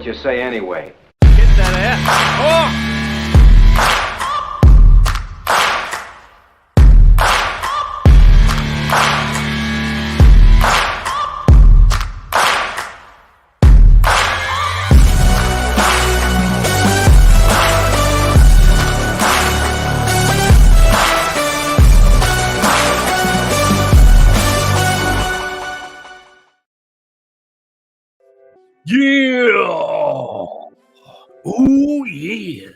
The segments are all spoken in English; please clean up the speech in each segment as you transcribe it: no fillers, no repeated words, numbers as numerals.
what you say anyway. Get that ass. Oh! Yeah! Ooh, yeah.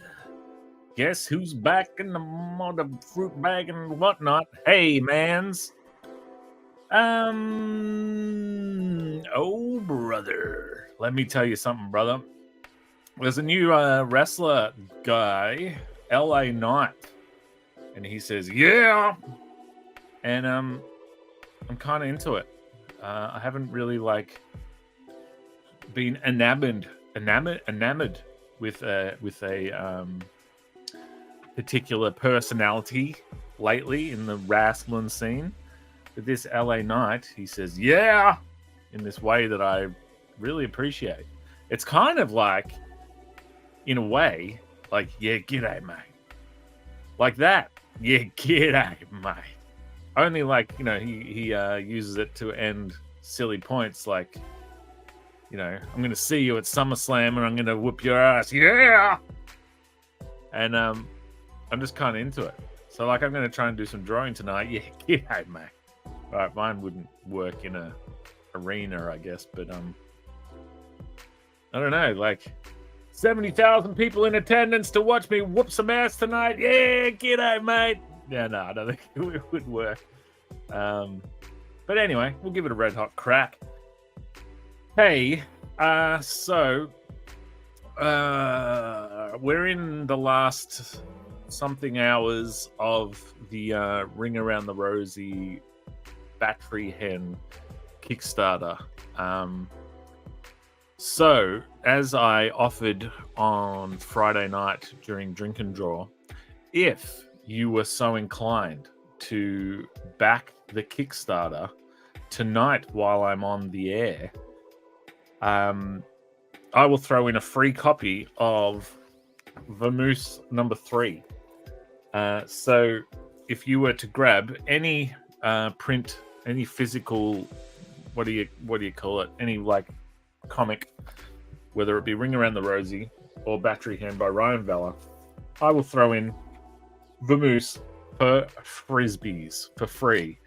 Guess who's back in the mother fruit bag and whatnot? Hey, mans. Oh, brother. Let me tell you something, brother. There's a new wrestler guy, LA Knight. And he says, yeah. And I'm kind of into it. I haven't really, been enamored with a particular personality lately in the wrestling scene. But this LA Knight, he says, yeah, in this way that I really appreciate. It's kind of like, in a way, like, yeah, g'day, mate. Like that. Yeah, g'day, mate. Only he uses it to end silly points like, I'm going to see you at SummerSlam and I'm going to whoop your ass. Yeah! And I'm just kind of into it. So, I'm going to try and do some drawing tonight. Yeah, g'day, mate. All right, mine wouldn't work in a arena, I guess. But, I don't know, 70,000 people in attendance to watch me whoop some ass tonight. Yeah, g'day, mate. Yeah, no, I don't think it would work. But anyway, we'll give it a red hot crack. Hey, so we're in the last something hours of the Ring Around the Rosie Battery Hen Kickstarter. So, as I offered on Friday night during Drink and Draw, if you were so inclined to back the Kickstarter tonight while I'm on the air, I will throw in a free copy of Vamoose number 3. So if you were to grab any print, any physical, what do you call it? Any comic, whether it be Ring Around the Rosie or Battery Hen by Ryan Vella, I will throw in Vamoose per frisbees for free.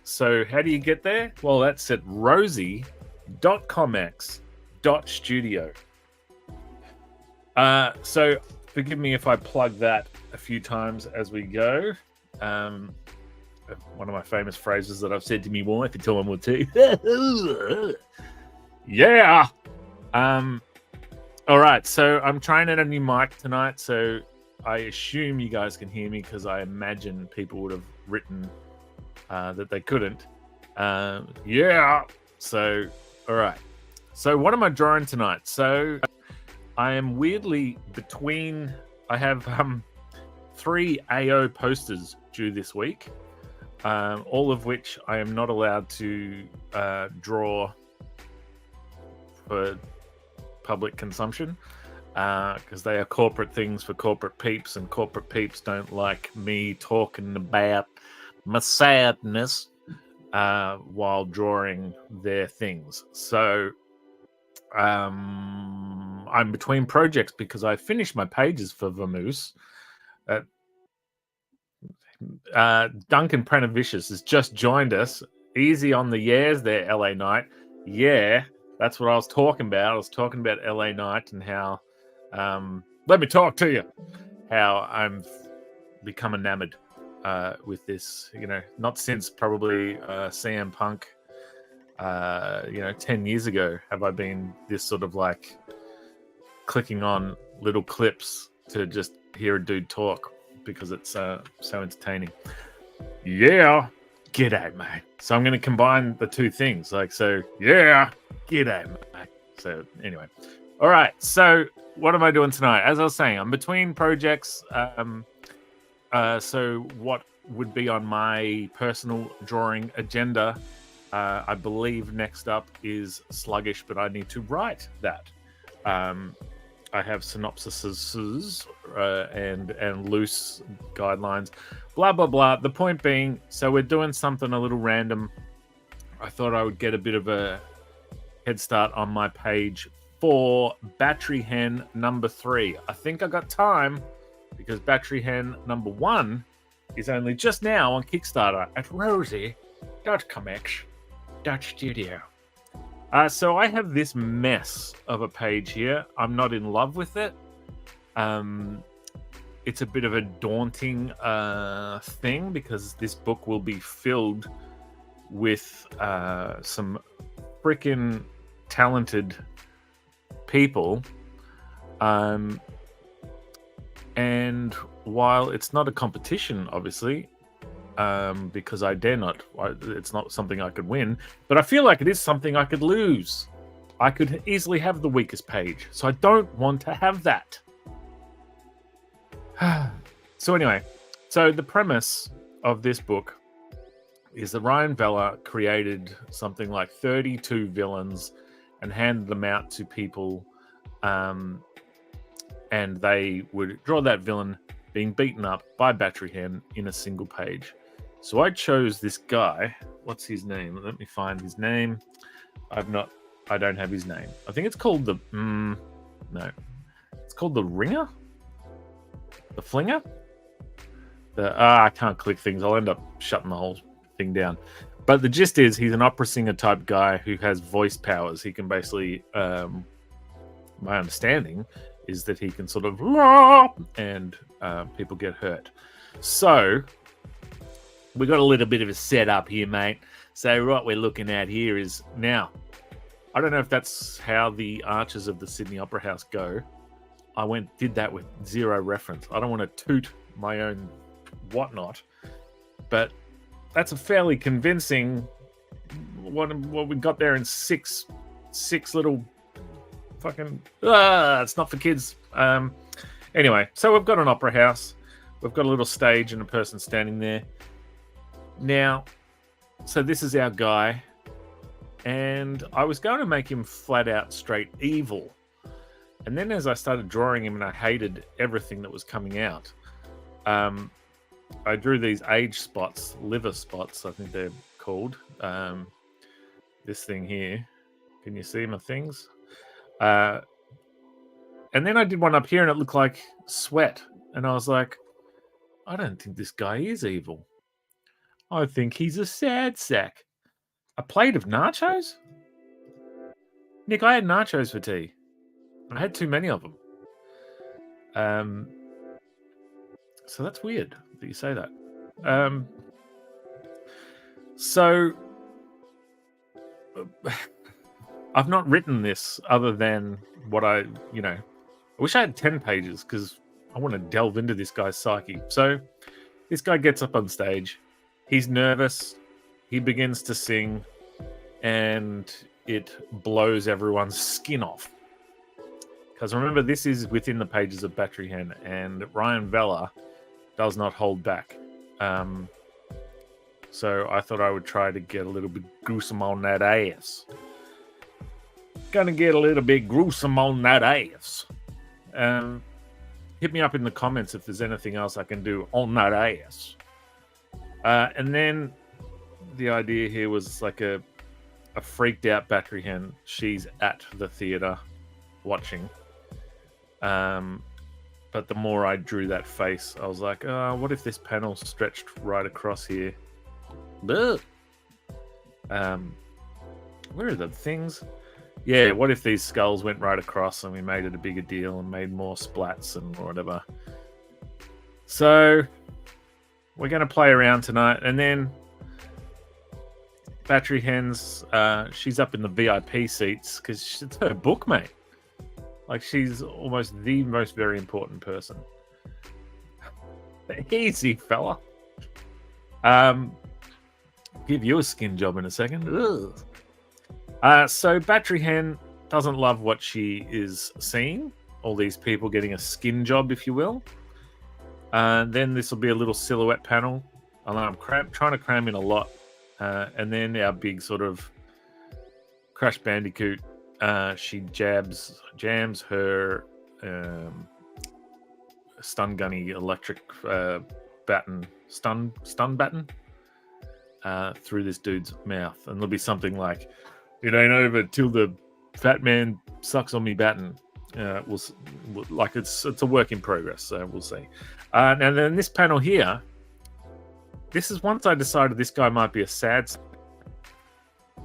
So how do you get there? Well, that's at rosie.comex.studio. So forgive me if I plug that a few times as we go. One of my famous phrases that I've said to me wife a time or two. Yeah. All right. So I'm trying out a new mic tonight. So I assume you guys can hear me because I imagine people would have written that they couldn't. Yeah. So, all right. So what am I drawing tonight? So I am weirdly between, I have 3 AO posters due this week, all of which I am not allowed to draw for public consumption because they are corporate things for corporate peeps, and corporate peeps don't like me talking about my sadness while drawing their things. So I'm between projects because I finished my pages for Vamoose. Duncan Pranavicius has just joined us. Easy on the years there, LA Knight. Yeah, that's what I was talking about. I was talking about LA Knight and how, let me talk to you, how I'm become enamored with this, not since probably CM Punk, 10 years ago have I been this sort of clicking on little clips to just hear a dude talk because it's so entertaining. Yeah, g'day, mate. So I'm going to combine the two things. Yeah, g'day, mate. So anyway. All right. So what am I doing tonight? As I was saying, I'm between projects. So what would be on my personal drawing agenda, I believe next up is Sluggish, but I need to write that. I have synopsises and loose guidelines, blah, blah, blah. The point being, so we're doing something a little random. I thought I would get a bit of a head start on my page for Battery Hen number 3. I think I got time because Battery Hen number 1 is only just now on Kickstarter at rosie.comics.studio. So I have this mess of a page here. I'm not in love with it. It's a bit of a daunting thing because this book will be filled with some freaking talented people. And while it's not a competition, obviously, because I dare not, it's not something I could win, but I feel like it is something I could lose. I could easily have the weakest page, so I don't want to have that. So anyway, so the premise of this book is that Ryan Vella created something like 32 villains and handed them out to people, and they would draw that villain being beaten up by Battery Hen in a single page. So I chose this guy. What's his name? Let me find his name. I don't have his name. I think it's called the no. It's called the Ringer? The Flinger? I can't click things. I'll end up shutting the whole thing down. But the gist is he's an opera singer type guy who has voice powers. He can basically, my understanding is that he can sort of and people get hurt. So we got a little bit of a setup here, mate. So what we're looking at here is now, I don't know if that's how the Archers of the Sydney Opera House go. I did that with zero reference. I don't want to toot my own whatnot, but that's a fairly convincing what we got there in six little fucking it's not for kids. Anyway, so we've got an opera house, we've got a little stage and a person standing there. Now, so this is our guy, and I was going to make him flat out straight evil, and then as I started drawing him and I hated everything that was coming out, I drew these age spots, liver spots, I think they're called. This thing here. Can you see my things? And then I did one up here and it looked like sweat. And I was like, I don't think this guy is evil. I think he's a sad sack. A plate of nachos? Nick, I had nachos for tea. I had too many of them. So that's weird that you say that. So I've not written this other than what I wish I had 10 pages because I want to delve into this guy's psyche. So this guy gets up on stage. He's nervous. He begins to sing and it blows everyone's skin off. Because remember, this is within the pages of Battery Hen, and Ryan Vella does not hold back. So I thought I would try to get a little bit gruesome on that ass. Gonna get a little bit gruesome on that ass. Hit me up in the comments if there's anything else I can do on that ass. And then the idea here was like a freaked out Battery Hen. She's at the theater watching. But the more I drew that face, I was like, what if this panel stretched right across here? Where are the things? Yeah, what if these skulls went right across and we made it a bigger deal and made more splats and whatever? So we're going to play around tonight. And then Battery Hen's, she's up in the VIP seats because it's her book, mate. Like, she's almost the most very important person. Easy, fella. Give you a skin job in a second. So Battery Hen doesn't love what she is seeing. All these people getting a skin job, if you will. Then this will be a little silhouette panel. I'm trying to cram in a lot. And then our big sort of Crash Bandicoot she jams her stun gunny electric stun baton through this dude's mouth, and there'll be something like, "It ain't over till the fat man sucks on me baton." Like it's a work in progress, so we'll see. Now then, this panel here, this is once I decided this guy might be a sad.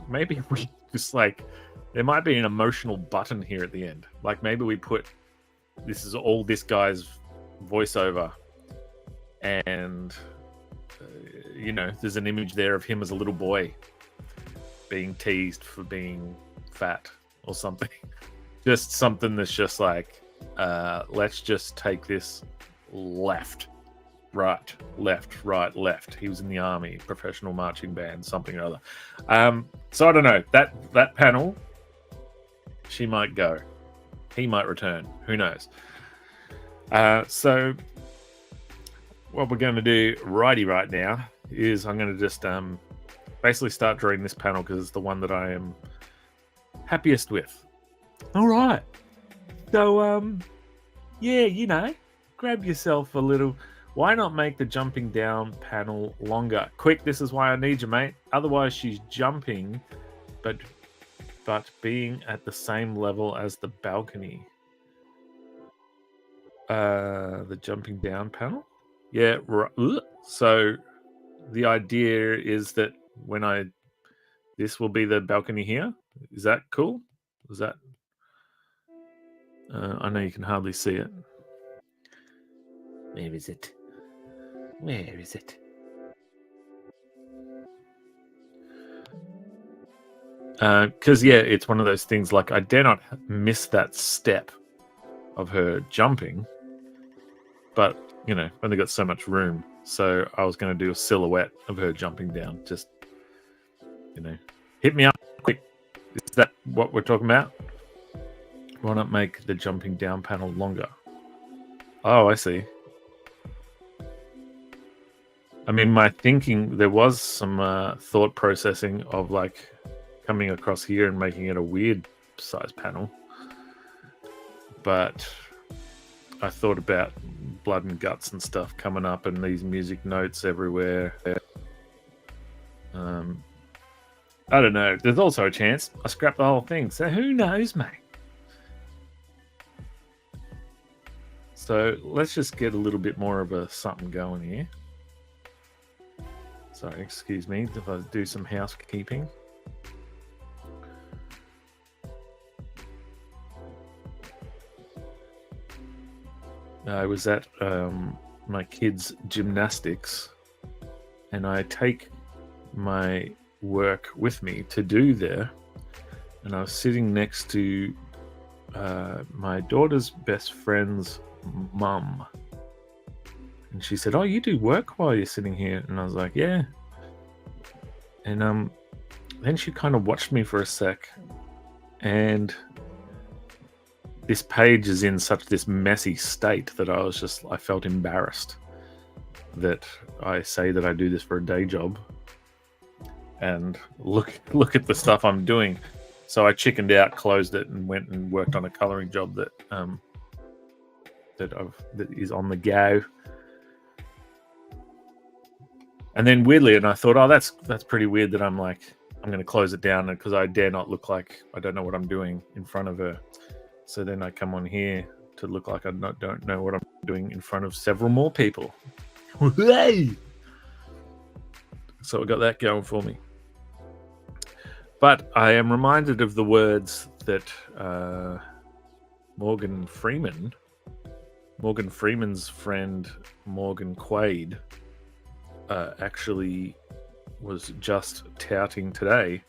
Maybe we just like, there might be an emotional button here at the end. Like maybe we put, this is all this guy's voiceover, and there's an image there of him as a little boy being teased for being fat or something. Just something that's just like, let's just take this left, right, left, right, left. He was in the army, professional marching band, something or other. So I don't know. That panel, she might go. He might return. Who knows? So what we're going to do right now is I'm going to just basically start drawing this panel because it's the one that I am happiest with. All right. So, yeah, grab yourself a little. Why not make the jumping down panel longer? Quick, this is why I need you, mate. Otherwise, she's jumping, but being at the same level as the balcony. The jumping down panel? Yeah, right. So the idea is that this will be the balcony here. Is that cool? Is that... I know you can hardly see it. Where is it? Where is it? Because, yeah, it's one of those things, like, I dare not miss that step of her jumping, but, only got so much room. So I was going to do a silhouette of her jumping down. Just, hit me up quick. Is that what we're talking about? Why not make the jumping down panel longer? Oh, I see. I mean, my thinking, there was some thought processing of like coming across here and making it a weird size panel. But I thought about blood and guts and stuff coming up and these music notes everywhere. I don't know. There's also a chance I scrap the whole thing. So who knows, mate? So let's just get a little bit more of a something going here. Sorry, excuse me if I do some housekeeping. I was at my kids' gymnastics, and I take my work with me to do there. And I was sitting next to my daughter's best friend's mum. And she said, "Oh, you do work while you're sitting here?" And I was like, "Yeah." And then she kind of watched me for a sec, and this page is in such this messy state that I felt embarrassed that I say that I do this for a day job, and look at the stuff I'm doing. So I chickened out, closed it, and went and worked on a coloring job that is on the go. And then weirdly, and I thought, oh, that's pretty weird that I'm going to close it down because I dare not look like I don't know what I'm doing in front of her. So then I come on here to look like I don't know what I'm doing in front of several more people. So I got that going for me. But I am reminded of the words that Morgan Freeman's friend Morgan Quaid actually was just touting today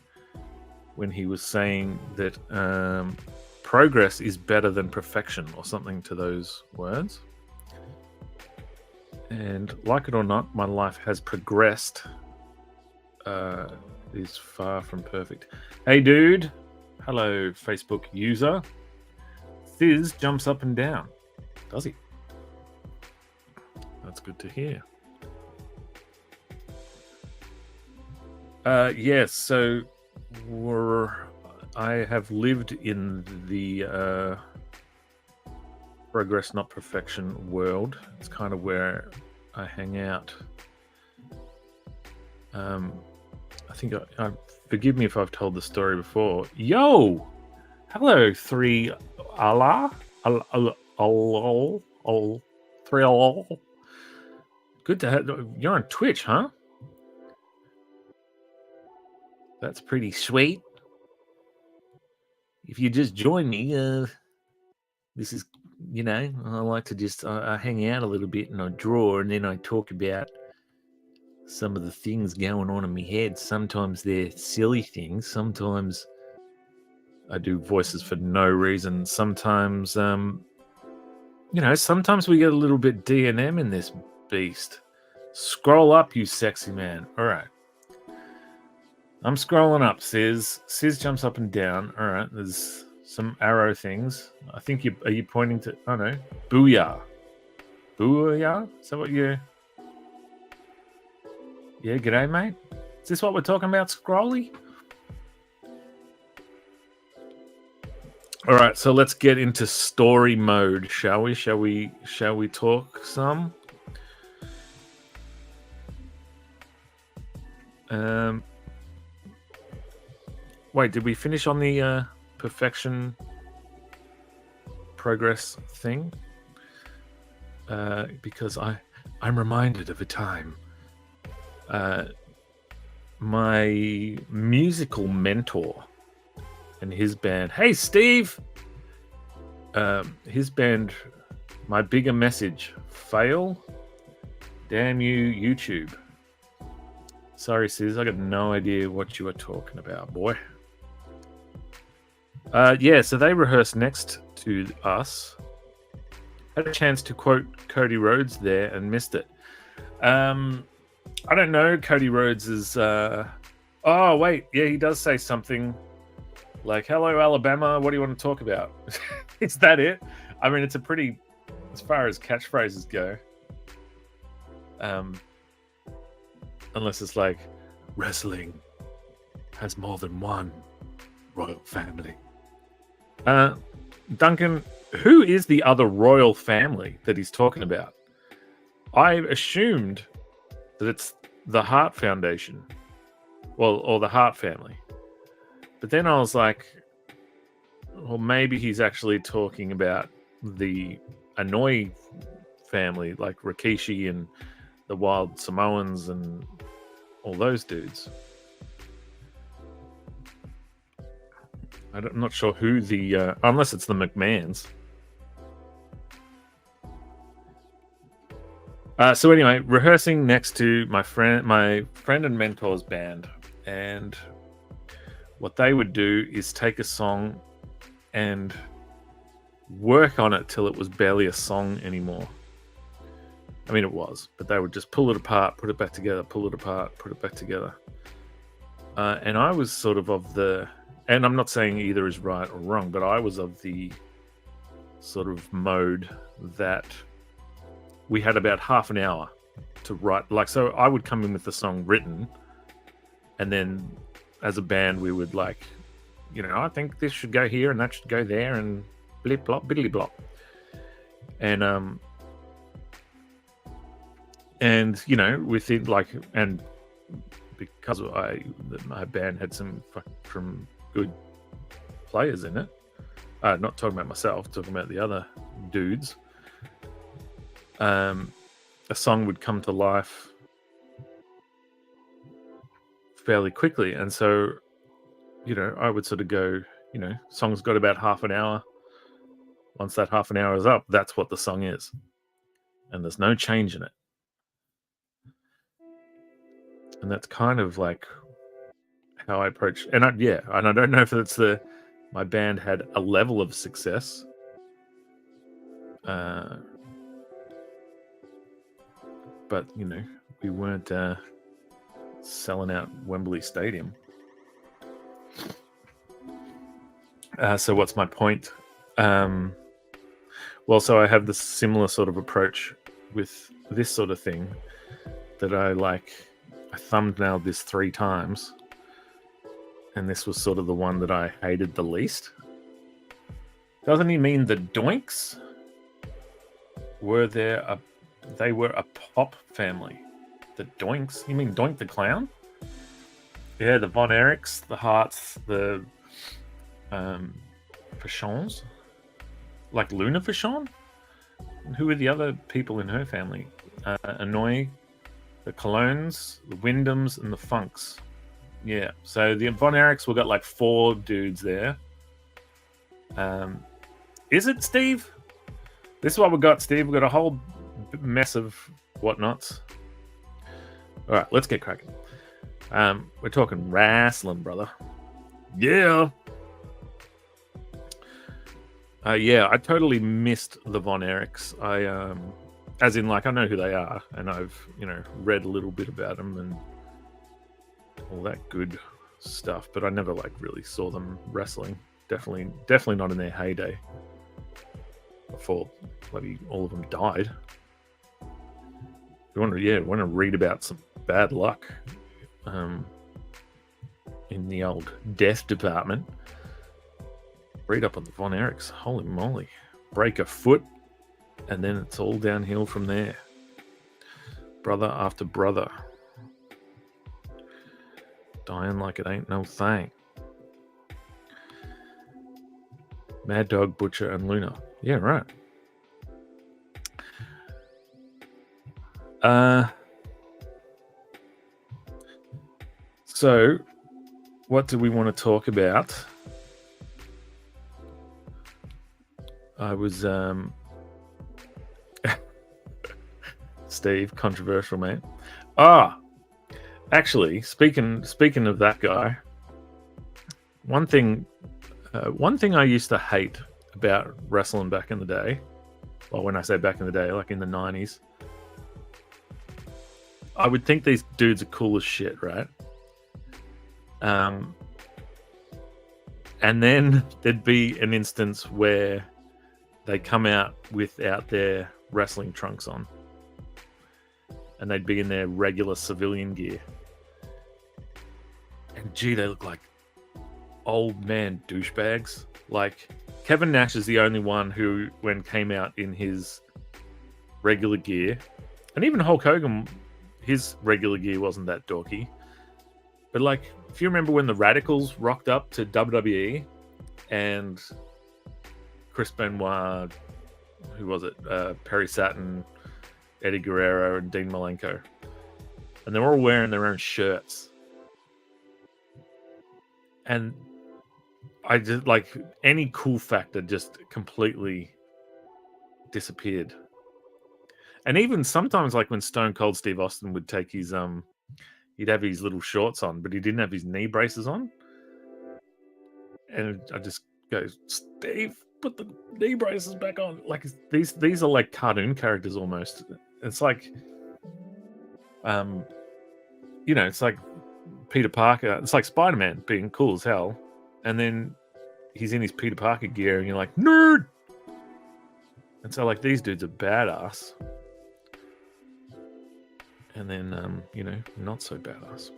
when he was saying that progress is better than perfection, or something to those words. And like it or not, my life has progressed. Is far from perfect. Hey, dude. Hello, Facebook user. Fizz jumps up and down. Does he? That's good to hear. Yes, so I have lived in the progress, not perfection world. It's kind of where I hang out. I think forgive me if I've told the story before. Yo, hello, three Allah, three Allah. Good to have. You're on Twitch, huh? That's pretty sweet. If you just join me, this is, I like to just I hang out a little bit and I draw and then I talk about some of the things going on in my head. Sometimes they're silly things. Sometimes I do voices for no reason. Sometimes, sometimes we get a little bit D&M in this beast. Scroll up, you sexy man. All right. I'm scrolling up, Sis. Sis jumps up and down. All right. There's some arrow things. I think are you pointing to, oh no, Booyah. Booyah? Is that what you... Yeah, g'day, mate. Is this what we're talking about, Scrolly? All right, so let's get into story mode, shall we? Shall we talk some? Wait, did we finish on the perfection progress thing? Because I'm reminded of a time. My musical mentor and his band. Hey, Steve! His band, My Bigger Message, fail. Damn you, YouTube. Sorry, Sis, I got no idea what you were talking about, boy. Yeah, so they rehearsed next to us. Had a chance to quote Cody Rhodes there and missed it. I don't know. Cody Rhodes is... Oh, wait. Yeah, he does say something like, hello, Alabama. What do you want to talk about? Is that it? I mean, it's a pretty... As far as catchphrases go. Unless it's like, wrestling has more than one royal family. Duncan, who is the other royal family that he's talking about? I assumed that it's the Hart Foundation, or the Hart family. But then I was like, well, maybe he's actually talking about the Hanoi family, like Rikishi and the Wild Samoans and all those dudes. I'm not sure who the... unless it's the McMahons. So anyway, rehearsing next to my friend and mentor's band, and what they would do is take a song and work on it till it was barely a song anymore. I mean, it was, but they would just pull it apart, put it back together, pull it apart, put it back together. And I was sort of the... And I'm not saying either is right or wrong, but I was of the sort of mode that we had about half an hour to write. Like, so I would come in with the song written, and then as a band, we would like, I think this should go here and that should go there and blip blop, biddly blop. And within and because my band had some good players in it. Not talking about myself, talking about the other dudes. A song would come to life fairly quickly, and so I would sort of go, song's got about half an hour. Once that half an hour is up, that's what the song is, and there's no change in it. And that's kind of like how I approach. And I don't know if it's my band had a level of success. But we weren't selling out Wembley Stadium. So what's my point? Well, so I have this similar sort of approach with this sort of thing that I thumbnailed this 3 times. and this was sort of the one that I hated the least. Doesn't he mean the Doinks? They were a pop family. The Doinks? You mean Doink the Clown? Yeah, the Von Erichs, the Harts, the Fashons, like Luna Fashon. Who are the other people in her family? Annoy, the Colognes, the Wyndhams, and the Funks. Yeah, so the Von Erichs, we've got like 4 dudes there. Is it, Steve? This is what we got, Steve. We've got a whole mess of whatnots. All right, let's get cracking. We're talking wrestling, brother. Yeah. Yeah, I totally missed the Von Erichs. As in, like, I know who they are, and I've, read a little bit about them and all that good stuff, but I never, like, really saw them wrestling. Definitely not in their heyday. Before bloody all of them died. We want to read about some bad luck in the old death department. Read up on the Von Erichs. Holy moly. Break a foot, and then it's all downhill from there. Brother after brother. Dying like it ain't no thing. Mad Dog, Butcher, and Luna. Yeah, right. So, what do we want to talk about? I was, Steve, controversial, mate. Actually, speaking of that guy, one thing I used to hate about wrestling back in the day, well, when I say back in the day, like in the 90s, I would think these dudes are cool as shit, right? And then there'd be an instance where they come out without their wrestling trunks on, and they'd be in their regular civilian gear. And gee, they look like old man douchebags. Like, Kevin Nash is the only one who, when came out in his regular gear, and even Hulk Hogan, his regular gear wasn't that dorky. But, like, if you remember when the Radicals rocked up to WWE and Chris Benoit, who was it? Perry Saturn, Eddie Guerrero, and Dean Malenko. And they were all wearing their own shirts. And I just, like, any cool factor just completely disappeared. And even sometimes, like, when Stone Cold Steve Austin would take his, he'd have his little shorts on, but he didn't have his knee braces on. And I just go, Steve, put the knee braces back on. Like, these are like cartoon characters almost. It's like, it's like Peter Parker. It's like Spider-Man being cool as hell. And then he's in his Peter Parker gear and you're like, nerd! And so, like, these dudes are badass. And then, not so badass.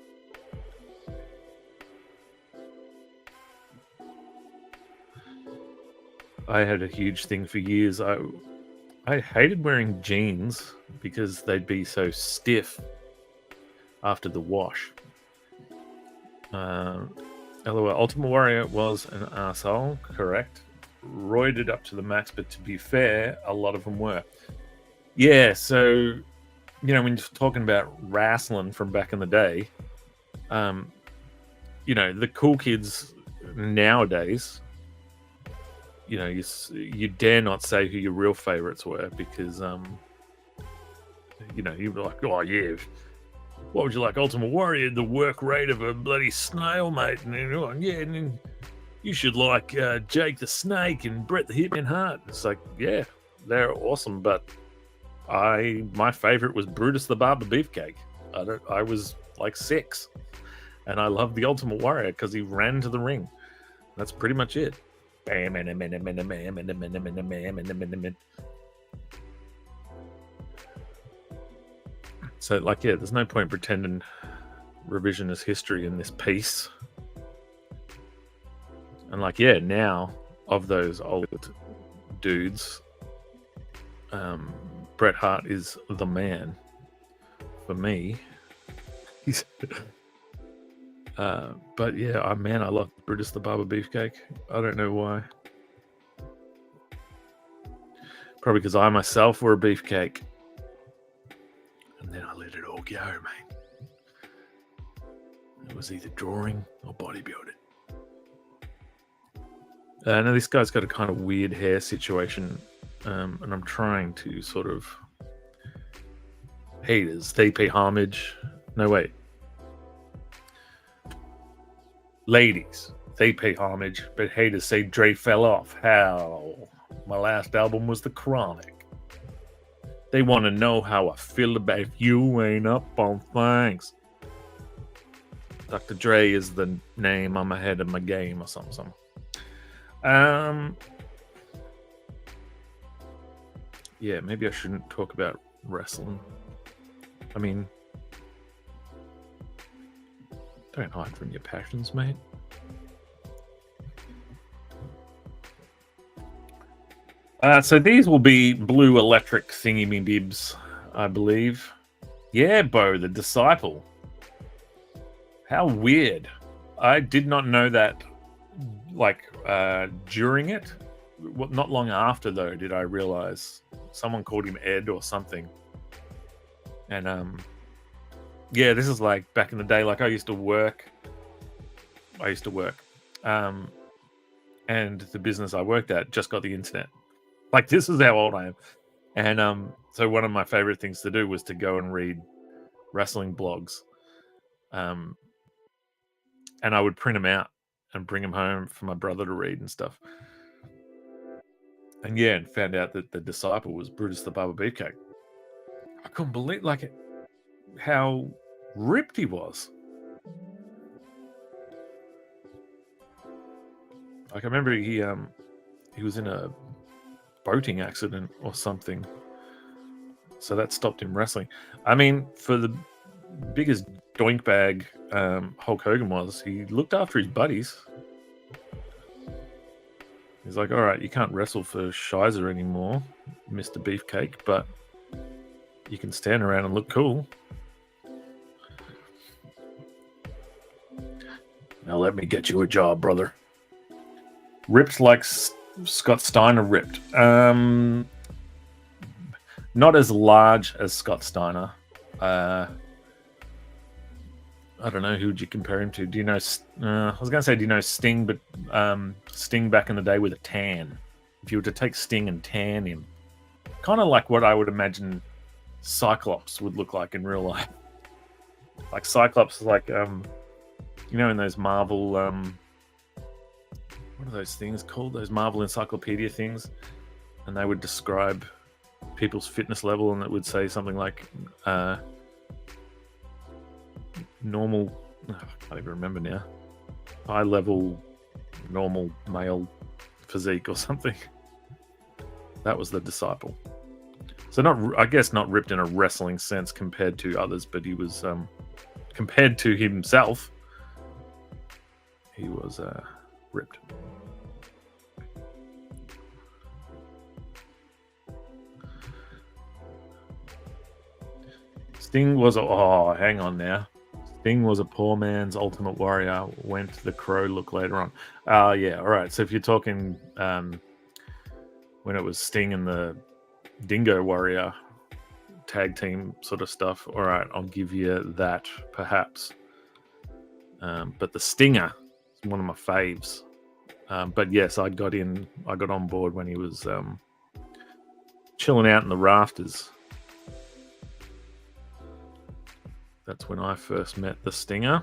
I had a huge thing for years. I hated wearing jeans because they'd be so stiff after the wash. LOL, Ultimate Warrior was an arsehole, correct. Roided up to the max, but to be fair, a lot of them were. Yeah, so, when you're talking about wrestling from back in the day, the cool kids nowadays, you dare not say who your real favorites were because, you'd be like, oh, yeah, what would you like, Ultimate Warrior? The work rate of a bloody snail, mate. And then, and then you should like Jake the Snake and Bret the Hitman Hart. It's like, yeah, they're awesome, but my favorite was Brutus the Barber Beefcake. I was like 6, and I loved the Ultimate Warrior because he ran to the ring. That's pretty much it. So, like, yeah, there's no point pretending revisionist history in this piece. And like, yeah, now of those old dudes, Bret Hart is the man for me. He's but yeah, I love Brutus the Barber Beefcake. I don't know why. Probably because I myself were a beefcake. And then I let it all go, mate. It was either drawing or bodybuilding. Now this guy's got a kind of weird hair situation, and I'm trying to sort of haters, they pay homage. No, wait. Ladies, they pay homage, but haters say Dre fell off. How? My last album was The Chronic. They want to know how I feel about if you ain't up on things. Dr. Dre is the name. I'm ahead of my game or something. Yeah, maybe I shouldn't talk about wrestling. I mean, don't hide from your passions, mate. So these will be blue electric thingy-me-bibs, I believe. Yeah, Bo, the Disciple. How weird. I did not know that, like, during it. Not long after, though, did I realize someone called him Ed or something. And, yeah, this is like back in the day, like I used to work. And the business I worked at just got the internet. Like, this is how old I am. And so one of my favorite things to do was to go and read wrestling blogs. And I would print them out and bring them home for my brother to read and stuff. And yeah, and found out that the Disciple was Brutus the Barber Beefcake. I couldn't believe, like, how ripped he was. Like, I remember he was in a boating accident or something, so that stopped him wrestling. I mean, for the biggest doink bag Hulk Hogan was, he looked after his buddies. He's like, all right, you can't wrestle for Shizer anymore, Mr. Beefcake, but you can stand around and look cool. Now let me get you a job, brother. Ripped like Scott Steiner ripped. Not as large as Scott Steiner. I don't know, who would you compare him to? Do you know? I was going to say, do you know Sting? But Sting back in the day with a tan. If you were to take Sting and tan him, kind of like what I would imagine Cyclops would look like in real life. Like Cyclops is like, you know, in those Marvel, what are those things called? Those Marvel encyclopedia things, and they would describe people's fitness level, and it would say something like normal, I can't even remember now, high level normal male physique or something. That was the Disciple. So not, I guess not ripped in a wrestling sense compared to others, but he was compared to himself, he was ripped. Sting was hang on now. Sting was a poor man's Ultimate Warrior. Went the Crow look later on. Yeah, all right. So if you're talking when it was Sting and the Dingo Warrior tag team sort of stuff, all right, I'll give you that perhaps. But the Stinger is one of my faves. But yes, I got on board when he was chilling out in the rafters. That's when I first met the Stinger.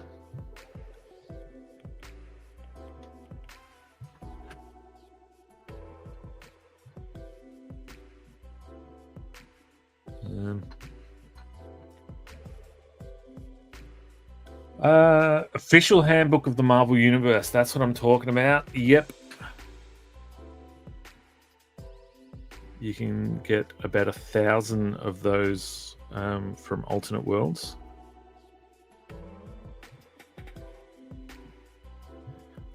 Official Handbook of the Marvel Universe. That's what I'm talking about. Yep. You can get about 1,000 of those from alternate worlds.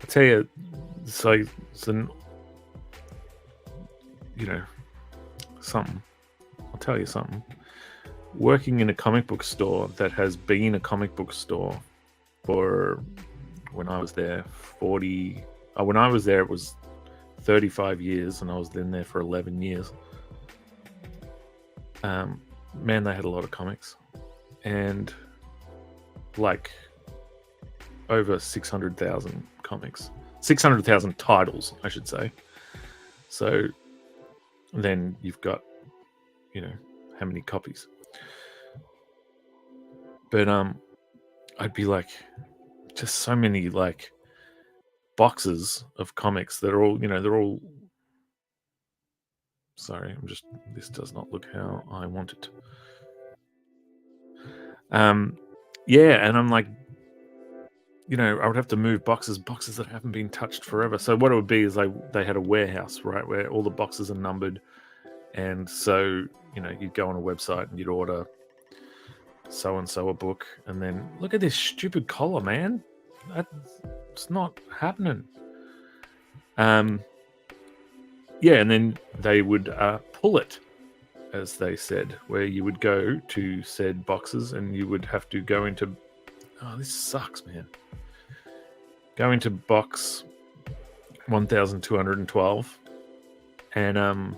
I tell you, so something. I'll tell you something. Working in a comic book store that has been a comic book store for, when I was there, when I was there it was 35 years, and I was then there for 11 years. Man, they had a lot of comics, and like over 600,000 comics, 600,000 titles, I should say. So then you've got, how many copies. But I'd be like, just so many like boxes of comics that are all, they're all. Sorry, this does not look how I want it. Yeah, and I'm like, I would have to move boxes that haven't been touched forever. So what it would be is they had a warehouse, right, where all the boxes are numbered, and so you'd go on a website and you'd order so and so a book, and then look at this stupid collar, man. That's not happening. Yeah, and then they would pull it, as they said, where you would go to said boxes and you would have to go into. Oh, this sucks, man. Go into box 1212 and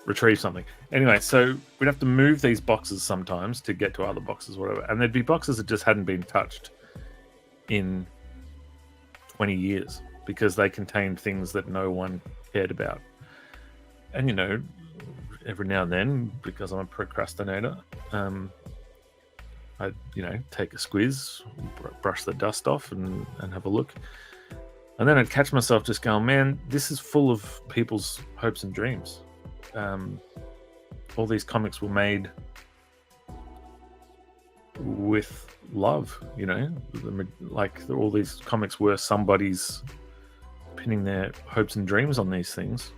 retrieve something. Anyway, so we'd have to move these boxes sometimes to get to other boxes, whatever. And there'd be boxes that just hadn't been touched in 20 years because they contained things that no one cared about. And, every now and then, because I'm a procrastinator, I'd, take a squiz, brush the dust off and have a look. And then I'd catch myself just going, man, this is full of people's hopes and dreams. All these comics were made with love, like all these comics were somebody's pinning their hopes and dreams on these things.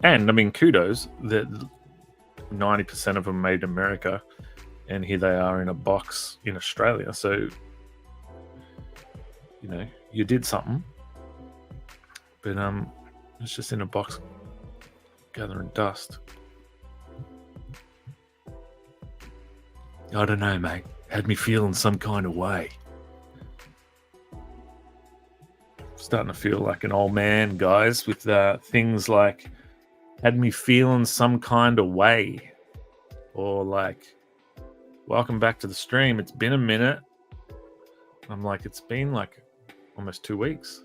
And I mean, kudos that 90% of them made in America, and here they are in a box in Australia. So, you did something, but it's just in a box gathering dust. I don't know, mate. Had me feeling some kind of way. Starting to feel like an old man, guys, with things like had me feeling some kind of way, or like, welcome back to the stream. It's been a minute. I'm like, it's been like almost 2 weeks.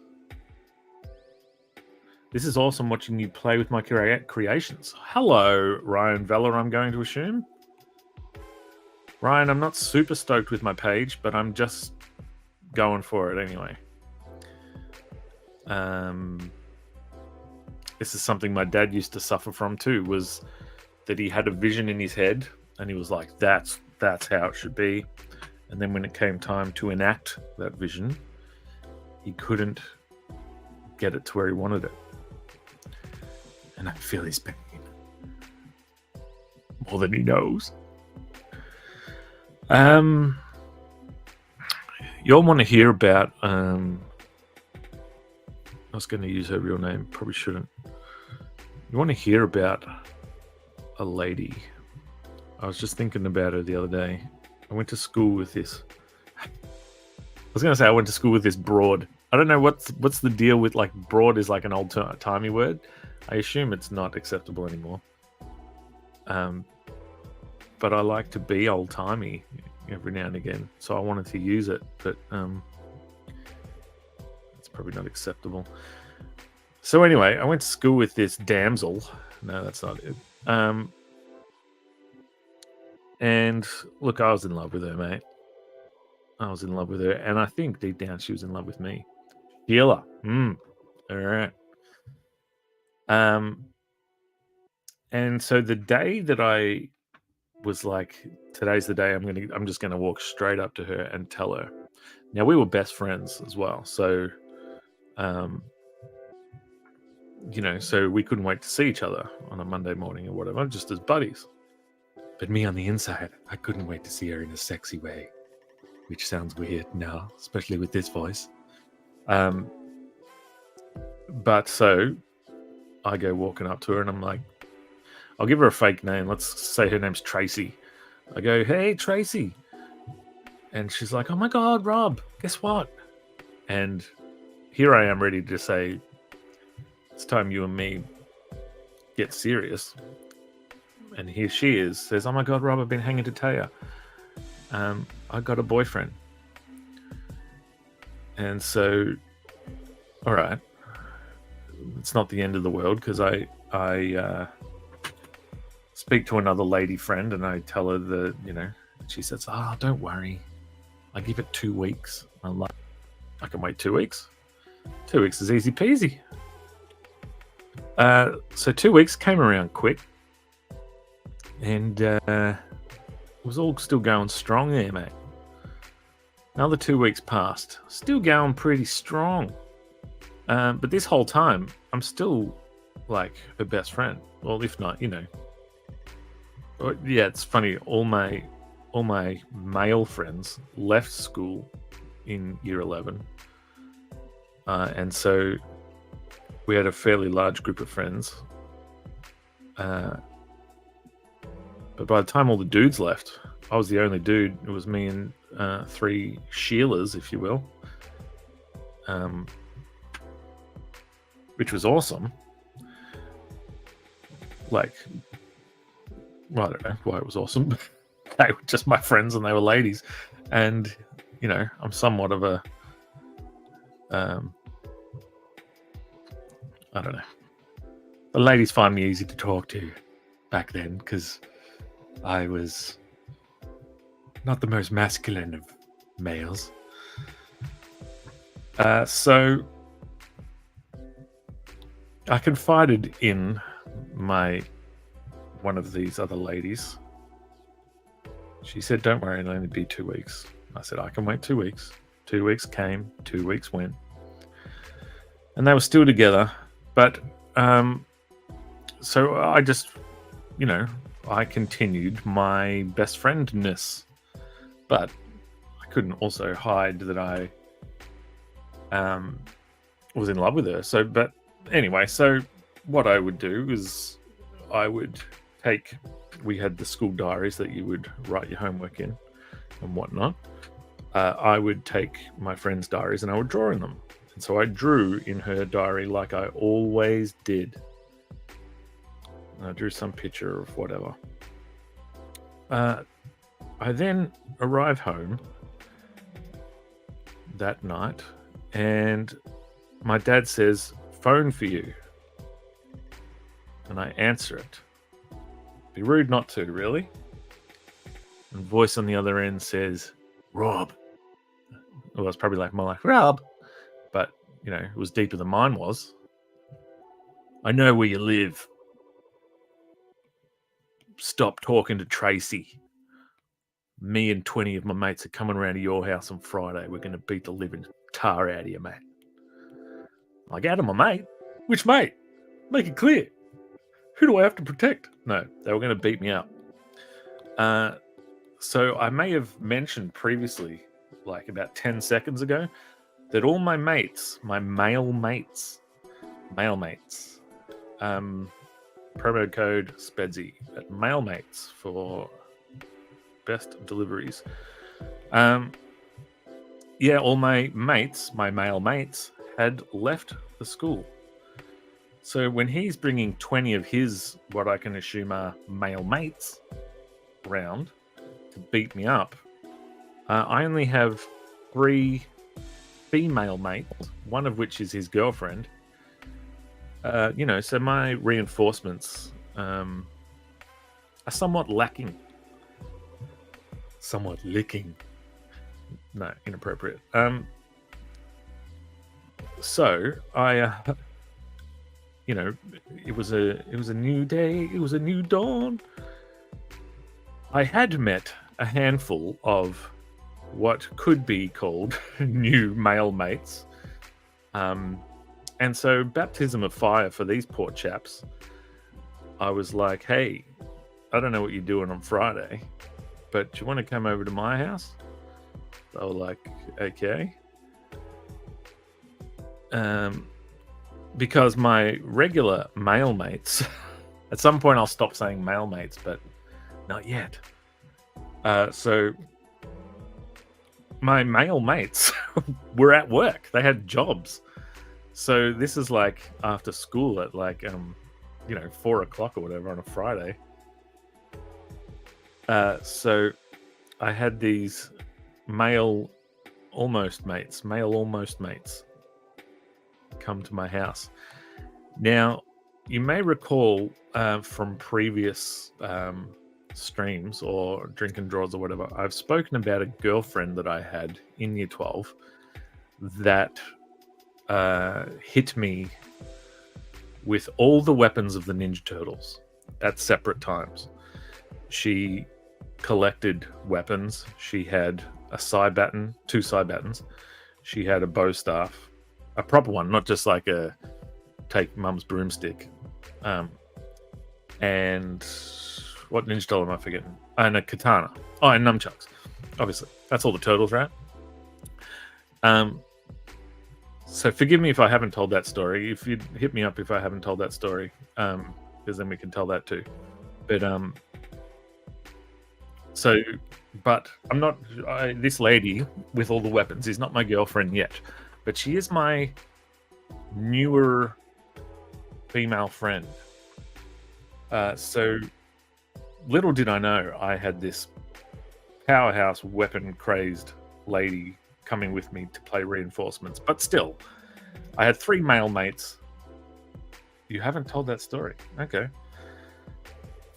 This is awesome watching you play with my creations. Hello, Ryan Veller, I'm going to assume. Ryan, I'm not super stoked with my page, but I'm just going for it anyway. This is something my dad used to suffer from too, was that he had a vision in his head and he was like, that's how it should be. And then when it came time to enact that vision, he couldn't get it to where he wanted it. And I feel his pain more than he knows. Y'all want to hear about I was going to use her real name, probably shouldn't. You want to hear about a lady? I was just thinking about her the other day. I went to school with this. I was going to say I went to school with this broad. I don't know what's the deal with, like, broad is like an old-timey word. I assume it's not acceptable anymore. But I like to be old-timey every now and again, so I wanted to use it, but it's probably not acceptable. So anyway, I went to school with this damsel. No, that's not it. And look, I was in love with her, mate. I was in love with her, and I think deep down she was in love with me. Sheila. All right. And so the day that I was like, today's the day I'm just gonna walk straight up to her and tell her. Now, we were best friends as well, so so we couldn't wait to see each other on a Monday morning or whatever, just as buddies. But me on the inside, I couldn't wait to see her in a sexy way, which sounds weird now, especially with this voice. But so I go walking up to her and I'm like, I'll give her a fake name. Let's say her name's Tracy. I go, hey, Tracy. And she's like, oh my God, Rob, guess what? And here I am ready to say, it's time you and me get serious. And here she is, says, oh my God, Rob, I've been hanging to tell you. I got a boyfriend. And so, all right, it's not the end of the world, because I speak to another lady friend and I tell her that, she says, oh, don't worry. I give it 2 weeks. I'm like, I can wait 2 weeks. 2 weeks is easy peasy. So 2 weeks came around quick. And it was all still going strong there, mate. Another 2 weeks passed. Still going pretty strong. But this whole time, I'm still like her best friend. Well, if not, yeah, it's funny. All my male friends left school in year 11. And so we had a fairly large group of friends. But by the time all the dudes left, I was the only dude. It was me and 3 Sheilas, if you will. Which was awesome. Like, well, I don't know why it was awesome. They were just my friends and they were ladies. And, I'm somewhat of a, I don't know. The ladies find me easy to talk to back then because I was not the most masculine of males. So I confided in one of these other ladies. She said, don't worry, it'll only be 2 weeks. I said, I can wait 2 weeks. 2 weeks came, 2 weeks went. And they were still together. But so I just, I continued my best friendness. But I couldn't also hide that I was in love with her. So, but anyway, so what I would do is I would we had the school diaries that you would write your homework in and whatnot. I would take my friends' diaries and I would draw in them. And so I drew in her diary like I always did. And I drew some picture of whatever. I then arrive home that night and my dad says, phone for you. And I answer it. Be rude not to, really. And voice on the other end says, Rob. Well, it's probably more like, Rob. But, it was deeper than mine was. I know where you live. Stop talking to Tracy. Me and 20 of my mates are coming around to your house on Friday. We're going to beat the living tar out of you, mate. I'm like, out of my mate? Which mate? Make it clear. Who do I have to protect? No, they were going to beat me up. So I may have mentioned previously, like about 10 seconds ago, that all my mates, my male mates, promo code Spedsy at male mates for best deliveries. All my mates, my male mates, had left the school. So when he's bringing 20 of his, what I can assume are male mates, round to beat me up, I only have 3 female mates, one of which is his girlfriend. So my reinforcements are somewhat lacking. Somewhat licking. No, inappropriate. So I... it was a new day. It was a new dawn. I had met a handful of what could be called new male mates. And so baptism of fire for these poor chaps. I was like, hey, I don't know what you're doing on Friday, but do you want to come over to my house? They were like, okay. because my regular male mates, at some point I'll stop saying male mates, but not yet. So my male mates were at work. They had jobs. So this is like after school at like 4 o'clock or whatever on a Friday. So I had these male almost mates come to my house. Now, you may recall from previous streams or drink and draws or whatever, I've spoken about a girlfriend that I had in year 12 that hit me with all the weapons of the Ninja Turtles at separate times. She collected weapons. She had a side baton, 2 side batons. She had a bow staff, a proper one, not just like a take mum's broomstick. And what Ninja Turtle am I forgetting? And a katana. Oh, and nunchucks. Obviously, that's all the turtles, right? So forgive me if I haven't told that story. If you'd hit me up if I haven't told that story, because then we can tell that too. But but I'm not. This lady with all the weapons is not my girlfriend yet, but she is my newer female friend. So little did I know I had this powerhouse weapon crazed lady coming with me to play reinforcements. But still, I had 3 male mates. You haven't told that story. Okay.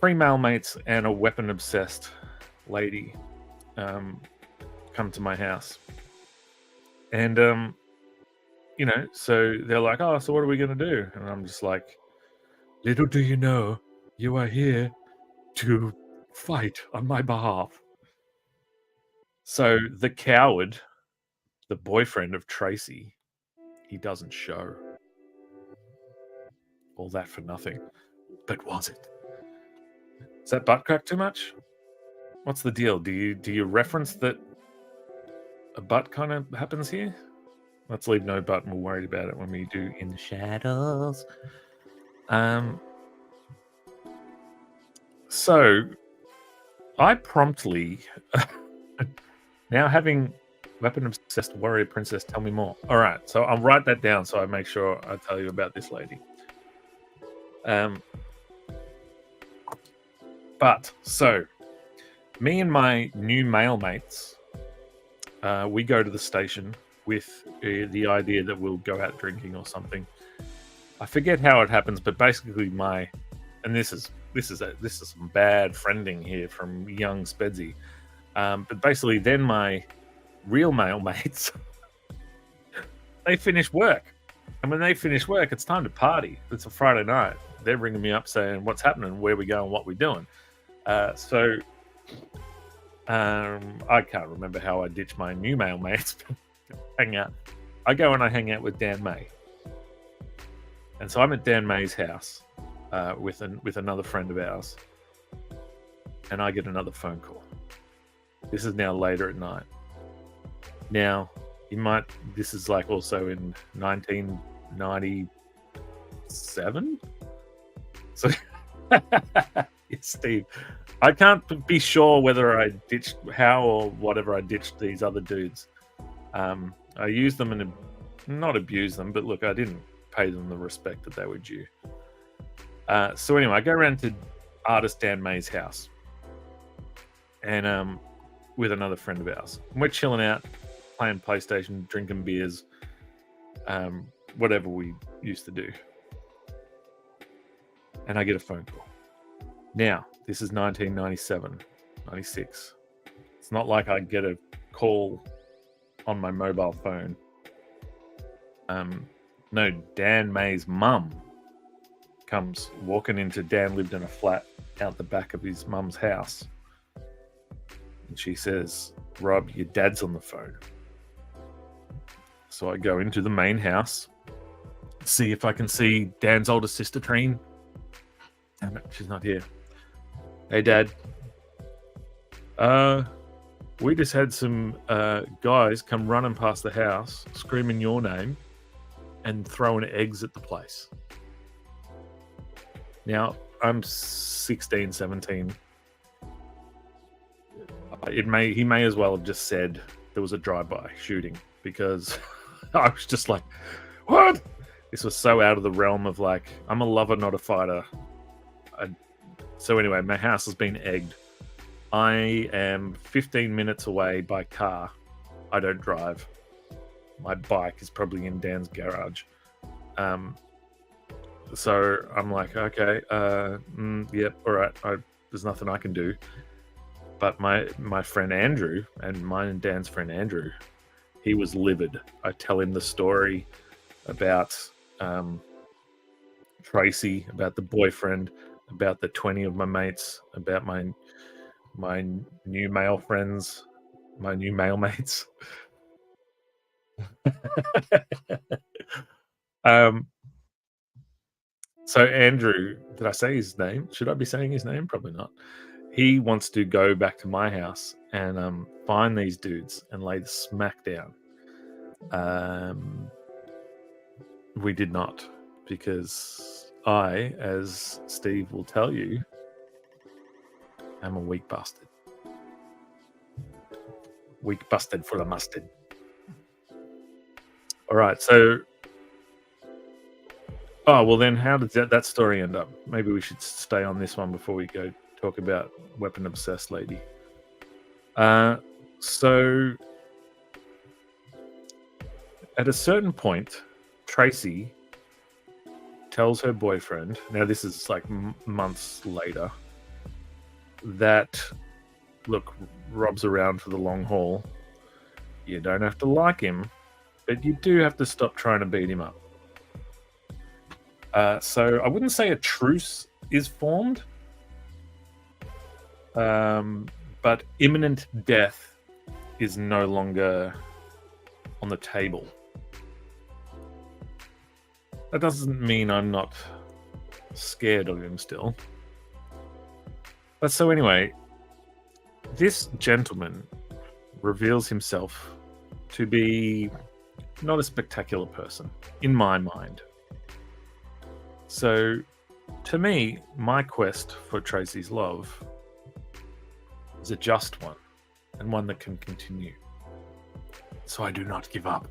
3 male mates and a weapon obsessed lady come to my house. And so they're like, oh, so what are we gonna do? And I'm just like, little do you know, you are here to fight on my behalf. So the coward, the boyfriend of Tracy, he doesn't show. All that for nothing. But was it? Is that butt crack too much? What's the deal? Do you reference that a butt kind of happens here? Let's leave no butt and we'll worry about it when we do In the Shadows. So I promptly now having weapon obsessed warrior princess, tell me more. All right, so I'll write that down so I make sure I tell you about this lady. But so me and my new male mates, we go to the station with the idea that we'll go out drinking or something. I forget how it happens, but basically and this is some bad friending here from young Spedsy. But basically, then my real male mates, they finish work, and when they finish work, it's time to party. It's a Friday night. They're ringing me up saying, "What's happening? Where we going? What we doing?" So I can't remember how I ditched my new male mates. Hang out. I go and I hang out with Dan May, and so I'm at Dan May's house with another friend of ours, and I get another phone call. This is now later at night. Now, this is like also in 1997. So, yes, Steve, I can't be sure whether I ditched these other dudes. I used them and not abused them, but look, I didn't pay them the respect that they were due. So anyway, I go around to artist Dan May's house, and with another friend of ours. And we're chilling out, playing PlayStation, drinking beers, whatever we used to do. And I get a phone call. Now, this is 1997, 96. It's not like I get a call on my mobile phone. No, Dan May's mum comes walking into. Dan lived in a flat out the back of his mum's house. And she says, "Rob, your dad's on the phone." So I go into the main house, see if I can see Dan's older sister, Trine. Damn it, she's not here. Hey, Dad. We just had some guys come running past the house, screaming your name. and throwing eggs at the place. Now, I'm 16, 17. He may as well have just said there was a drive-by shooting, because I was just like, what? This was so out of the realm of, like, I'm a lover, not a fighter. So anyway, my house has been egged. I am 15 minutes away by car. I don't drive. My bike is probably in Dan's garage. So I'm like, okay, yep, all right. There's nothing I can do. But my friend Andrew, and mine and Dan's friend Andrew, he was livid. I tell him the story about Tracy, about the boyfriend, about the 20 of my mates, about my new male friends, my new male mates. So Andrew, did I say his name? Should I be saying his name? Probably not. He wants to go back to my house and find these dudes and lay the smack down. We did not, because I, as Steve will tell you, am a weak bastard. Weak bastard full of mustard. All right, so... Oh, well then, how did that story end up? Maybe we should stay on this one before we go talk about Weapon Obsessed Lady. So, at a certain point, Tracy tells her boyfriend, now this is like months later, that, look, Rob's around for the long haul. You don't have to like him, but you do have to stop trying to beat him up. So I wouldn't say a truce is formed, but imminent death is no longer on the table. That doesn't mean I'm not scared of him still. But so anyway, this gentleman reveals himself to be not a spectacular person, in my mind. So, to me, my quest for Tracy's love is a just one, and one that can continue. So I do not give up.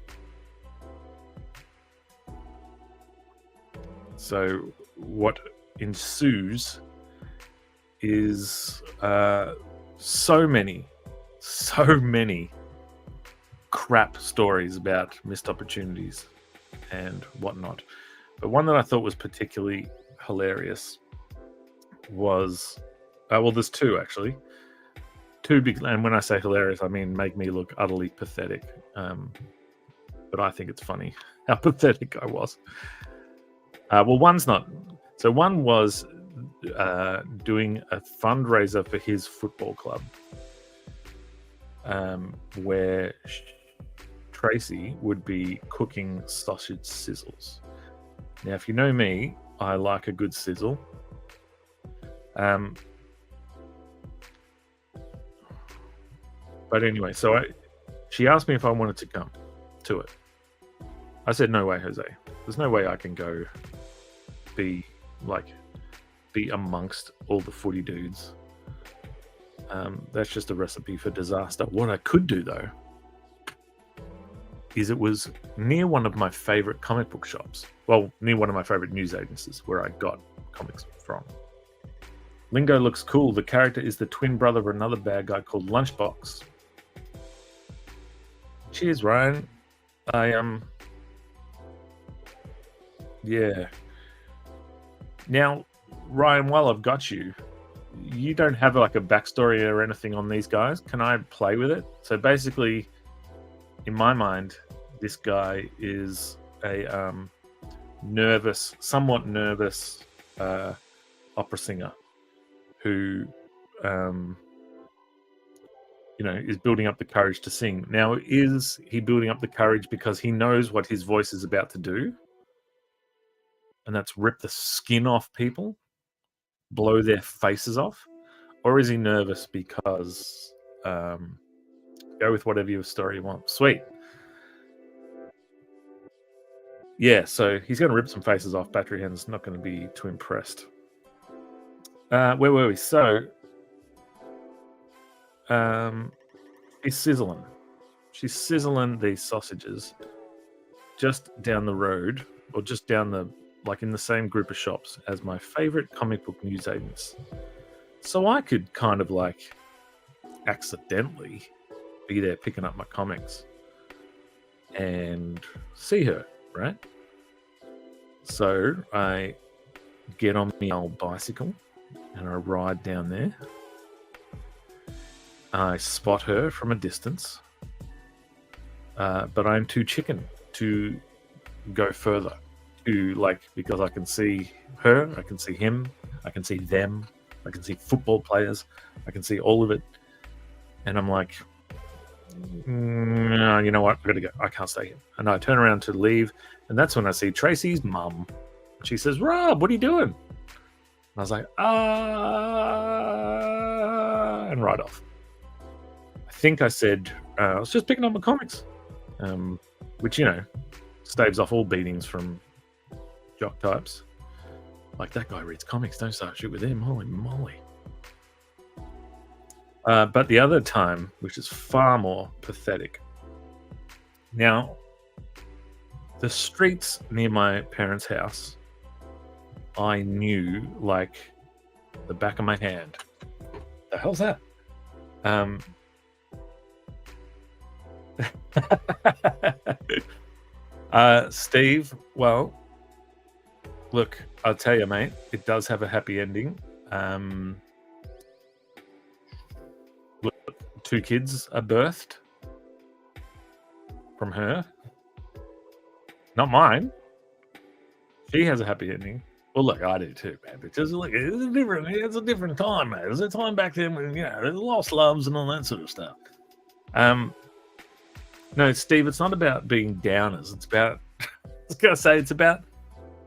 So what ensues is so many crap stories about missed opportunities and whatnot. But one that I thought was particularly hilarious was, well, there's two actually. Two big, and when I say hilarious, I mean make me look utterly pathetic. But I think it's funny how pathetic I was. Well, one's not. So one was doing a fundraiser for his football club, where Tracy would be cooking sausage sizzles. Now, if you know me, I like a good sizzle. But anyway, so she asked me if I wanted to come to it. I said, no way, Jose. There's no way I can go be amongst all the footy dudes. That's just a recipe for disaster. What I could do, though, is it was near one of my favorite comic book shops. Well, near one of my favorite news agencies where I got comics from. Lingo looks cool. The character is the twin brother of another bad guy called Lunchbox. Cheers, Ryan. Yeah. Now, Ryan, while I've got you, you don't have like a backstory or anything on these guys. Can I play with it? So basically, in my mind, this guy is a somewhat nervous opera singer who, is building up the courage to sing. Now, is he building up the courage because he knows what his voice is about to do? And that's rip the skin off people, blow their faces off? Or is he nervous because, go with whatever your story you want. Sweet. yeah, so he's going to rip some faces off. Battery Hen's not going to be too impressed. Where were we? So, she's sizzling. She's sizzling these sausages just down the road, or just down the, like in the same group of shops as my favorite comic book newsagents. So I could kind of like accidentally be there picking up my comics and see her, right? So I get on my old bicycle and I ride down there. I spot her from a distance, but I'm too chicken to go further. Because I can see her, I can see him, I can see them, I can see football players, I can see all of it, and I'm like, no, you know what? I gotta go. I can't stay here. And I turn around to leave, and that's when I see Tracy's mum. She says, "Rob, what are you doing?" And I was like, and right off. I think I said, I was just picking up my comics, which, you know, staves off all beatings from jock types. Like, that guy reads comics, don't start shit with him. Holy moly. But the other time, which is far more pathetic. Now, the streets near my parents' house, I knew like the back of my hand. The hell's that? Steve, well, look, I'll tell you, mate, it does have a happy ending. Look, 2 kids are birthed from her. Not mine. She has a happy ending. Well, look, I do too, man. Because look, it's a different time, man. It was a time back then when, you know, there's lost loves and all that sort of stuff. No, Steve, it's not about being downers. It's about, I was going to say, it's about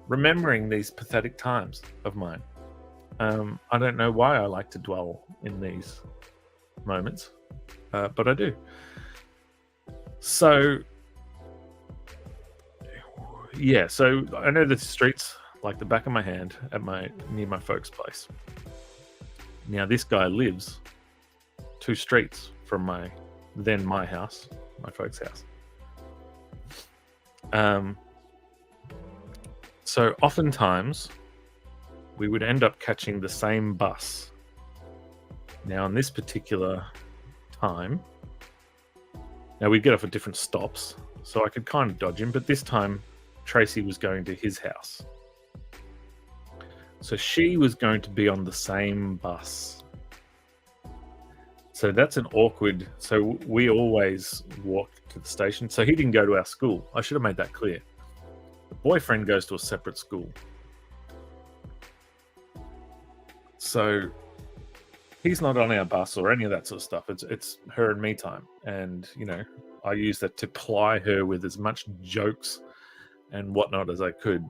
remembering these pathetic times of mine. I don't know why I like to dwell in these moments, but I do. So, yeah, so I know the streets like the back of my hand at near my folks' place. Now, this guy lives 2 streets from my house, my folks' house. So oftentimes we would end up catching the same bus. Now, on this particular time, now we'd get off at different stops, so I could kind of dodge him, but this time Tracy was going to his house. So she was going to be on the same bus. So that's an awkward... So we always walked to the station. So he didn't go to our school. I should have made that clear. The boyfriend goes to a separate school. So he's not on our bus or any of that sort of stuff. It's her and me time. And, you know, I use that to ply her with as much jokes and whatnot as I could.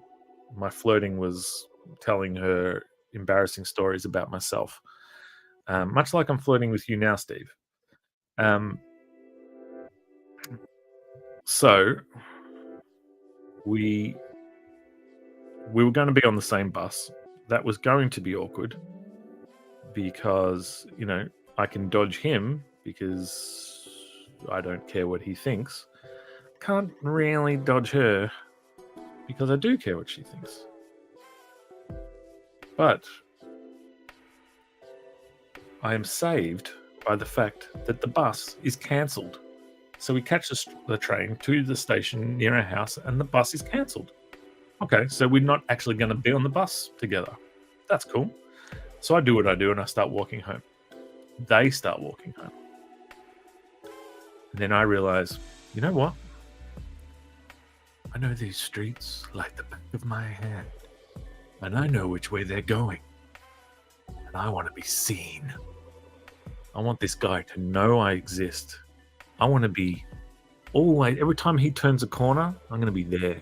My flirting was telling her embarrassing stories about myself. Much like I'm flirting with you now, Steve. So we were going to be on the same bus. That was going to be awkward because, you know, I can dodge him because I don't care what he thinks. Can't really dodge her because I do care what she thinks. But I am saved by the fact that the bus is cancelled. So we catch the train to the station near our house and the bus is cancelled. Okay, so we're not actually going to be on the bus together. That's cool. So I do what I do and I start walking home. They start walking home. And then I realize, you know what? I know these streets like the back of my hand. And I know which way they're going. And I want to be seen. I want this guy to know I exist. I want to be always, every time he turns a corner, I'm going to be there.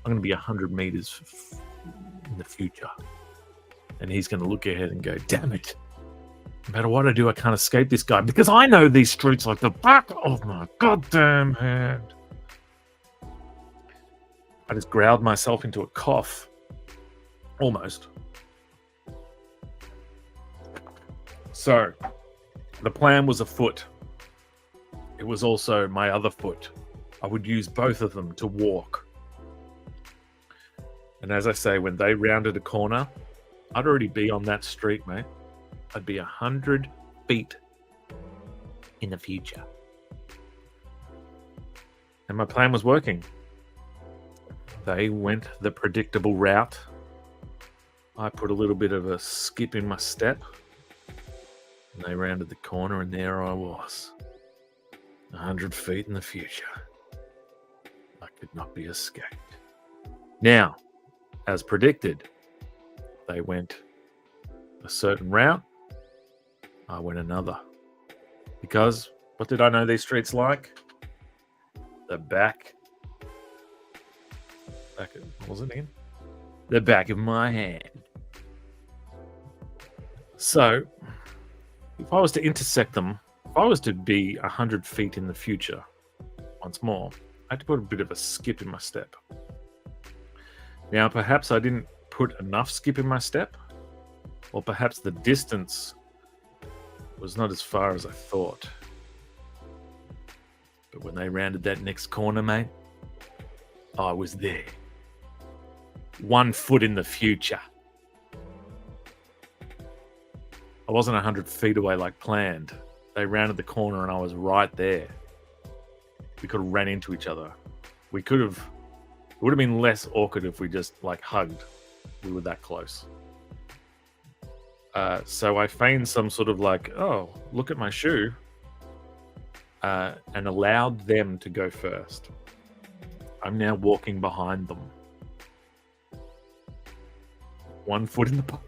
I'm going to be 100 meters in the future. And he's going to look ahead and go, damn it. No matter what I do, I can't escape this guy because I know these streets like the back of my goddamn hand. I just growled myself into a cough. Almost. So, the plan was afoot. It was also my other foot. I would use both of them to walk. And as I say, when they rounded a corner, I'd already be on that street, mate. I'd be 100 feet in the future. And my plan was working. They went the predictable route. I put a little bit of a skip in my step. And they rounded the corner, and there I was. 100 feet in the future. I could not be escaped. Now, as predicted, they went a certain route. I went another. Because, what did I know these streets like? The back of, what was it again? The back of my hand. So, if I was to intersect them, if I was to be 100 feet in the future, once more, I had to put a bit of a skip in my step. Now, perhaps I didn't put enough skip in my step, or perhaps the distance was not as far as I thought. But when they rounded that next corner, mate, I was there. 1 foot in the future. I wasn't 100 feet away like planned. They rounded the corner and I was right there. We could have ran into each other. It would have been less awkward if we just like hugged. We were that close. So I feigned some sort of like, oh, look at my shoe, and allowed them to go first. I'm now walking behind them. 1 foot in the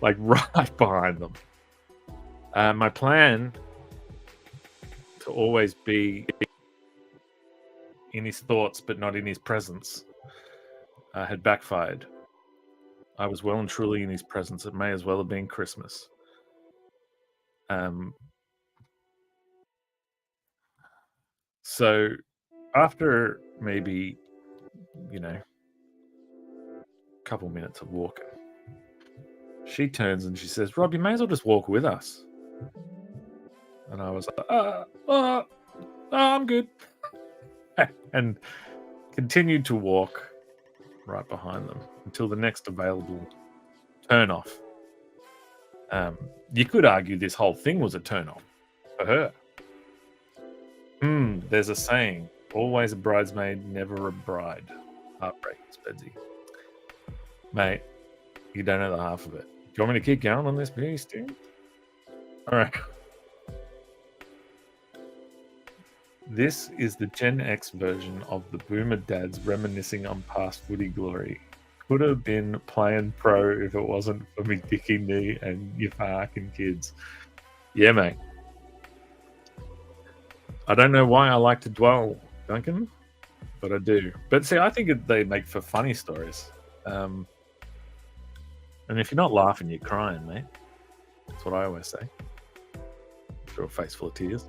like right behind them. My plan to always be in his thoughts but not in his presence had backfired. I was well and truly in his presence. It may as well have been Christmas. So after maybe, a couple minutes of walking, she turns and she says, Rob, you may as well just walk with us. And I was like, I'm good. And continued to walk right behind them until the next available turn off. You could argue this whole thing was a turn off for her. There's a saying, always a bridesmaid, never a bride. Heartbreak, Spedsy. Mate, you don't know the half of it. Do you want me to keep going on this piece, dude? All right. This is the Gen X version of the boomer dads reminiscing on past footy glory. Could have been playing pro if it wasn't for me dicky knee and your fucking kids. Yeah, mate. I don't know why I like to dwell, Duncan, but I do. But see, I think they make for funny stories. And if you're not laughing, you're crying, mate. That's what I always say. Through a face full of tears.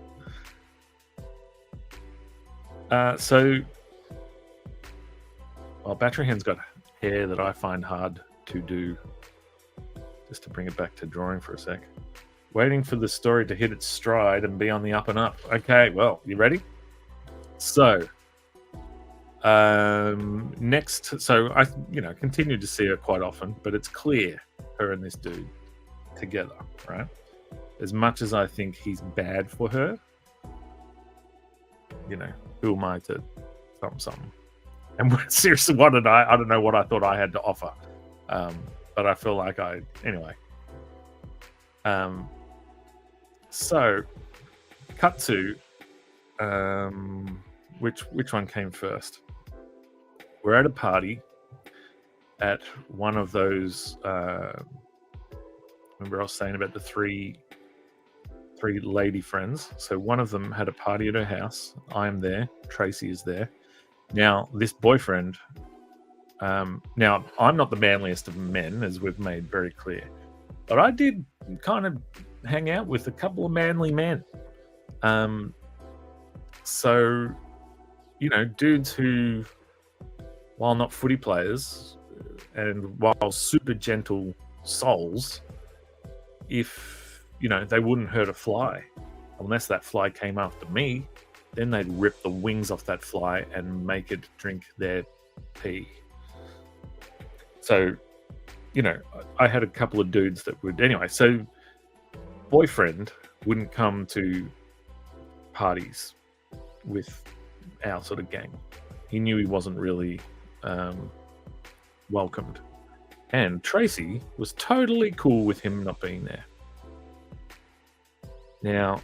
Battery Hen's got hair that I find hard to do. Just to bring it back to drawing for a sec. Waiting for the story to hit its stride and be on the up and up. Okay, well, you ready? So, next, so I, continue to see her quite often, but it's clear her and this dude together, right? As much as I think he's bad for her, who am I to something? And seriously, I don't know what I thought I had to offer. But I feel like anyway. So, cut to, which one came first? We're at a party at one of those, remember I was saying about the three lady friends. So one of them had a party at her house. I am there. Tracy is there. Now, this boyfriend, now I'm not the manliest of men, as we've made very clear, but I did kind of hang out with a couple of manly men. So, dudes who while not footy players, and while super gentle souls, if, you know, they wouldn't hurt a fly unless that fly came after me, then they'd rip the wings off that fly and make it drink their pee. So, you know, I had a couple of dudes that would, anyway, so boyfriend wouldn't come to parties with our sort of gang. He knew he wasn't really welcomed. And Tracy was totally cool with him not being there. Now,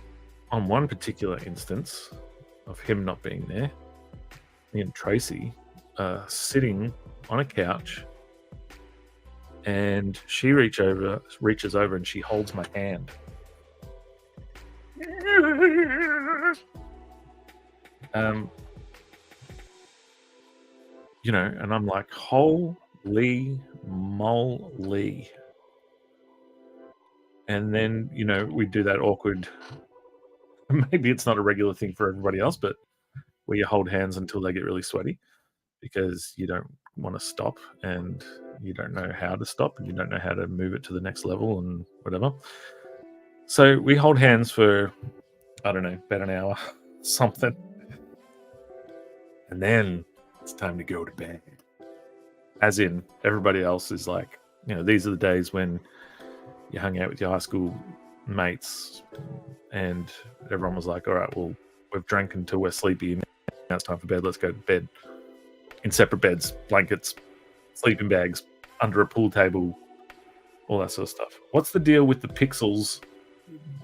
on one particular instance of him not being there, me and Tracy are sitting on a couch, and she reaches over and she holds my hand. You know, and I'm like, holy moly. And then, you know, we do that awkward, maybe it's not a regular thing for everybody else, but where you hold hands until they get really sweaty because you don't want to stop and you don't know how to stop and you don't know how to move it to the next level and whatever. So we hold hands for, I don't know, about an hour, something. And then it's time to go to bed. As in, everybody else is like, you know, these are the days when you hung out with your high school mates and everyone was like, all right, well, we've drank until we're sleepy. Now it's time for bed. Let's go to bed. In separate beds, blankets, sleeping bags, under a pool table, all that sort of stuff. What's the deal with the pixels?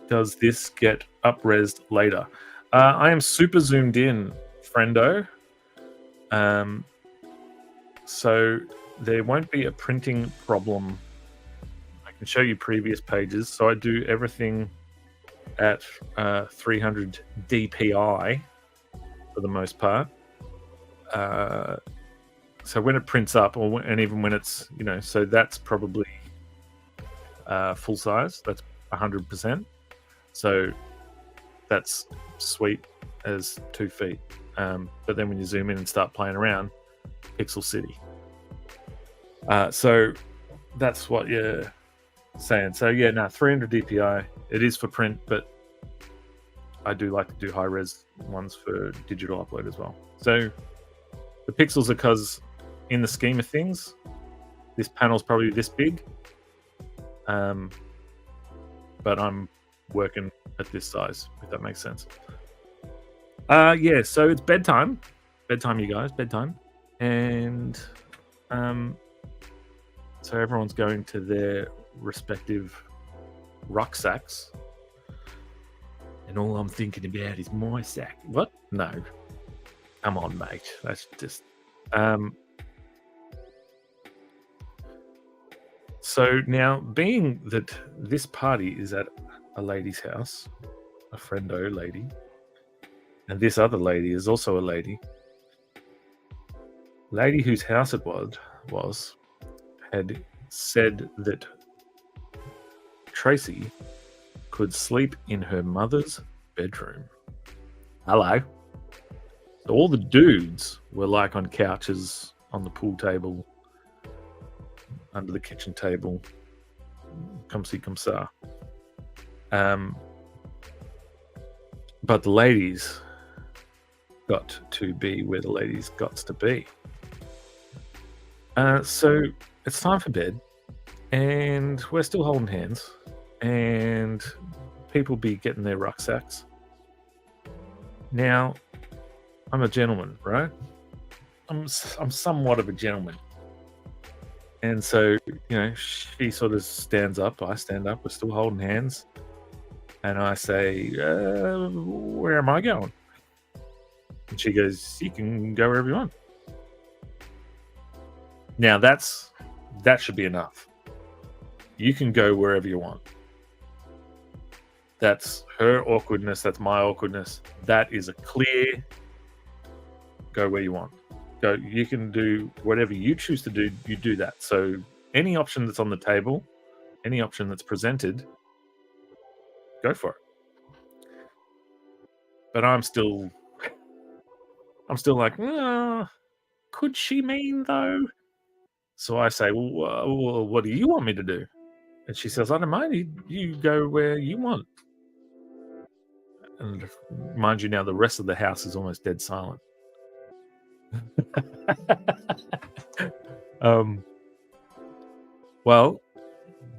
Does this get up-resed later? I am super zoomed in, friendo. So there won't be a printing problem. I can show you previous pages. So I do everything at 300 dpi for the most part. So when it prints up, and even when it's, you know, so that's probably full size. That's 100%. So that's sweet as 2 feet. But then when you zoom in and start playing around, Pixel City. So that's what you're saying. So yeah, now 300 dpi. It is for print, but I do like to do high res ones for digital upload as well. So the pixels are because, in the scheme of things, this panel's probably this big, but I'm working at this size, if that makes sense. Yeah, so it's bedtime, you guys, bedtime, and so everyone's going to their respective rucksacks, and all I'm thinking about is my sack. What? No, come on, mate. That's just So now, being that this party is at a lady's house, a friendo lady, and this other lady is also a lady whose house it was had said that Tracy could sleep in her mother's bedroom. Hello. So all the dudes were like on couches, on the pool table, under the kitchen table, come see, come sa. But the ladies got to be where the ladies got to be. So it's time for bed, and we're still holding hands, and people be getting their rucksacks. Now, I'm a gentleman, right? I'm somewhat of a gentleman. And so, you know, she sort of stands up, I stand up, we're still holding hands. And I say, where am I going? And she goes, you can go wherever you want. Now, that should be enough. You can go wherever you want. That's her awkwardness, that's my awkwardness. That is a clear go where you want. Go, you can do whatever you choose to do, you do that. So any option that's on the table, any option that's presented, go for it. But I'm still like, could she mean, though? So I say, "Well, what do you want me to do?" And she says, "I don't mind. You go where you want." And mind you, now the rest of the house is almost dead silent. um, well,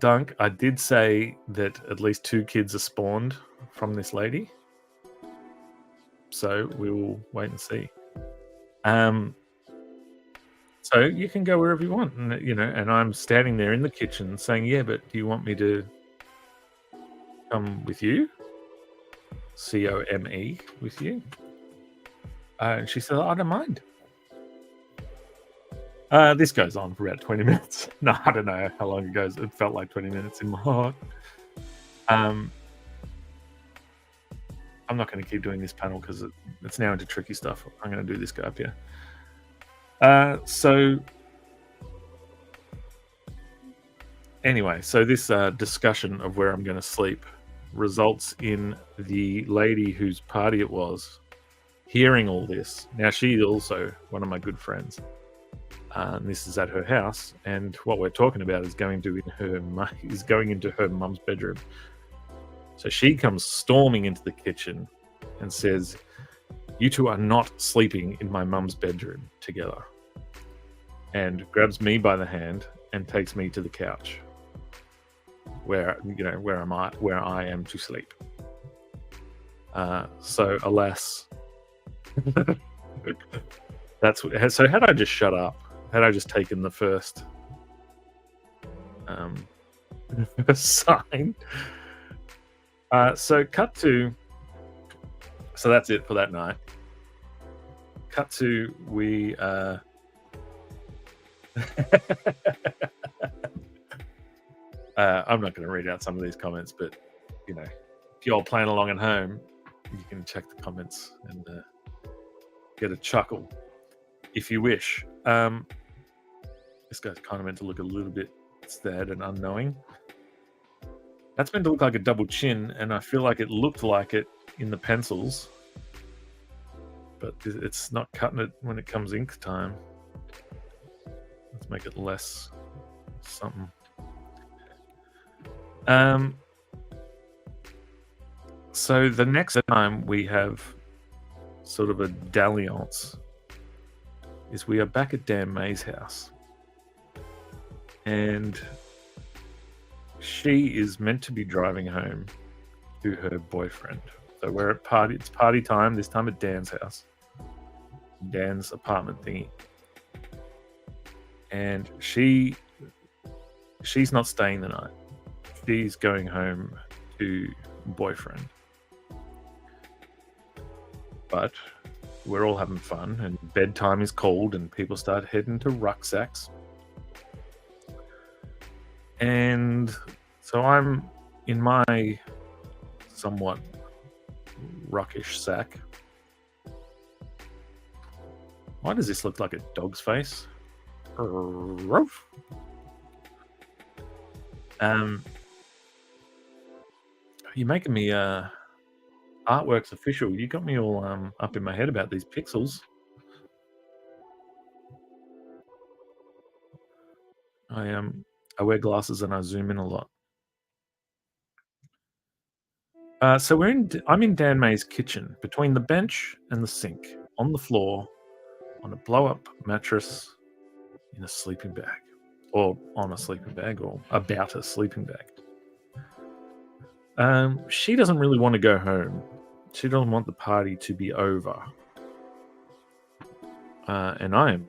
Dunk, I did say that at least 2 kids are spawned from this lady, so we will wait and see. Um, so you can go wherever you want, and and I'm standing there in the kitchen saying, "Yeah, but do you want me to come with you? COME with you?" And she said, "I don't mind." This goes on for about 20 minutes. No, I don't know how long it goes. It felt like 20 minutes in my heart. Um, I'm not going to keep doing this panel because it's now into tricky stuff. I'm going to do this guy up here. So anyway, so this discussion of where I'm going to sleep results in the lady whose party it was hearing all this. Now, she's also one of my good friends. And this is at her house, and what we're talking about is going into her mum's bedroom. So she comes storming into the kitchen and says, "You two are not sleeping in my mum's bedroom together," and grabs me by the hand and takes me to the couch where I am to sleep. So alas, so had I just shut up, had I just taken the first sign. So that's it for that night. Cut to we I'm not going to read out some of these comments, but if you're playing along at home, you can check the comments and get a chuckle if you wish. This guy's kind of meant to look a little bit sad and unknowing. That's meant to look like a double chin, and I feel like it looked like it in the pencils, but it's not cutting it when it comes ink time. Let's make it less something. So the next time we have sort of a dalliance is we are back at Dan May's house, and she is meant to be driving home to her boyfriend. So we're at party. It's party time. This time at Dan's house, Dan's apartment thingy, and she's not staying the night. She's going home to boyfriend. But we're all having fun, and bedtime is cold, and people start heading to rucksacks. And so I'm in my somewhat ruckish sack. Why does this look like a dog's face? Ruff. You're making me Artworks official. You got me all up in my head about these pixels. I wear glasses and I zoom in a lot. So I'm in Dan May's kitchen, between the bench and the sink, on the floor, on a blow-up mattress, in a sleeping bag, or on a sleeping bag, or about a sleeping bag. She doesn't really want to go home. She doesn't want the party to be over. And I am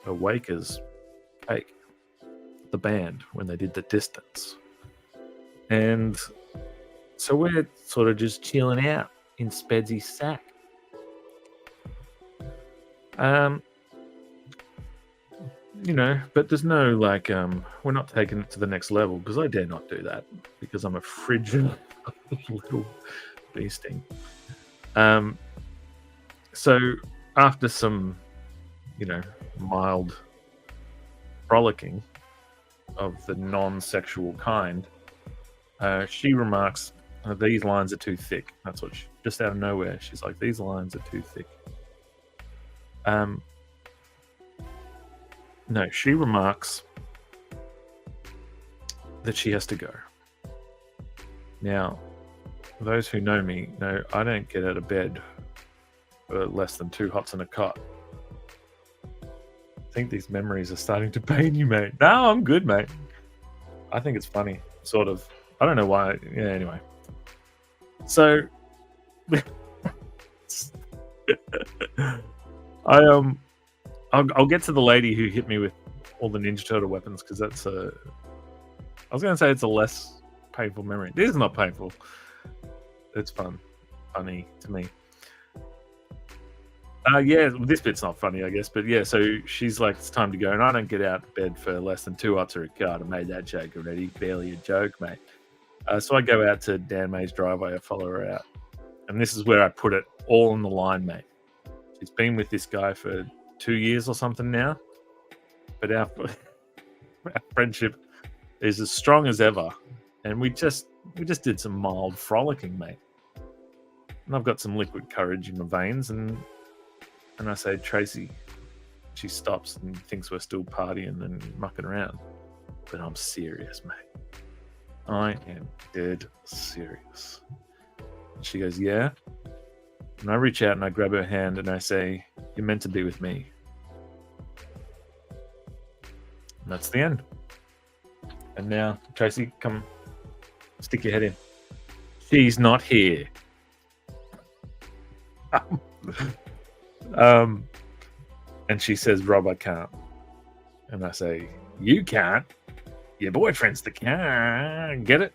awake as cake. The band, when they did The Distance. And so we're sort of just chilling out in Spedsy's sack. But there's no we're not taking it to the next level, because I dare not do that, because I'm a frigid little beasting. So after some, mild frolicking of the non-sexual kind, she remarks, "These lines are too thick." That's what just out of nowhere, she's like, "These lines are too thick." No, she remarks that she has to go. Now, those who know me know I don't get out of bed for less than 2 hots and a cot. I think these memories are starting to pain you, mate. No, I'm good, mate. I think it's funny, sort of. I don't know why. Yeah, anyway. So, I'll get to the lady who hit me with all the Ninja Turtle weapons because that's a. I was going to say it's a less painful memory. This is not painful. It's funny to me. Yeah, this bit's not funny, I guess, but yeah. So she's like, "It's time to go," and I don't get out of bed for less than 2 hots or a card. I made that joke already. Barely a joke, mate. So I go out to Dan May's driveway. I follow her out, and this is where I put it all on the line, mate. She's been with this guy for 2 years or something now, but our friendship is as strong as ever, and we just did some mild frolicking, mate. And I've got some liquid courage in my veins, and I say, "Tracy." She stops and thinks we're still partying and mucking around, but I'm serious, mate. I am dead serious. And she goes, "Yeah." And I reach out and I grab her hand and I say, "You're meant to be with me." And that's the end. And now, Tracy, come stick your head in. She's not here. And she says, "Rob, I can't." And I say, "You can't? Your boyfriend's the can." Get it?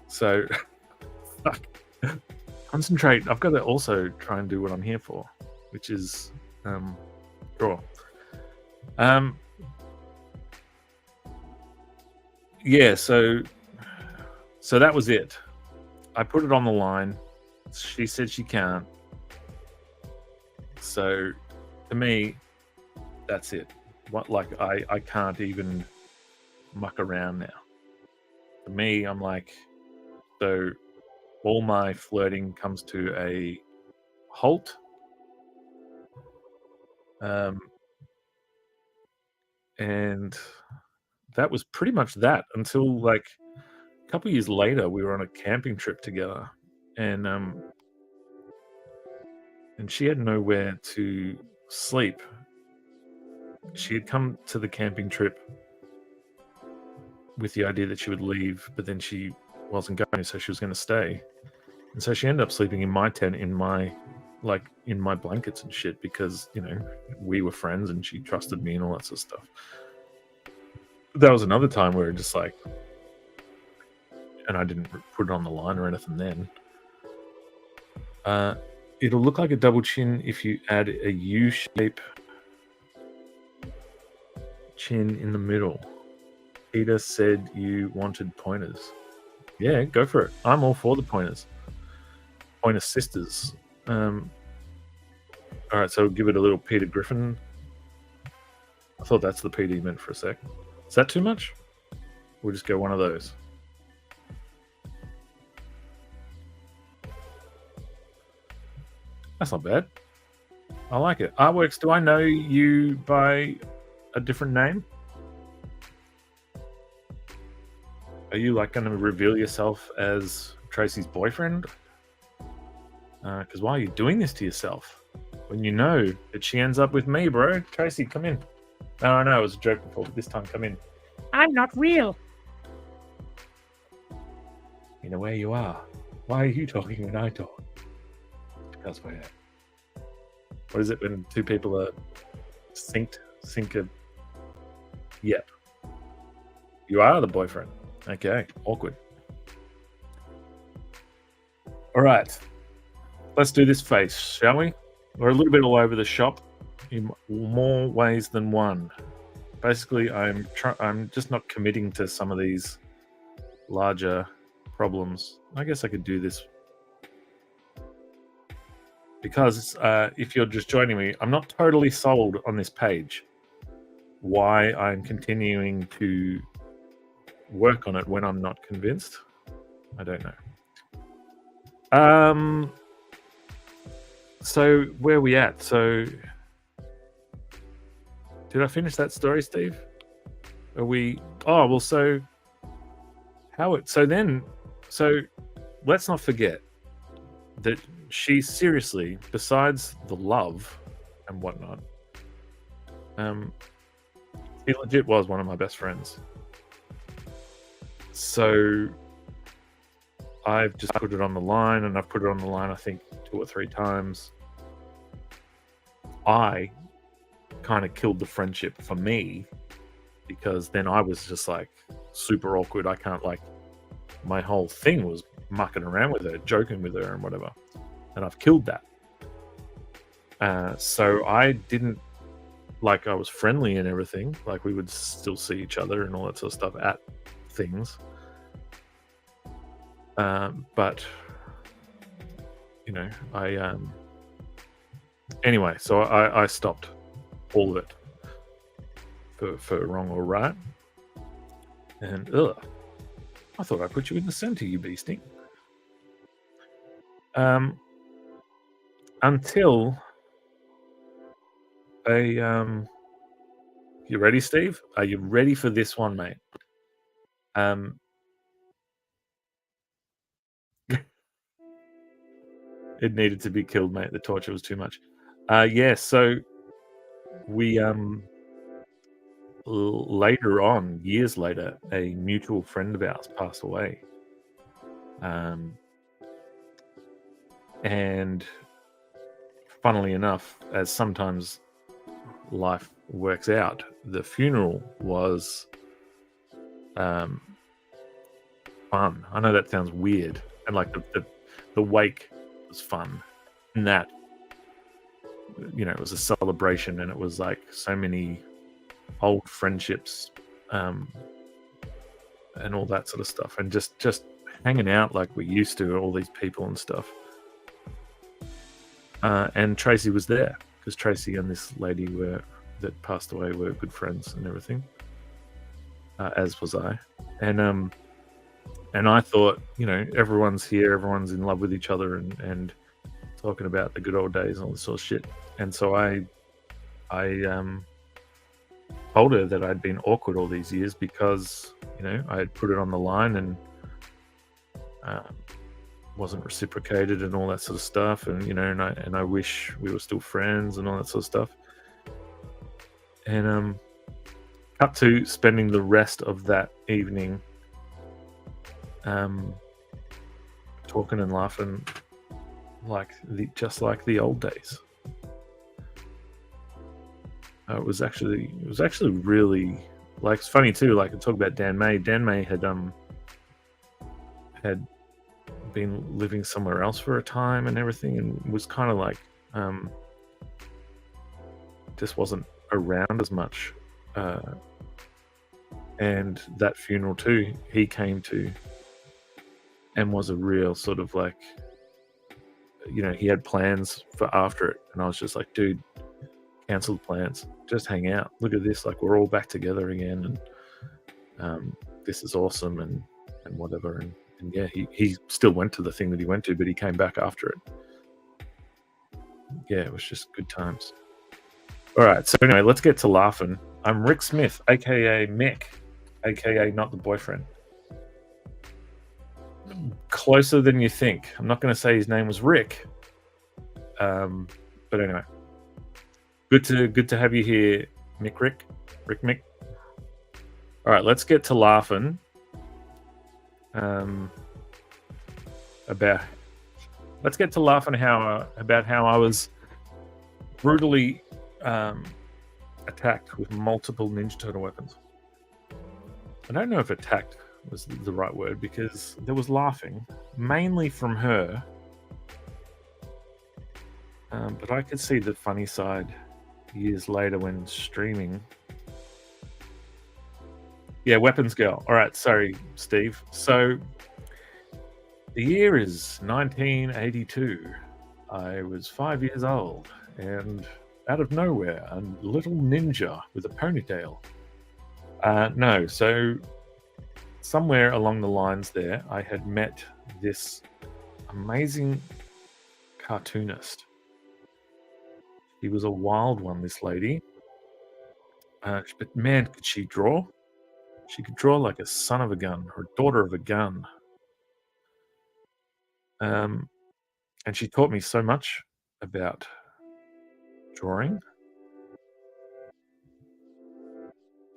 So, fuck. Concentrate. I've got to also try and do what I'm here for, which is draw. Yeah, so that was it. I put it on the line. She said she can't. So to me, that's it. What, like, I can't even muck around now. For me, I'm like, so all my flirting comes to a halt. And that was pretty much that until like a couple of years later, we were on a camping trip together, and she had nowhere to sleep. She had come to the camping trip with the idea that she would leave, but then she wasn't going, so she was going to stay. And so she ended up sleeping in my tent, in my blankets and shit, because, you know, we were friends and she trusted me and all that sort of stuff. That was another time where just like, and I didn't put it on the line or anything then. It'll look like a double chin if you add a U-shape chin in the middle. Peter said you wanted pointers. Yeah, go for it. I'm all for the pointers. Pointer sisters. All right, so we'll give it a little Peter Griffin. I thought that's the Peter you meant for a sec. Is that too much? We'll just go one of those. That's not bad. I like it. Artworks, do I know you by a different name? Are you like going to reveal yourself as Tracy's boyfriend? Because why are you doing this to yourself when you know that she ends up with me, bro? Tracy, come in. No, it was a joke before, but this time come in. I'm not real. You know where you are. Why are you talking when I talk? Because we're... What is it when two people are synced? Yep. You are the boyfriend. Okay, awkward. All right. Let's do this face, shall we? We're a little bit all over the shop in more ways than one. Basically, I'm just not committing to some of these larger problems. I guess I could do this because if you're just joining me, I'm not totally sold on this page. Why I'm continuing to work on it when I'm not convinced, I don't know. So where are we at? So did I finish that story, Steve? Are we? Oh well. So so let's not forget that she seriously, besides the love and whatnot, he legit was one of my best friends. So I've just put it on the line, and I've put it on the line, I think, 2 or 3 times. I kind of killed the friendship for me, because then I was just like super awkward. I can't, like, my whole thing was mucking around with her, joking with her and whatever. And I've killed that. So I didn't, like, I was friendly and everything. Like, we would still see each other and all that sort of stuff at things. But, you know, anyway, so I stopped all of it for wrong or right. And, I thought I put you in the center, you beastie. Until you ready, Steve? Are you ready for this one, mate? It needed to be killed, mate. The torture was too much. Yeah, so we later on, years later, a mutual friend of ours passed away. And funnily enough, as sometimes life works out, the funeral was fun. I know that sounds weird, and like the wake was fun, and that, you know, it was a celebration, and it was like so many old friendships, and all that sort of stuff, and just hanging out like we used to, all these people and stuff. And Tracy was there, because Tracy and this lady that passed away were good friends and everything, as was I. And I thought, you know, everyone's here, everyone's in love with each other, and talking about the good old days and all this sort of shit. And so I told her that I'd been awkward all these years because, you know, I had put it on the line and wasn't reciprocated and all that sort of stuff, and, you know, and I wish we were still friends and all that sort of stuff. And cut to spending the rest of that evening talking and laughing just like the old days. It was actually really, like, it's funny too. Like, I talk about Dan May. Dan May had been living somewhere else for a time and everything, and was kind of like just wasn't around as much. And that funeral too, he came to, and was a real sort of like, you know, he had plans for after it, and I was just like, dude, cancel plans, just hang out, look at this, like, we're all back together again, and this is awesome, and whatever. And yeah, he still went to the thing that he went to, but he came back after it. Yeah, it was just good times. All right, so anyway, let's get to laughing. I'm Rick Smith, aka Mick, aka not the boyfriend. Closer than you think. I'm not going to say his name was Rick, but anyway, good to have you here, Rick Mick. All right, let's get to laughing. Let's get to laughing about how I was brutally attacked with multiple Ninja Turtle weapons. I don't know if attacked was the right word, because there was laughing, mainly from her. But I could see the funny side years later when streaming. Yeah, Weapons Girl. All right, sorry, Steve. So the year is 1982. I was 5 years old, and out of nowhere, a little ninja with a ponytail. No, so somewhere along the lines there, I had met this amazing cartoonist She was a wild one, this lady. But man, could she draw? She could draw like a son of a gun or a daughter of a gun. And she taught me so much about drawing.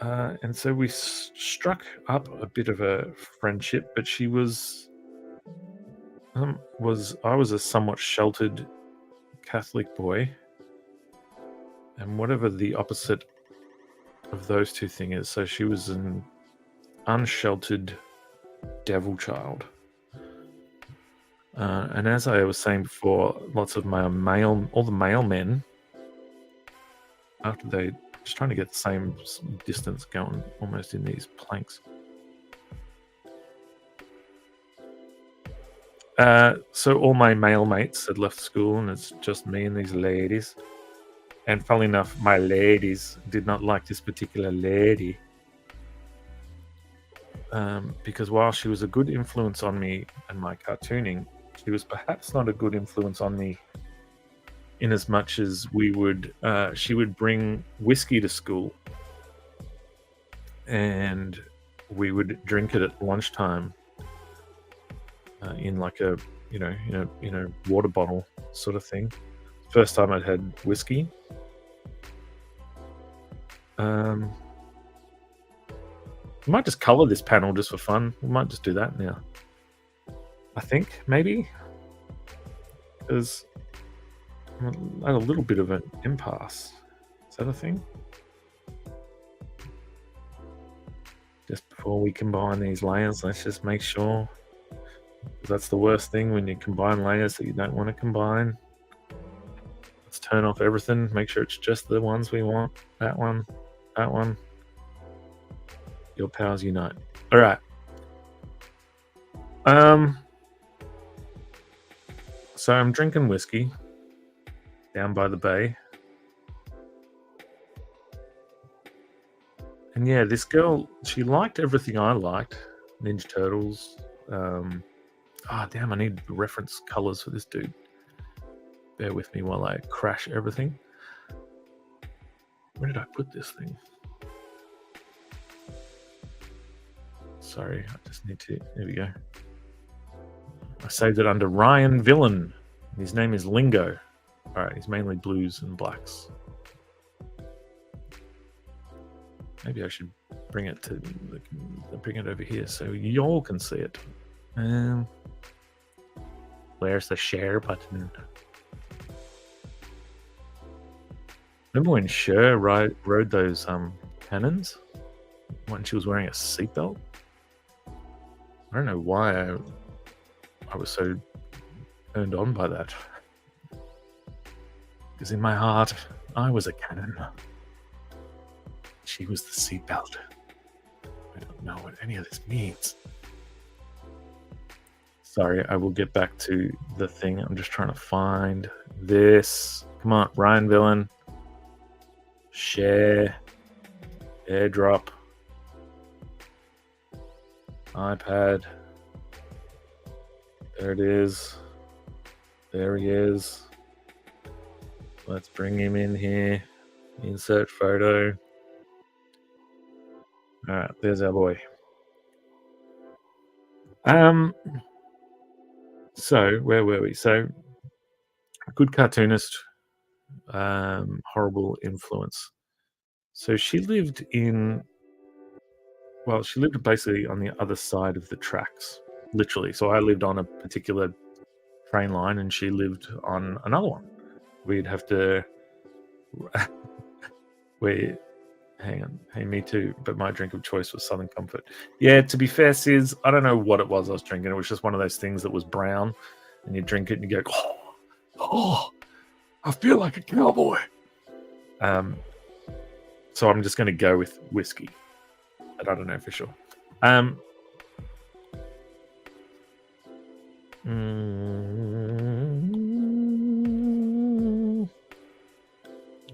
And so we struck up a bit of a friendship, but she was I was a somewhat sheltered Catholic boy, and whatever the opposite of those two things is. So she was an unsheltered devil child. And as I was saying before, lots of all the male men, after they just trying to get the same distance going almost in these planks. So all my male mates had left school, and it's just me and these ladies. And funnily enough, my ladies did not like this particular lady. Because while she was a good influence on me and my cartooning, she was perhaps not a good influence on me in as much as she would bring whiskey to school, and we would drink it at lunchtime in like a water bottle sort of thing. First time I'd had whiskey. I might just color this panel just for fun. We might just do that now. I think maybe because I'm at a little bit of an impasse. Is that a thing? Just before we combine these layers, let's just make sure. That's the worst thing when you combine layers that you don't want to combine. Let's turn off everything. Make sure it's just the ones we want. That one. That one. Your powers unite. All right. So I'm drinking whiskey down by the bay. And yeah, this girl, she liked everything I liked. Ninja Turtles. Damn, I need reference colors for this dude. Bear with me while I crash everything. Where did I put this thing? Sorry, I just need to... There we go. I saved it under Ryan Villain. His name is Lingo. Alright, he's mainly blues and blacks. Maybe I should bring it over here so you all can see it. Where's the share button? Remember when Cher rode those cannons when she was wearing a seatbelt? I don't know why I was so turned on by that. Because in my heart, I was a cannon. She was the seatbelt. I don't know what any of this means. Sorry, I will get back to the thing. I'm just trying to find this. Come on, Ryan Villain. Share. Airdrop. iPad. There it is. There he is. Let's bring him in here. Insert photo. All right, there's our boy. So where were we? So, good cartoonist, horrible influence. So she lived basically on the other side of the tracks, literally. So I lived on a particular train line, and she lived on another one. We'd have to. Hang on. Hey, me too. But my drink of choice was Southern Comfort. Yeah, to be fair, Sis, I don't know what it was I was drinking. It was just one of those things that was brown, and you drink it and you go, oh, I feel like a cowboy. So I'm just going to go with whiskey, but I don't know for sure. Yeah,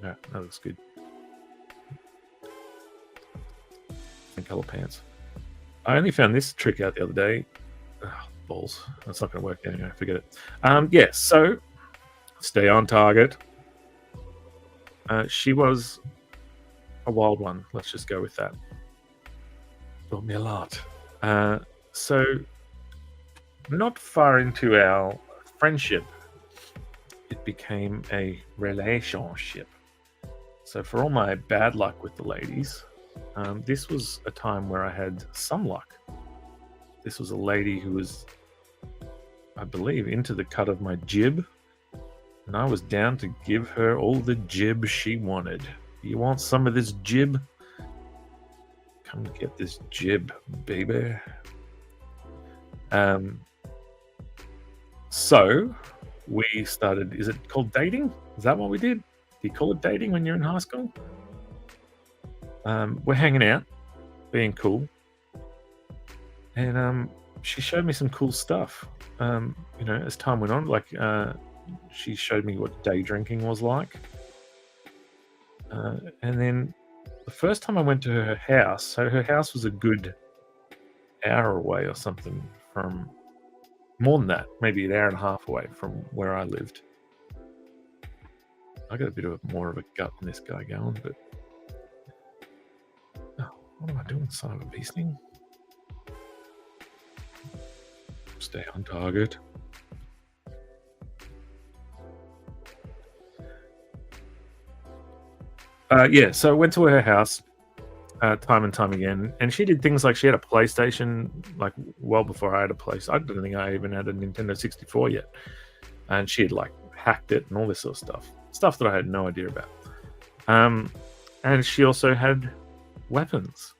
that looks good. Color pants. I only found this trick out the other day. Balls. That's not going to work anyway. Forget it. Yeah, so stay on target. She was a wild one. Let's just go with that. Taught me a lot. So, not far into our friendship, it became a relationship. So, for all my bad luck with the ladies, this was a time where I had some luck. This was a lady who was, I believe, into the cut of my jib, and I was down to give her all the jib she wanted. You want some of this jib? Come get this jib, baby. So we started. Is it called dating? Is that what we did? Do you call it dating when you're in high school? We're hanging out, being cool, and she showed me some cool stuff. As time went on, she showed me what day drinking was like, and then the first time I went to her house, so her house was a good hour away or something from, more than that, maybe an hour and a half away from where I lived. I got a bit of more of a gut than this guy going, but what am I doing, son of a beasting? Stay on target. So I went to her house time and time again, and she did things like she had a PlayStation, like well before I had a PlayStation. I don't think I even had a Nintendo 64 yet, and she had like hacked it and all this sort of stuff that I had no idea about. And she also had weapons.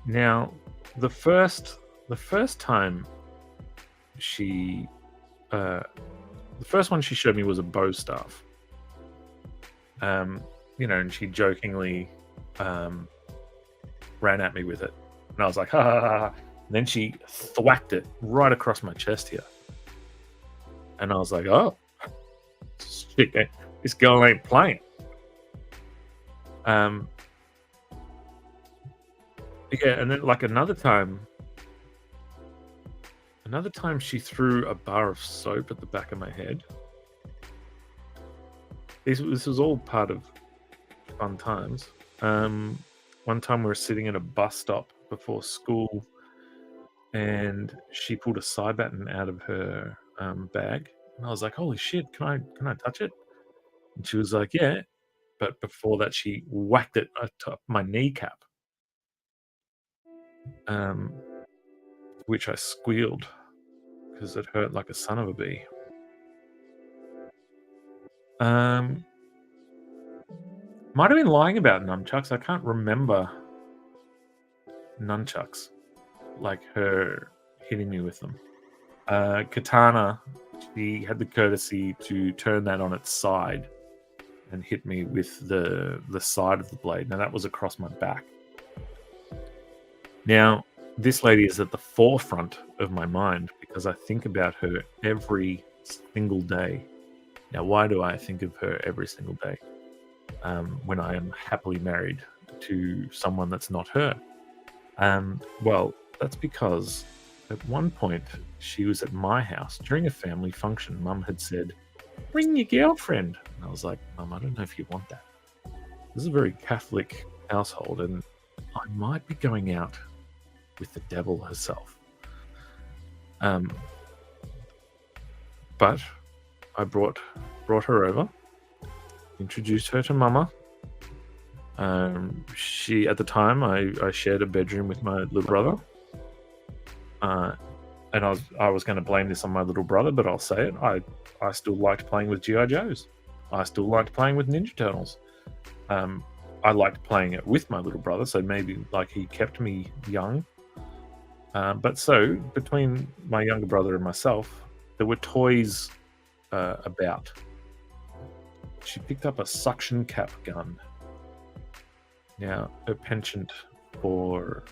Now, the first time she, the first one she showed me was a bow staff. And she jokingly ran at me with it, and I was like, ha ha ha, ha. And then she thwacked it right across my chest here, and I was like, oh shit, this girl ain't playing. Yeah, and then like another time she threw a bar of soap at the back of my head. This was all part of fun times. One time we were sitting at a bus stop before school, and she pulled a side baton out of her bag, and I was like, "Holy shit! Can I touch it?" And she was like, "Yeah," but before that, she whacked it atop my kneecap, which I squealed because it hurt like a son of a bee. Might have been lying about nunchucks. I can't remember nunchucks, like her hitting me with them. Katana, she had the courtesy to turn that on its side and hit me with the side of the blade. Now that was across my back. Now, this lady is at the forefront of my mind because I think about her every single day. Now, why do I think of her every single day when I am happily married to someone that's not her? Well, that's because at one point she was at my house during a family function. Mum had said, "Bring your girlfriend." And I was like, "Mum, I don't know if you want that. This is a very Catholic household, and I might be going out with the devil herself." But I brought her over, introduced her to Mama. She, at the time, I shared a bedroom with my little brother, and I was going to blame this on my little brother, but I'll say it. I still liked playing with GI Joes. I still liked playing with Ninja Turtles. I liked playing it with my little brother, so maybe like he kept me young. But so between my younger brother and myself, there were toys about. She picked up a suction cap gun. Now, her penchant for,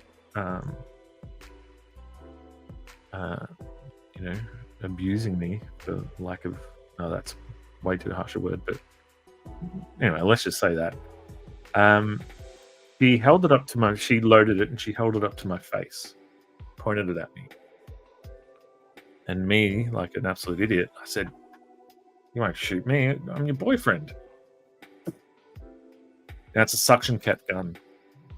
abusing me for lack of, no, that's way too harsh a word, but anyway, let's just say that. She held it up to she loaded it and she held it up to my face, pointed it at me. And me, like an absolute idiot, I said, "You won't shoot me, I'm your boyfriend." Now it's a suction cap gun.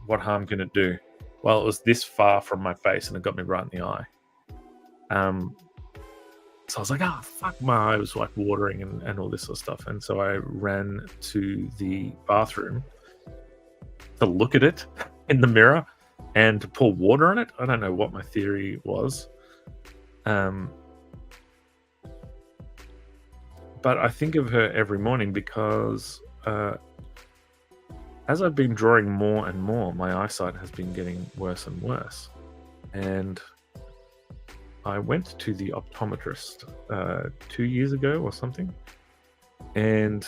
What harm can it do? Well, it was this far from my face, and it got me right in the eye. So I was like, oh, fuck, my eye was like watering and all this sort of stuff. And so I ran to the bathroom to look at it in the mirror and to pour water on it. I don't know what my theory was. But I think of her every morning because as I've been drawing more and more, my eyesight has been getting worse and worse. And I went to the optometrist 2 years ago or something, and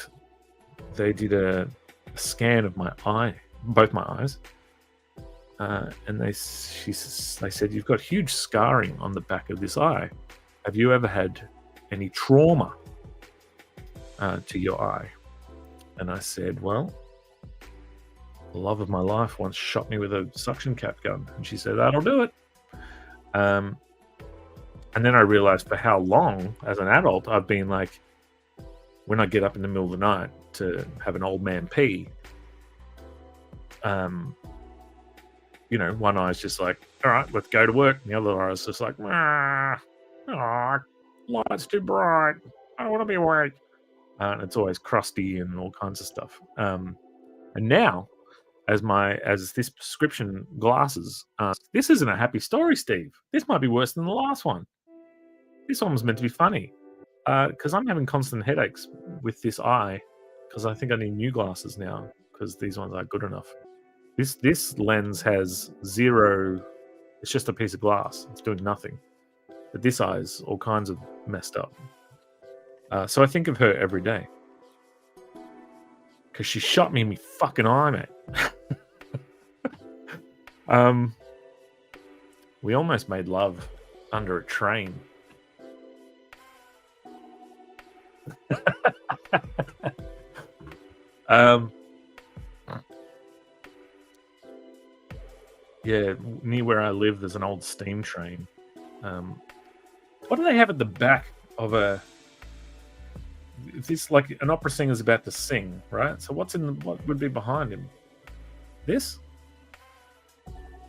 they did a scan of my eye, both my eyes, and they said, you've got huge scarring on the back of this eye. Have you ever had any trauma to your eye? And I said, well, the love of my life once shot me with a suction cap gun. And she said, that'll do it. And then I realized for how long, as an adult, I've been like, when I get up in the middle of the night to have an old man pee, you know, one eye's just like, all right, let's go to work. And the other eye's just like, light's too bright. I don't want to be awake. And it's always crusty and all kinds of stuff. And now, as this prescription glasses, this isn't a happy story, Steve. This might be worse than the last one. This one was meant to be funny because I'm having constant headaches with this eye because I think I need new glasses now because these ones aren't good enough. This lens has zero. It's just a piece of glass. It's doing nothing. But this eye is all kinds of messed up. So I think of her every day because she shot me in my fucking eye, mate. We almost made love under a train. Yeah, near where I live, there's an old steam train. What do they have at the back of a? This like an opera singer's about to sing, right? So what would be behind him? This?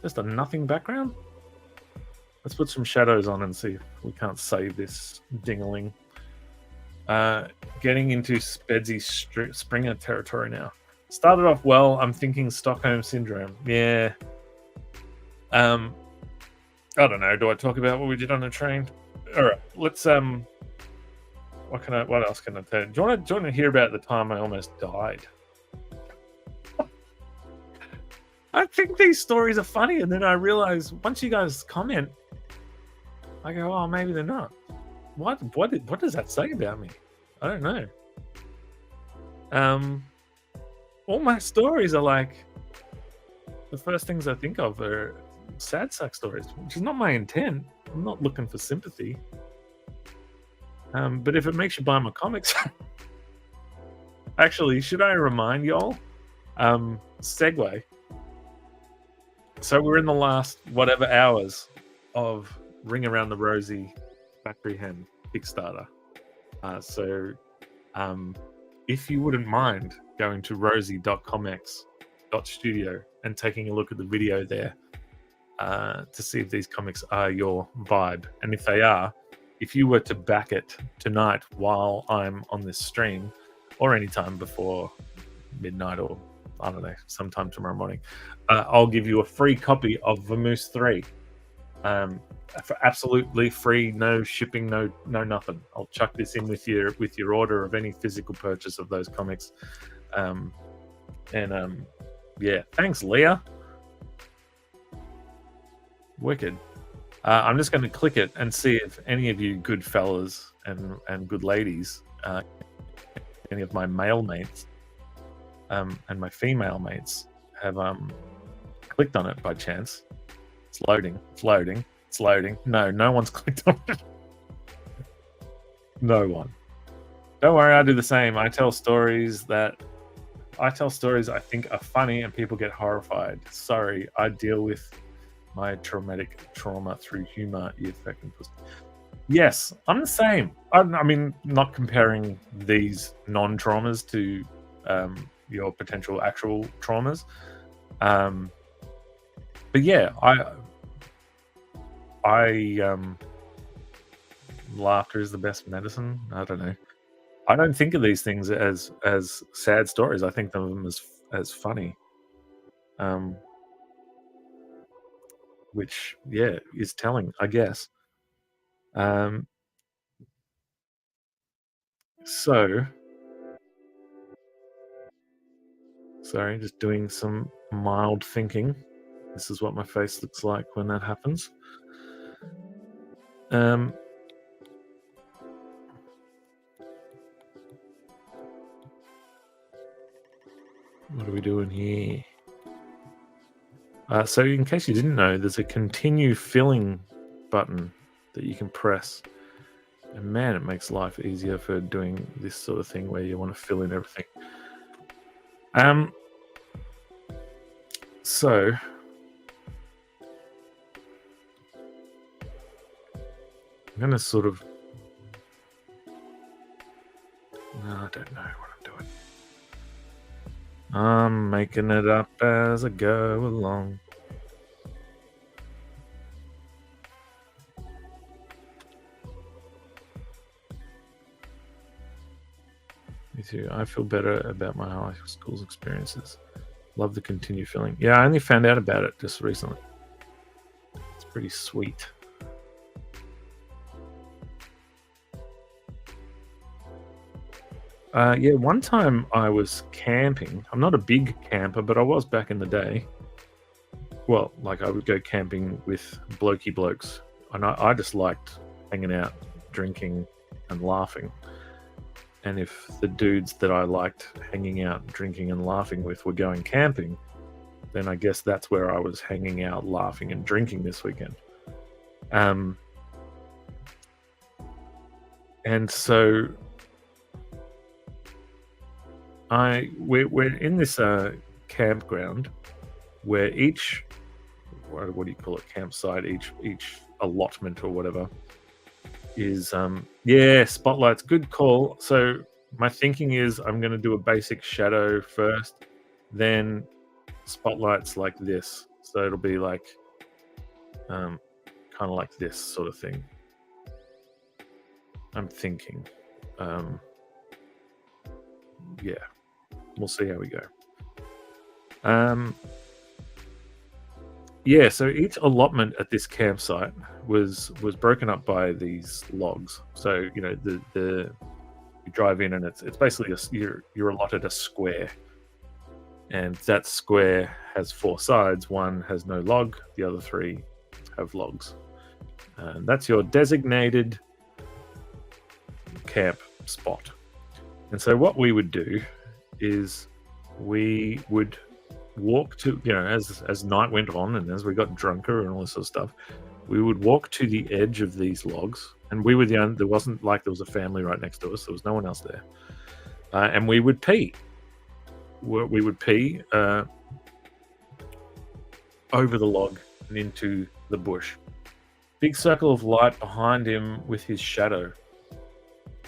Just a nothing background? Let's put some shadows on and see if we can't save this dingling. Getting into Spedsy Springer territory now. Started off well. I'm thinking Stockholm Syndrome. Yeah. I don't know. Do I talk about what we did on the train? All right. Let's What else can I tell you? Do you want to hear about the time I almost died? I think these stories are funny, and then I realize once you guys comment, I go, oh, maybe they're not. What does that say about me? I don't know. All my stories are like the first things I think of are sad sack stories, which is not my intent. I'm not looking for sympathy. But if it makes you buy my comics, actually, should I remind y'all? Segue. So we're in the last whatever hours of Ring Around the Rosie Battery Hen Kickstarter. So if you wouldn't mind going to rosie.comics.studio and taking a look at the video there to see if these comics are your vibe. And if they are, if you were to back it tonight while I'm on this stream, or anytime before midnight, or I don't know, sometime tomorrow morning, I'll give you a free copy of Vamoose 3. For absolutely free, no shipping, no nothing. I'll chuck this in with your order of any physical purchase of those comics. Yeah, thanks, Leah. Wicked. I'm just going to click it and see if any of you good fellas and good ladies, any of my male mates and my female mates have clicked on it by chance. It's loading. No one's clicked on it. No one. Don't worry, I do the same. I tell stories I think are funny and people get horrified. Sorry, I deal with my traumatic trauma through humor, you fucking pussy. Yes, I'm the same. I mean, not comparing these non-traumas to your potential actual traumas. But yeah, laughter is the best medicine. I don't know. I don't think of these things as sad stories. I think of them as funny, um, which yeah is telling, I guess. Um, so sorry, just doing some mild thinking. This is what my face looks like when that happens. Um, what are we doing here? So, in case you didn't know, there's a continue filling button that you can press. And man, it makes life easier for doing this sort of thing where you want to fill in everything. So I'm going to sort of... No, I don't know what I'm doing. I'm making it up as I go along. Me too. I feel better about my high school experiences. Love the continue filling. Yeah, I only found out about it just recently. It's pretty sweet. Yeah, one time I was camping. I'm not a big camper, but I was back in the day. Well, like I would go camping with blokey blokes, and I just liked hanging out, drinking, and laughing. And if the dudes that I liked hanging out, drinking, and laughing with were going camping, then I guess that's where I was hanging out, laughing, and drinking this weekend. And so we're in this campground where each what do you call it, campsite, each allotment or whatever is yeah, spotlights, good call. So my thinking is I'm going to do a basic shadow first, then spotlights like this, so it'll be like kind of like this sort of thing, I'm thinking. Yeah, we'll see how we go. Yeah, so each allotment at this campsite was broken up by these logs. So you know the you drive in and it's basically you're allotted a square, and that square has 4 sides. One has no log, the other 3 have logs, and that's your designated camp spot. And so what we would do is we would walk to, you know, as night went on and as we got drunker and all this sort of stuff, we would walk to the edge of these logs, and we were the only, there wasn't like there was a family right next to us, there was no one else there, and we would pee. We would pee over the log and into the bush. Big circle of light behind him with his shadow.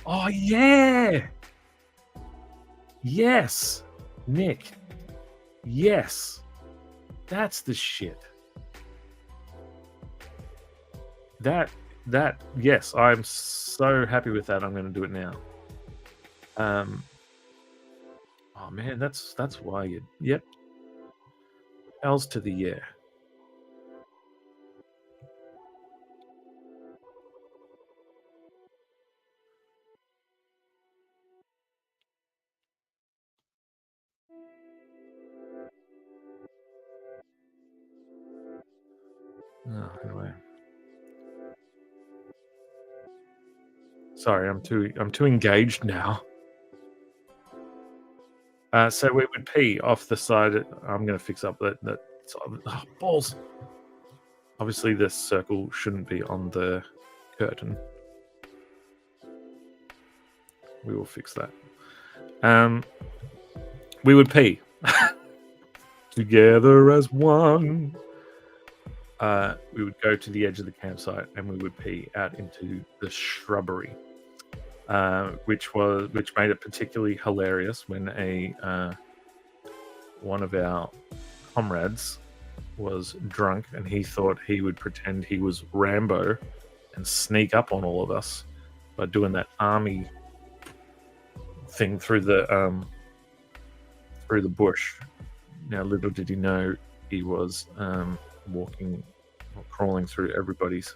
Oh yeah, yes, Nick. Yes, that's the shit. That yes, I'm so happy with that. I'm going to do it now. Oh man, that's why you. Yep. L's to the yeah. Oh, anyway. Sorry, I'm too engaged now. So we would pee off the side. I'm going to fix up that side. Oh, balls. Obviously, this circle shouldn't be on the curtain. We will fix that. We would pee together as one. We would go to the edge of the campsite and we would pee out into the shrubbery, which made it particularly hilarious when a one of our comrades was drunk and he thought he would pretend he was Rambo and sneak up on all of us by doing that army thing through the bush. Now, little did he know he was walking or crawling through everybody's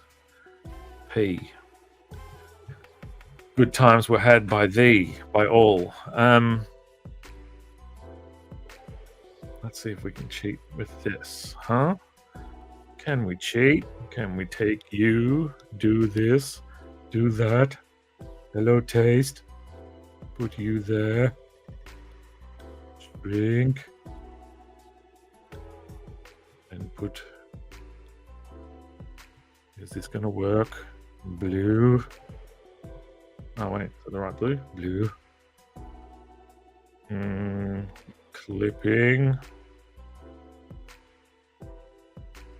pee. Good times were had by thee, by all. Let's see if we can cheat with this, huh? Can we cheat? Can we take you, do this, do that? Hello, taste. Put you there. Drink. And put... Is this gonna work? Blue. Oh, wait, is that the right blue? Blue. Clipping.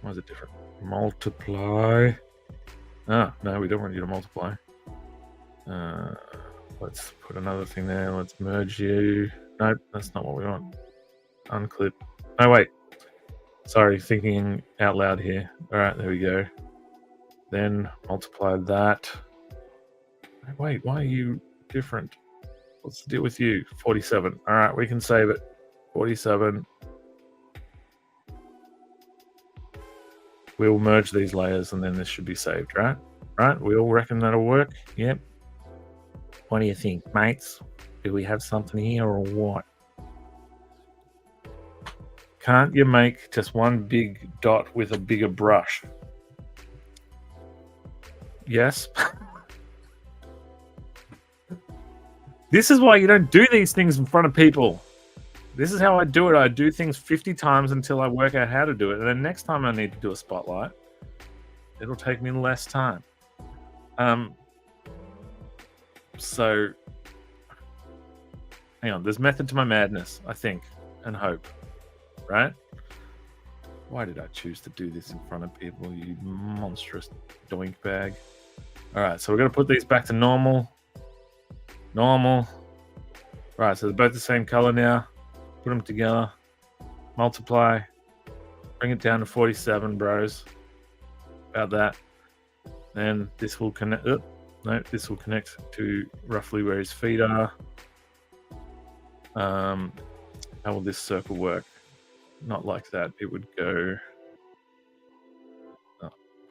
Why is it different? Multiply. Ah, no, we don't want you to multiply. Let's put another thing there. Let's merge you. Nope, that's not what we want. Unclip. Oh, wait. Sorry, thinking out loud here. All right, there we go. Then multiply that. Wait, why are you different? What's the deal with you? 47. All right, we can save it. 47. We'll merge these layers and then this should be saved, right? Right? We all reckon that'll work? Yep. What do you think, mates? Do we have something here or what? Can't you make just one big dot with a bigger brush? Yes. This is why you don't do these things in front of people. This is how I do it. I do things 50 times until I work out how to do it. And then next time I need to do a spotlight, it'll take me less time. So, hang on. There's method to my madness, I think, and hope. Right? Why did I choose to do this in front of people, you monstrous doink bag? All right, so we're going to put these back to normal. Normal. Right, so they're both the same color now. Put them together. Multiply. Bring it down to 47, bros. About that. Then this will connect. No, this will connect to roughly where his feet are. How will this circle work? Not like that. It would go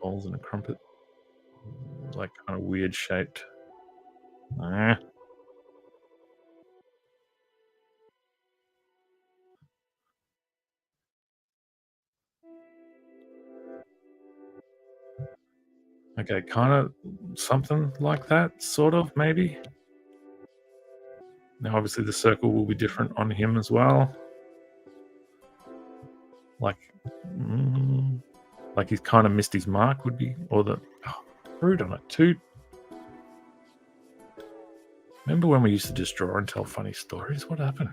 balls in a crumpet, like kind of weird shaped. Okay, kind of something like that, sort of, maybe. Now, obviously, the circle will be different on him as well. Like he's kind of missed his mark, would be, or the rude on it too. Remember when we used to just draw and tell funny stories? What happened?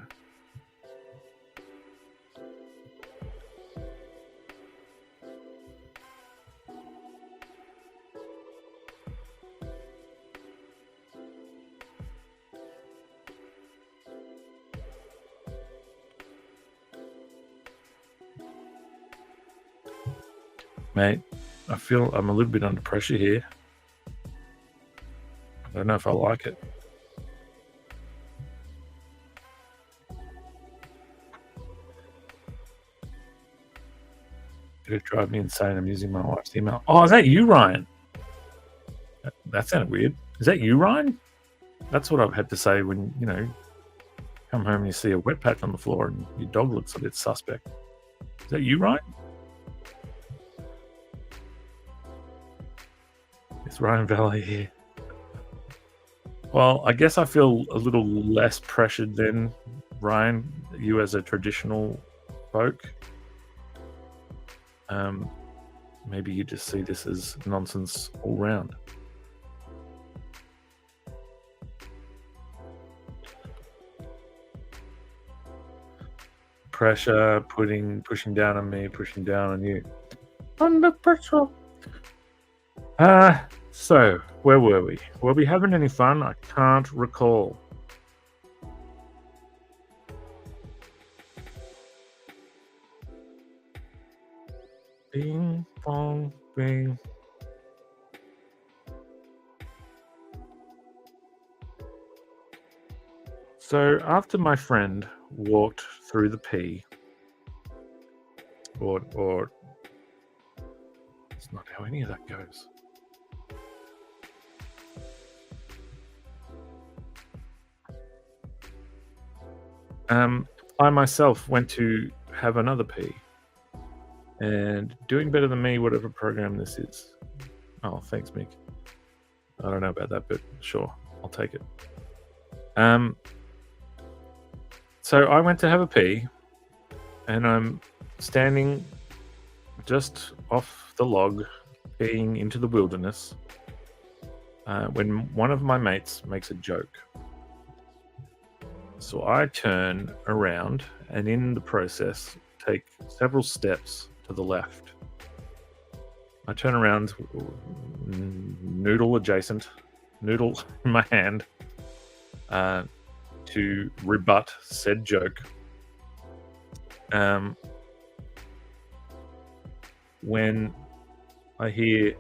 Mate, I feel I'm a little bit under pressure here. I don't know if I like it. It'd drive me insane. I'm using my wife's email. Oh, is that you, Ryan? That sounded weird. Is that you, Ryan? That's what I've had to say when, come home and you see a wet patch on the floor and your dog looks a bit suspect. Is that you, Ryan? It's Ryan Valet here. Well, I guess I feel a little less pressured than Ryan, you as a traditional folk. Maybe you just see this as nonsense all round. Pressure, pushing down on me, pushing down on you. Under pressure. So, where were we? Were we having any fun? I can't recall. Bing, bong, bing. So after my friend walked through the pee, or it's not how any of that goes. I myself went to have another pee, and doing better than me, whatever program this is. Oh, thanks, Mick. I don't know about that, but sure, I'll take it. So I went to have a pee, and I'm standing just off the log, peeing into the wilderness, when one of my mates makes a joke. So I turn around and in the process take several steps to the left. I turn around, noodle adjacent, noodle in my hand, to rebut said joke. When I hear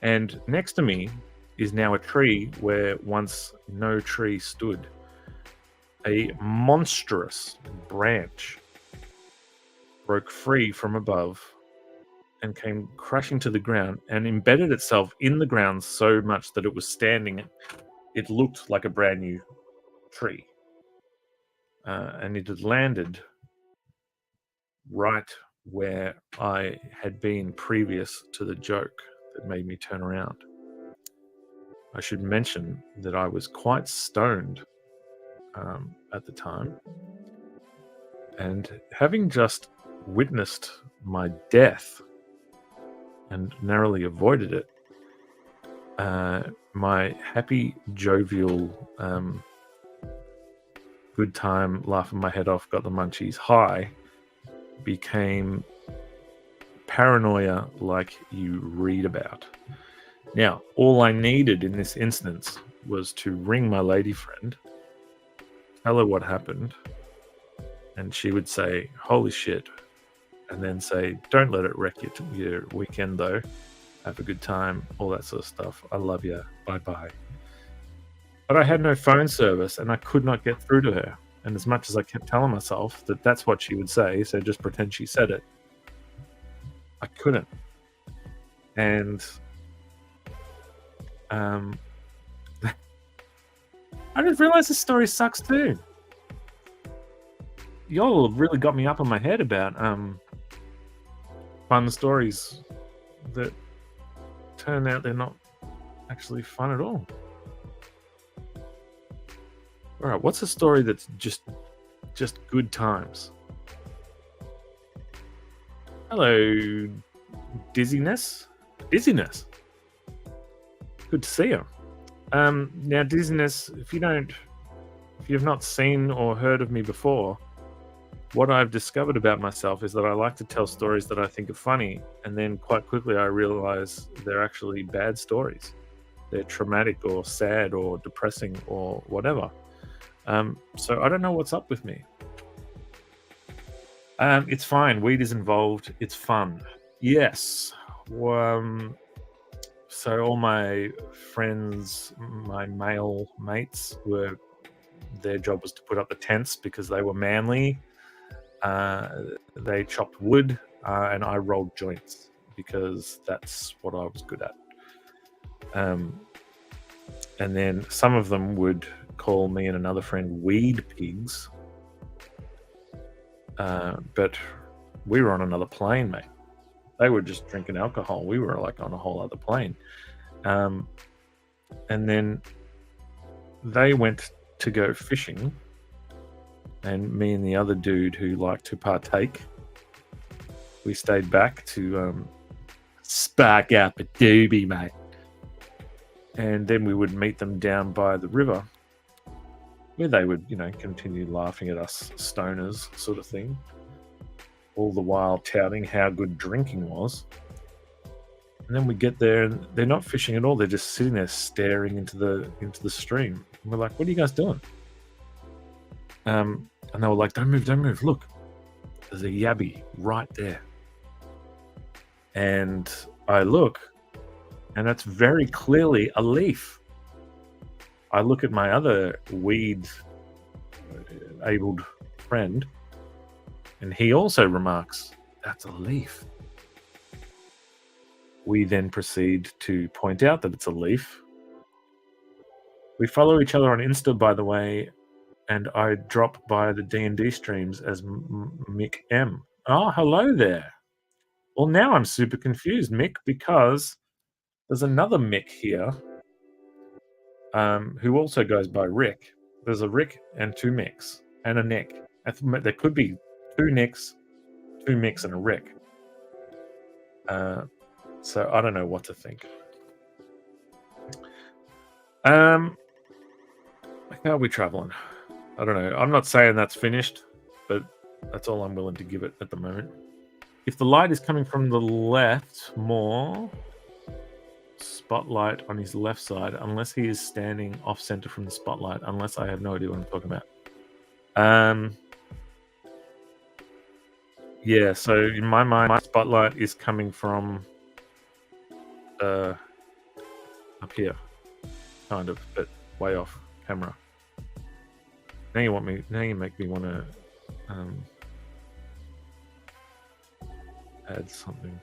and next to me is now a tree where once no tree stood. A monstrous branch broke free from above and came crashing to the ground and embedded itself in the ground so much that it was standing. It looked like a brand new tree. And it had landed right where I had been previous to the joke that made me turn around. I should mention that I was quite stoned at the time, and having just witnessed my death and narrowly avoided it, my happy, jovial, good time, laughing my head off, got the munchies high, became paranoia like you read about. Now, all I needed in this instance was to ring my lady friend, tell her what happened, and she would say, "Holy shit," and then say, "Don't let it wreck your weekend, though. Have a good time," all that sort of stuff. "I love you. Bye-bye." But I had no phone service, and I could not get through to her. And as much as I kept telling myself that that's what she would say, so just pretend she said it, I couldn't. And I just realized this story sucks too. Y'all really got me up on my head about fun stories that turn out they're not actually fun at all. All right, what's a story that's just good times? Hello, Dizziness. Good to see you. Now, Dizziness, if you've not seen or heard of me before, what I've discovered about myself is that I like to tell stories that I think are funny, and then quite quickly I realize they're actually bad stories. They're traumatic or sad or depressing or whatever. So I don't know what's up with me. It's fine. Weed is involved. It's fun. Yes. So all my friends, my male mates, their job was to put up the tents because they were manly. They chopped wood, and I rolled joints because that's what I was good at. And then some of them would call me and another friend weed pigs. But we were on another plane, mate. They were just drinking alcohol. We were like on a whole other plane. And then they went to go fishing, and me and the other dude who liked to partake, we stayed back to spark up a doobie, mate. And then we would meet them down by the river, where they would, continue laughing at us stoners sort of thing, all the while touting how good drinking was. And then we get there and they're not fishing at all. They're just sitting there staring into the stream. And we're like, "What are you guys doing?" And they were like, don't move, look." There's a yabby right there. And I look, and that's very clearly a leaf. I look at my other weed-abled friend, and he also remarks, that's a leaf. We then proceed to point out that it's a leaf. We follow each other on Insta, by the way, and I drop by the D&D streams as Mick M. Oh, hello there. Well, now I'm super confused, Mick, because there's another Mick here who also goes by Rick. There's a Rick and two Micks and a Nick. There could be two Nicks, two Micks, and a Rick. So I don't know what to think. How are we traveling? I don't know. I'm not saying that's finished, but that's all I'm willing to give it at the moment. If the light is coming from the left more, spotlight on his left side, unless he is standing off center from the spotlight, unless I have no idea what I'm talking about. Yeah, so in my mind, my spotlight is coming from up here, kind of, but way off camera. Now you make me want to add something.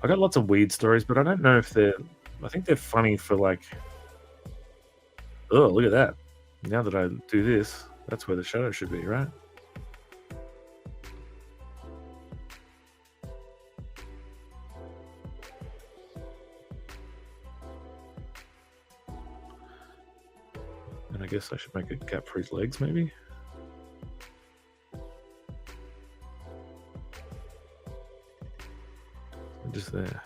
I got lots of weed stories, but I don't know if I think they're funny for like, oh, look at that. Now that I do this, that's where the shadow should be, right? And I guess I should make a gap for his legs, maybe? Just there.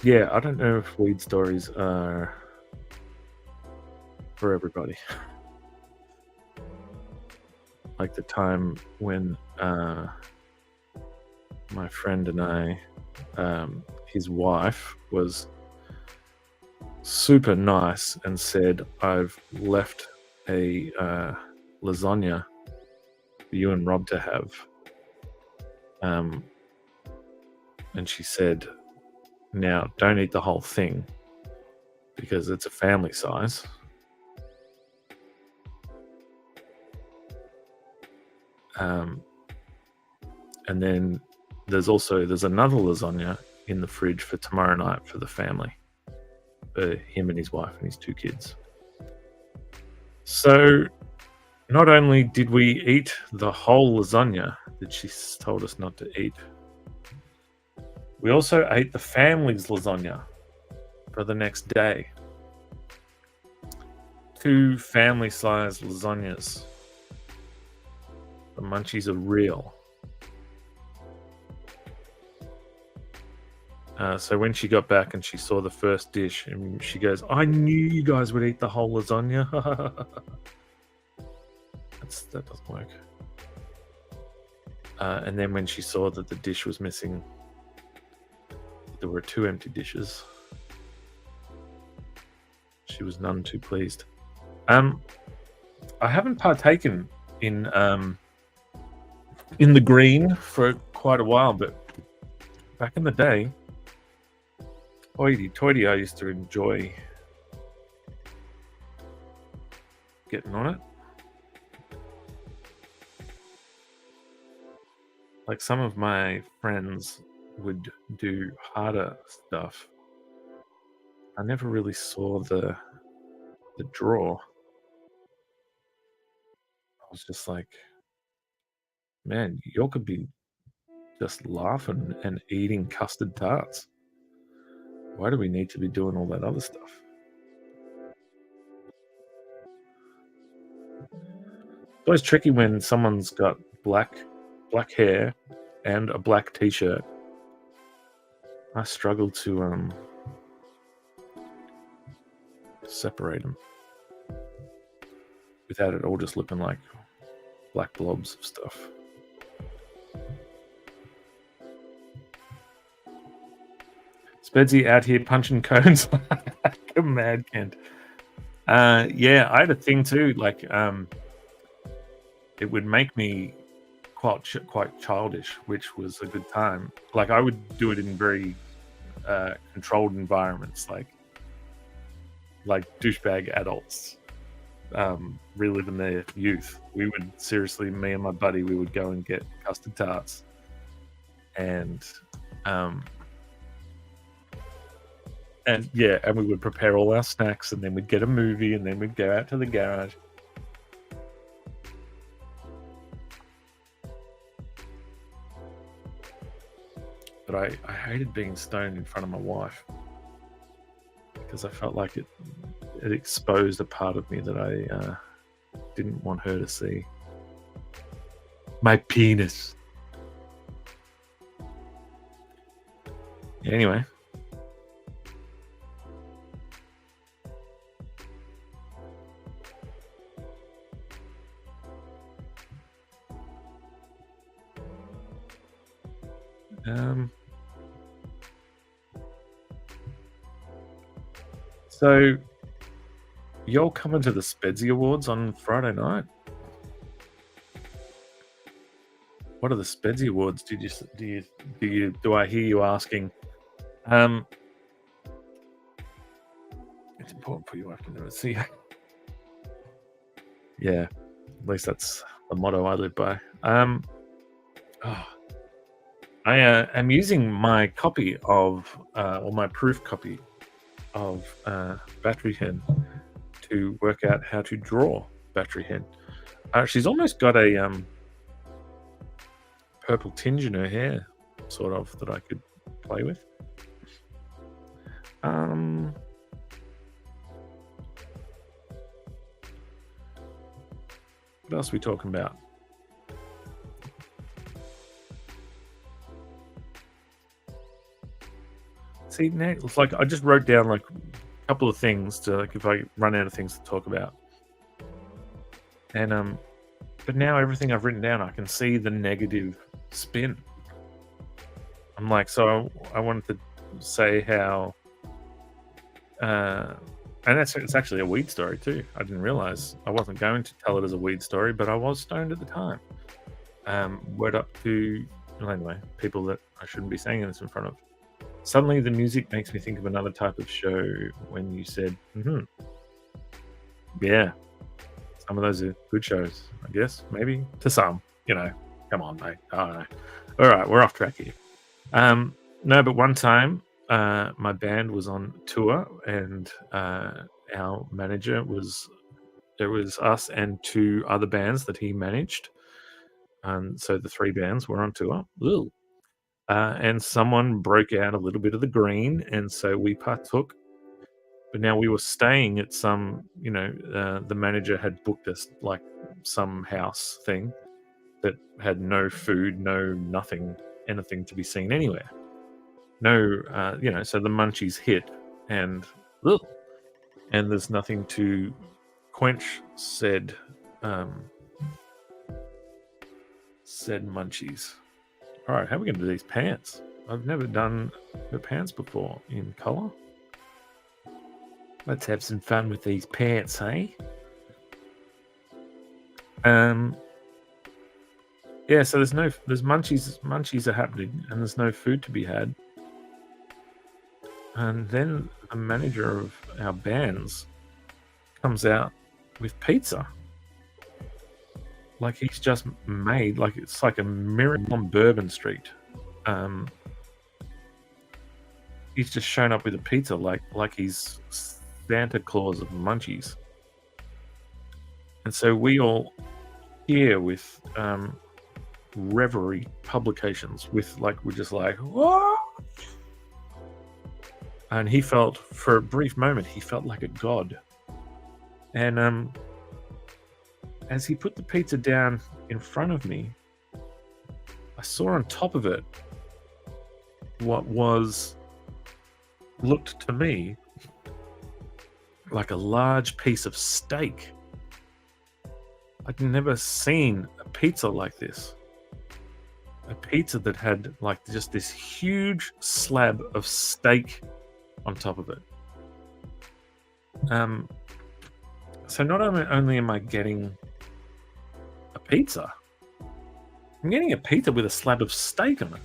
Yeah, I don't know if weed stories are for everybody. Like the time when my friend and I, his wife was super nice and said, I've left a lasagna for you and Rob to have. And she said, now don't eat the whole thing because it's a family size. And then there's another lasagna in the fridge for tomorrow night for the family, for him and his wife and his two kids. So not only did we eat the whole lasagna that she told us not to eat, we also ate the family's lasagna for the next day. 2 family-sized lasagnas. The munchies are real. So when she got back and she saw the first dish, and she goes, I knew you guys would eat the whole lasagna. That doesn't work. And then when she saw that the dish was missing, there were 2 empty dishes. She was none too pleased. I haven't partaken in the green for quite a while, but back in the day, hoity-toity, I used to enjoy getting on it. Like some of my friends would do harder stuff. I never really saw the draw. I was just like, man, you could be just laughing and eating custard tarts. Why do we need to be doing all that other stuff? It's always tricky when someone's got black hair and a black t-shirt. I struggle to separate them without it all just looking like black blobs of stuff. Spedsy out here punching cones. a mad Kent. Yeah, I had a thing too. Like, it would make me quite childish, which was a good time. Like, I would do it in very controlled environments, like douchebag adults reliving their youth. We would seriously, me and my buddy, we would go and get custard tarts, and um, and yeah, and we would prepare all our snacks, and then we'd get a movie, and then we'd go out to the garage. But I hated being stoned in front of my wife because I felt like it exposed a part of me that I didn't want her to see. My penis. Anyway. So you're coming to the Spedsy Awards on Friday night? What are the Spedsy Awards? Do I hear you asking? It's important for you after never see. Yeah, at least that's the motto I live by. I am using my copy of, or my proof copy of Battery Hen to work out how to draw Battery Hen. She's almost got a purple tinge in her hair, sort of, that I could play with. What else are we talking about? See, now it's like I just wrote down like a couple of things to, like, if I run out of things to talk about. And but now everything I've written down, I can see the negative spin. I'm like, so I wanted to say how, and it's actually a weed story too. I didn't realize I wasn't going to tell it as a weed story, but I was stoned at the time. Word up to, well, anyway, people that I shouldn't be saying this in front of. Suddenly, the music makes me think of another type of show when you said, yeah, some of those are good shows, I guess, maybe, to some, come on, mate. I don't know. All right, we're off track here. No, but one time, my band was on tour, and our manager there was us and two other bands that he managed. So the three bands were on tour. Ooh. And someone broke out a little bit of the green, and so we partook. But now we were staying at some, the manager had booked us like some house thing that had no food, no nothing, anything to be seen anywhere. No, so the munchies hit, and there's nothing to quench said munchies. All right, how are we going to do these pants? I've never done the pants before in color. Let's have some fun with these pants, hey? Yeah, so there's munchies are happening, and there's no food to be had. And then the manager of our bands comes out with pizza. Like he's just made, like it's like a miracle on Bourbon Street. He's just shown up with a pizza like he's Santa Claus of munchies. And so we all here with Reverie Publications with we're just like, what? And he felt, for a brief moment, he felt like a god. And as he put the pizza down in front of me, I saw on top of it what looked to me like a large piece of steak. I'd never seen a pizza like this. A pizza that had just this huge slab of steak on top of it. So not only am I getting a pizza, I'm getting a pizza with a slab of steak on it.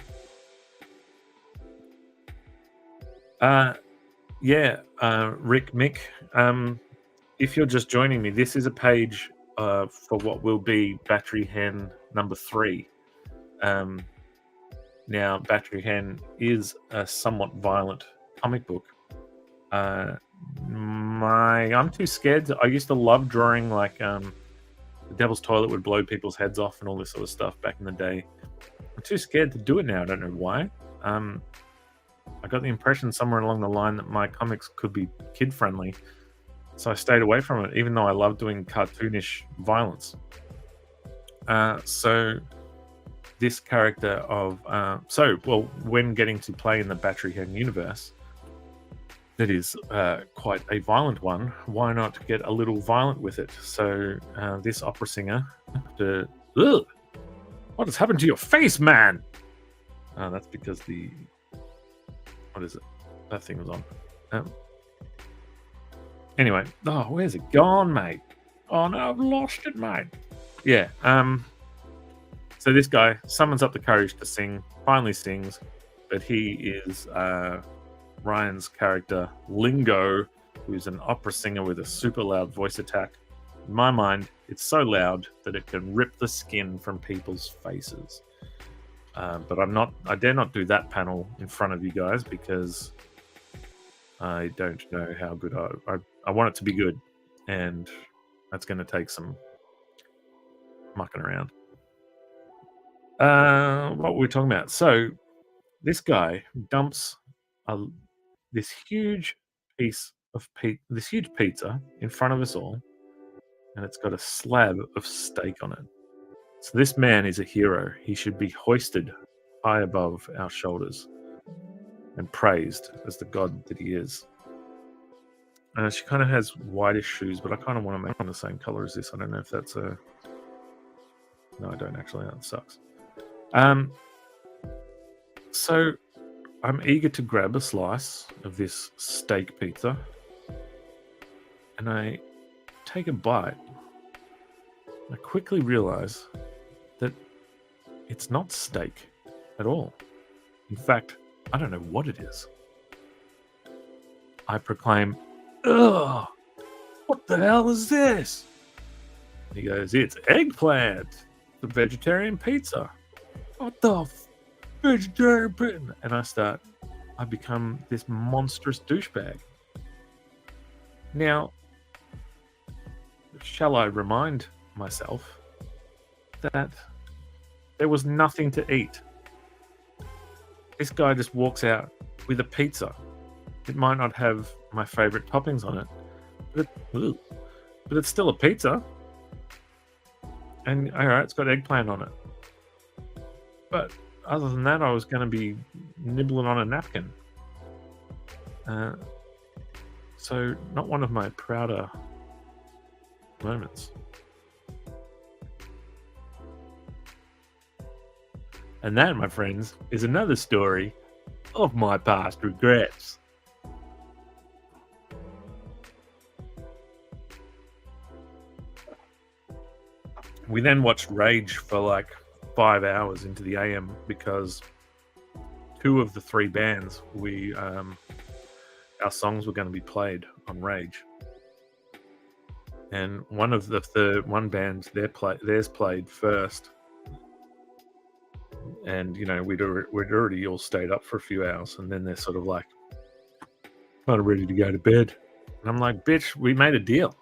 Yeah, Rick Mick. If you're just joining me, this is a page for what will be Battery Hen number 3. Now, Battery Hen is a somewhat violent comic book. I'm too scared. I used to love drawing like the Devil's Toilet would blow people's heads off and all this sort of stuff back in the day. I'm too scared to do it now. I don't know why. I got the impression somewhere along the line that my comics could be kid friendly, so I stayed away from it, even though I love doing cartoonish violence. So this character of when getting to play in the Battery Hen universe, that is quite a violent one. Why not get a little violent with it? So this opera singer, what has happened to your face, man? That's because what is it? That thing was on. Anyway, where's it gone, mate? Oh no, I've lost it, mate. Yeah. So this guy summons up the courage to sing, finally sings, but he is Ryan's character, Lingo, who's an opera singer with a super loud voice attack. In my mind, it's so loud that it can rip the skin from people's faces. But I dare not do that panel in front of you guys because I don't know how good I want it to be good, and that's going to take some mucking around. What were we talking about? So this guy dumps this huge pizza in front of us all, and it's got a slab of steak on it. So this man is a hero. He should be hoisted high above our shoulders and praised as the god that he is. She kind of has whitish shoes, but I kind of want to make them the same color as this. I don't know if that's a... No, I don't actually. That sucks. So I'm eager to grab a slice of this steak pizza, and I take a bite. I quickly realize that it's not steak at all. In fact, I don't know what it is. I proclaim, "Ugh! What the hell is this?" And he goes, "It's eggplant, the vegetarian pizza." What the vegetarian pizza? And I become this monstrous douchebag. Now, shall I remind myself that there was nothing to eat? This guy just walks out with a pizza. It might not have my favorite toppings on it, but it's still a pizza. And all right, it's got eggplant on it. But other than that, I was going to be nibbling on a napkin. So not one of my prouder moments. And that, my friends, is another story of my past regrets. We then watched Rage for like 5 hours into the AM because 2 of the 3 bands our songs were going to be played on Rage, and one of the one band theirs played first, and we'd already all stayed up for a few hours, and then they're sort of like kind of ready to go to bed, and I'm like, bitch, we made a deal.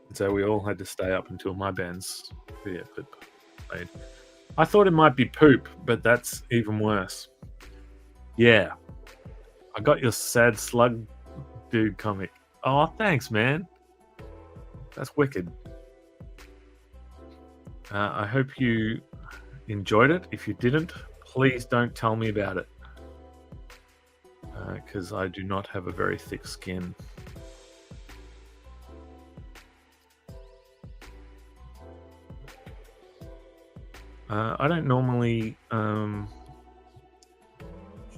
And so we all had to stay up until my band's played. I thought it might be poop, but that's even worse. Yeah, I got your Sad Slug Dude comic. Oh, thanks, man. That's wicked. I hope you enjoyed it. If you didn't, please don't tell me about it, because I do not have a very thick skin. I don't normally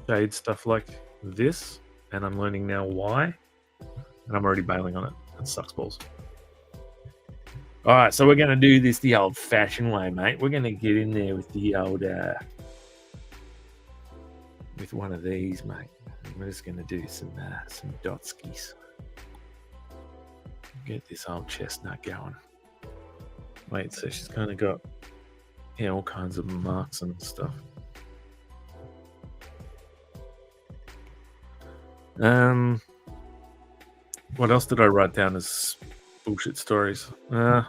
shade stuff like this, and I'm learning now why, and I'm already bailing on it. That sucks balls. All right, so we're going to do this the old-fashioned way, mate. We're going to get in there with the old, with one of these, mate. We're just going to do some dotskis. Get this old chestnut going. Wait, so she's kind of got, yeah, all kinds of marks and stuff. What else did I write down as bullshit stories? The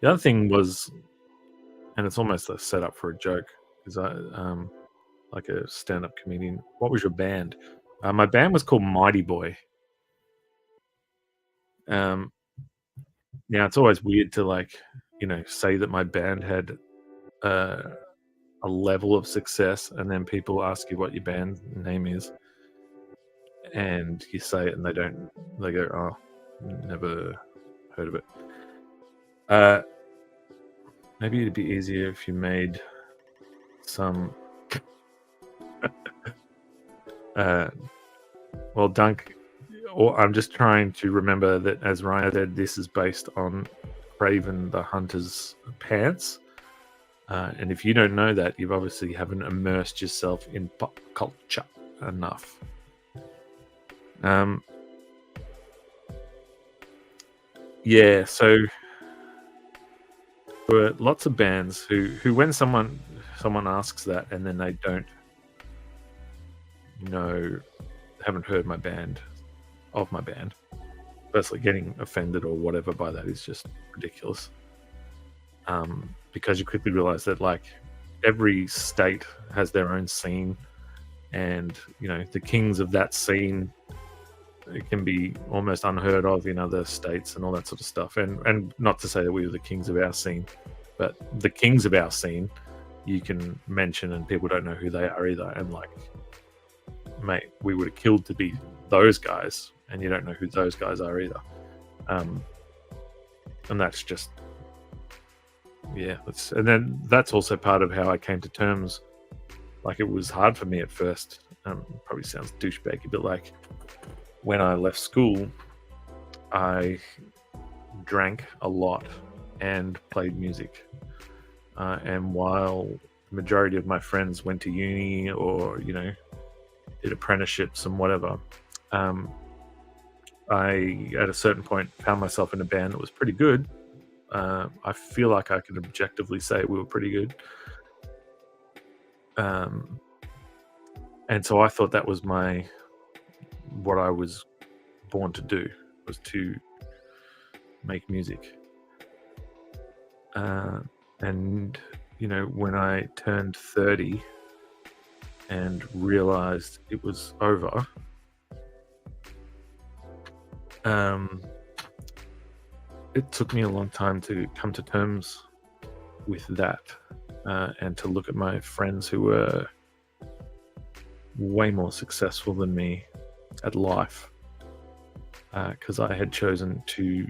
other thing was, and it's almost a setup for a joke, is I like a stand-up comedian. What was your band? My band was called Mighty Boy. Now it's always weird to, like, you know, say that my band had a level of success, and then people ask you what your band name is, and you say it, and they go, "Oh, never heard of it." Maybe it'd be easier if you made some. Well, Dunk, or I'm just trying to remember that, as Ryan said, this is based on Craven the Hunter's pants. And if you don't know that, you've obviously haven't immersed yourself in pop culture enough. Yeah, so there are lots of bands who when someone asks that and then they don't know, haven't heard my band, firstly, getting offended or whatever by that is just ridiculous. Because you quickly realize that, like, every state has their own scene, and, you know, the kings of that scene, it can be almost unheard of in other states and all that sort of stuff. And not to say that we were the kings of our scene, but the kings of our scene you can mention and people don't know who they are either. And, like, mate, we would have killed to be those guys, and you don't know who those guys are either. And that's just, yeah. And then that's also part of how I came to terms. Like, it was hard for me at first. Probably sounds douchebaggy, but, like, when I left school, I drank a lot and played music. And while the majority of my friends went to uni or, you know, did apprenticeships and whatever, I, at a certain point, found myself in a band that was pretty good. I feel like I could objectively say we were pretty good. And so I thought that was what I was born to do, was to make music. And, you know, when I turned 30 and realized it was over, it took me a long time to come to terms with that, and to look at my friends who were way more successful than me at life, because I had chosen to,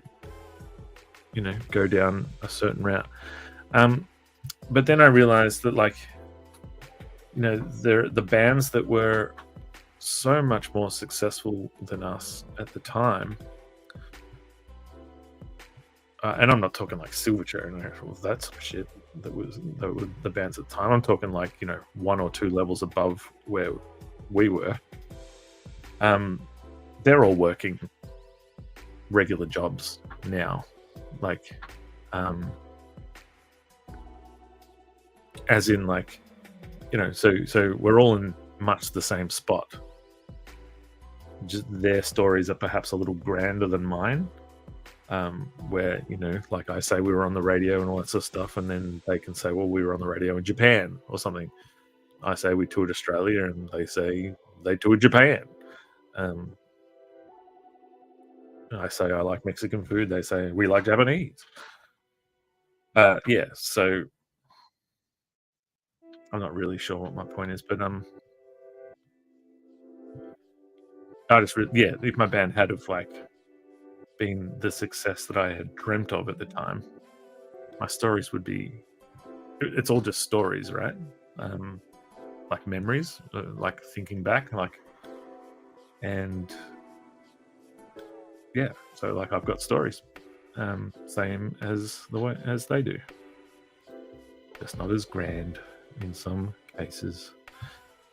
you know, go down a certain route. But then I realized that, like, you know, the bands that were so much more successful than us at the time, and I'm not talking like Silverchair and that sort of shit, that were the bands at the time. I'm talking, like, you know, 1 or 2 levels above where we were. They're all working regular jobs now, like, as in, like, you know, so we're all in much the same spot. Just their stories are perhaps a little grander than mine, where, you know, like I say we were on the radio and all that sort of stuff, and then they can say, well, we were on the radio in Japan or something. I say we toured Australia, and they say they toured Japan. I say I like Mexican food, they say we like Japanese. Yeah, so I'm not really sure what my point is, but I just if my band had have, like, been the success that I had dreamt of at the time, my stories would be, it's all just stories, right? Like memories, like thinking back, like, and yeah, so like I've got stories, same as the way as they do, just not as grand in some cases.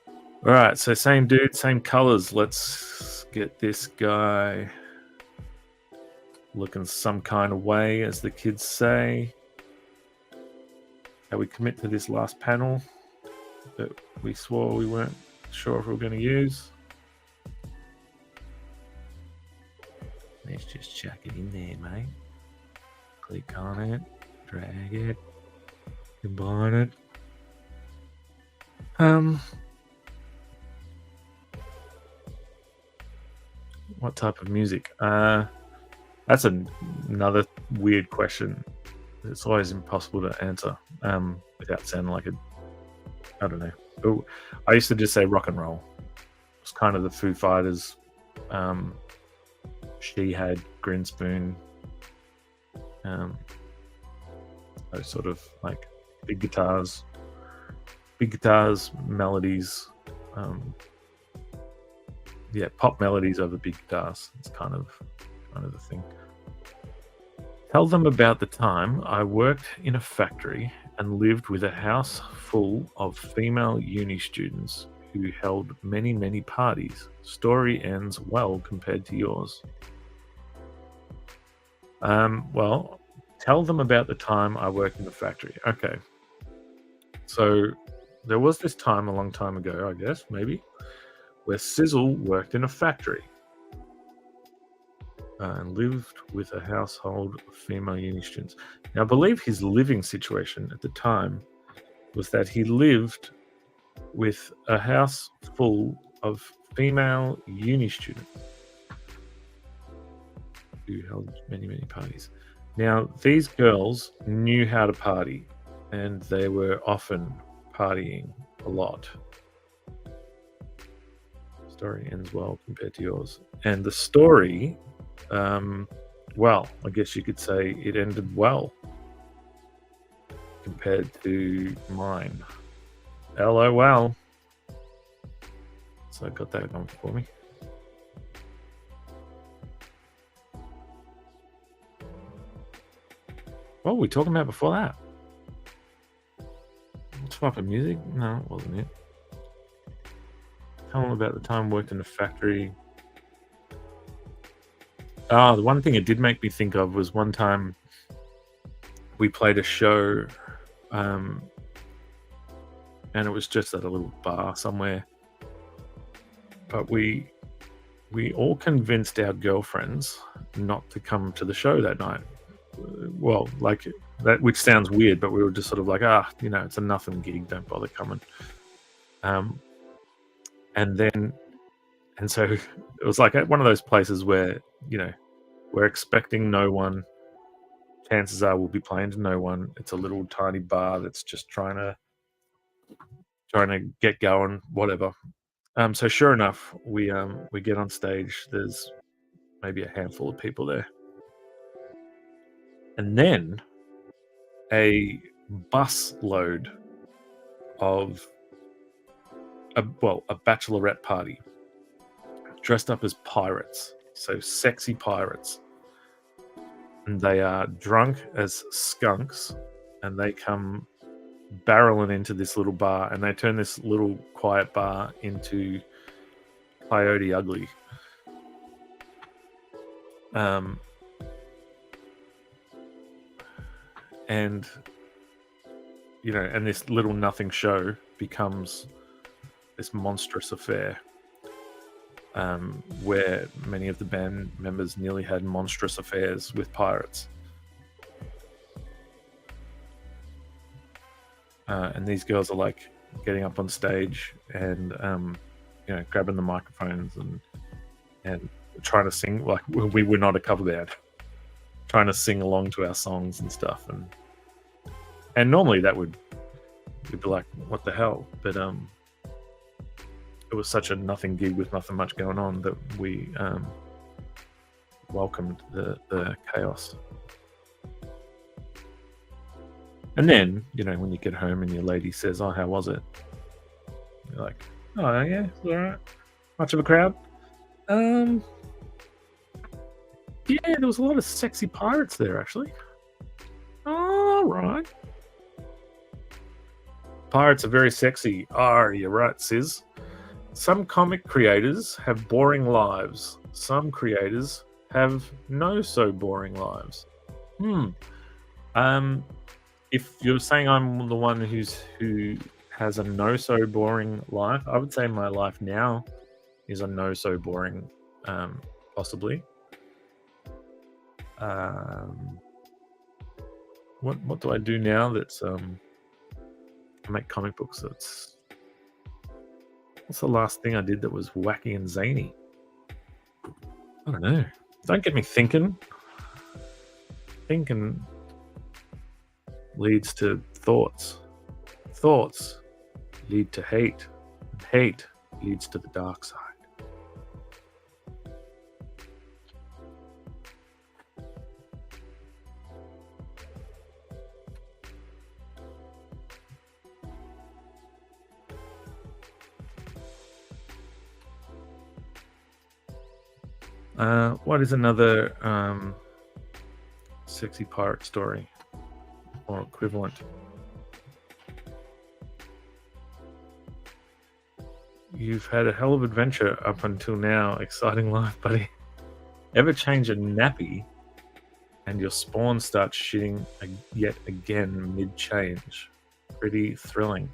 All right, so same dude, same colors. Let's get this guy looking some kind of way, as the kids say. Shall we commit to this last panel that we swore we weren't sure if we were going to use? Let's just chuck it in there, mate. Click on it, drag it, combine it. What type of music? That's another weird question. It's always impossible to answer without sounding like I don't know. But I used to just say rock and roll. It's kind of the Foo Fighters. She had Grinspoon. Those sort of like big guitars, melodies. Yeah, pop melodies over big guitars. It's kind of the thing. Tell them about the time I worked in a factory and lived with a house full of female uni students who held many, many parties. Story ends well compared to yours. Well, tell them about the time I worked in the factory. Okay. So there was this time a long time ago, I guess, maybe, where Sizzle worked in a factory and lived with a household of female uni students. Now, I believe his living situation at the time was that he lived with a house full of female uni students who held many, many parties. Now, these girls knew how to party, and they were often partying a lot. Story ends well compared to yours. And the story, well, I guess you could say it ended well compared to mine. LOL. So I got that going for me. What were we talking about before that? Swap of music? No, it wasn't it. Tell them about the time I worked in a factory. Oh, the one thing it did make me think of was one time we played a show, and it was just at a little bar somewhere. But we all convinced our girlfriends not to come to the show that night. Well, like that, which sounds weird, but we were just sort of like, it's a nothing gig, don't bother coming. And so it was like one of those places where, we're expecting no one. Chances are we'll be playing to no one. It's a little tiny bar that's just trying to get going, whatever. So sure enough, we get on stage. There's maybe a handful of people there. And then a bus load of a bachelorette party dressed up as pirates, so sexy pirates. And they are drunk as skunks, and they come barreling into this little bar, and they turn this little quiet bar into Coyote Ugly. And and this little nothing show becomes this monstrous affair, where many of the band members nearly had monstrous affairs with pirates. And these girls are like getting up on stage and grabbing the microphones and trying to sing, like we were not a cover band, trying to sing along to our songs and stuff. And normally we'd be like, what the hell? But it was such a nothing gig with nothing much going on that we welcomed the chaos. And then, when you get home and your lady says, "Oh, how was it?" You're like, "Oh, yeah, it's all right. Much of a crowd?" Yeah, there was a lot of sexy pirates there, actually. All right. Pirates are very sexy. You're right, Sis. Some comic creators have boring lives. Some creators have no so boring lives. Hmm. Um, if you're saying I'm the one who has a no so boring life, I would say my life now is a no so boring, possibly. Um, what do I do now? That's I make comic books. What's the last thing I did that was wacky and zany? I don't know. Don't get me thinking. Thinking leads to thoughts. Thoughts lead to hate. And hate leads to the dark side. What is another sexy pirate story or equivalent? You've had a hell of adventure up until now. Exciting life, buddy. Ever change a nappy and your spawn starts shitting yet again mid-change? Pretty thrilling.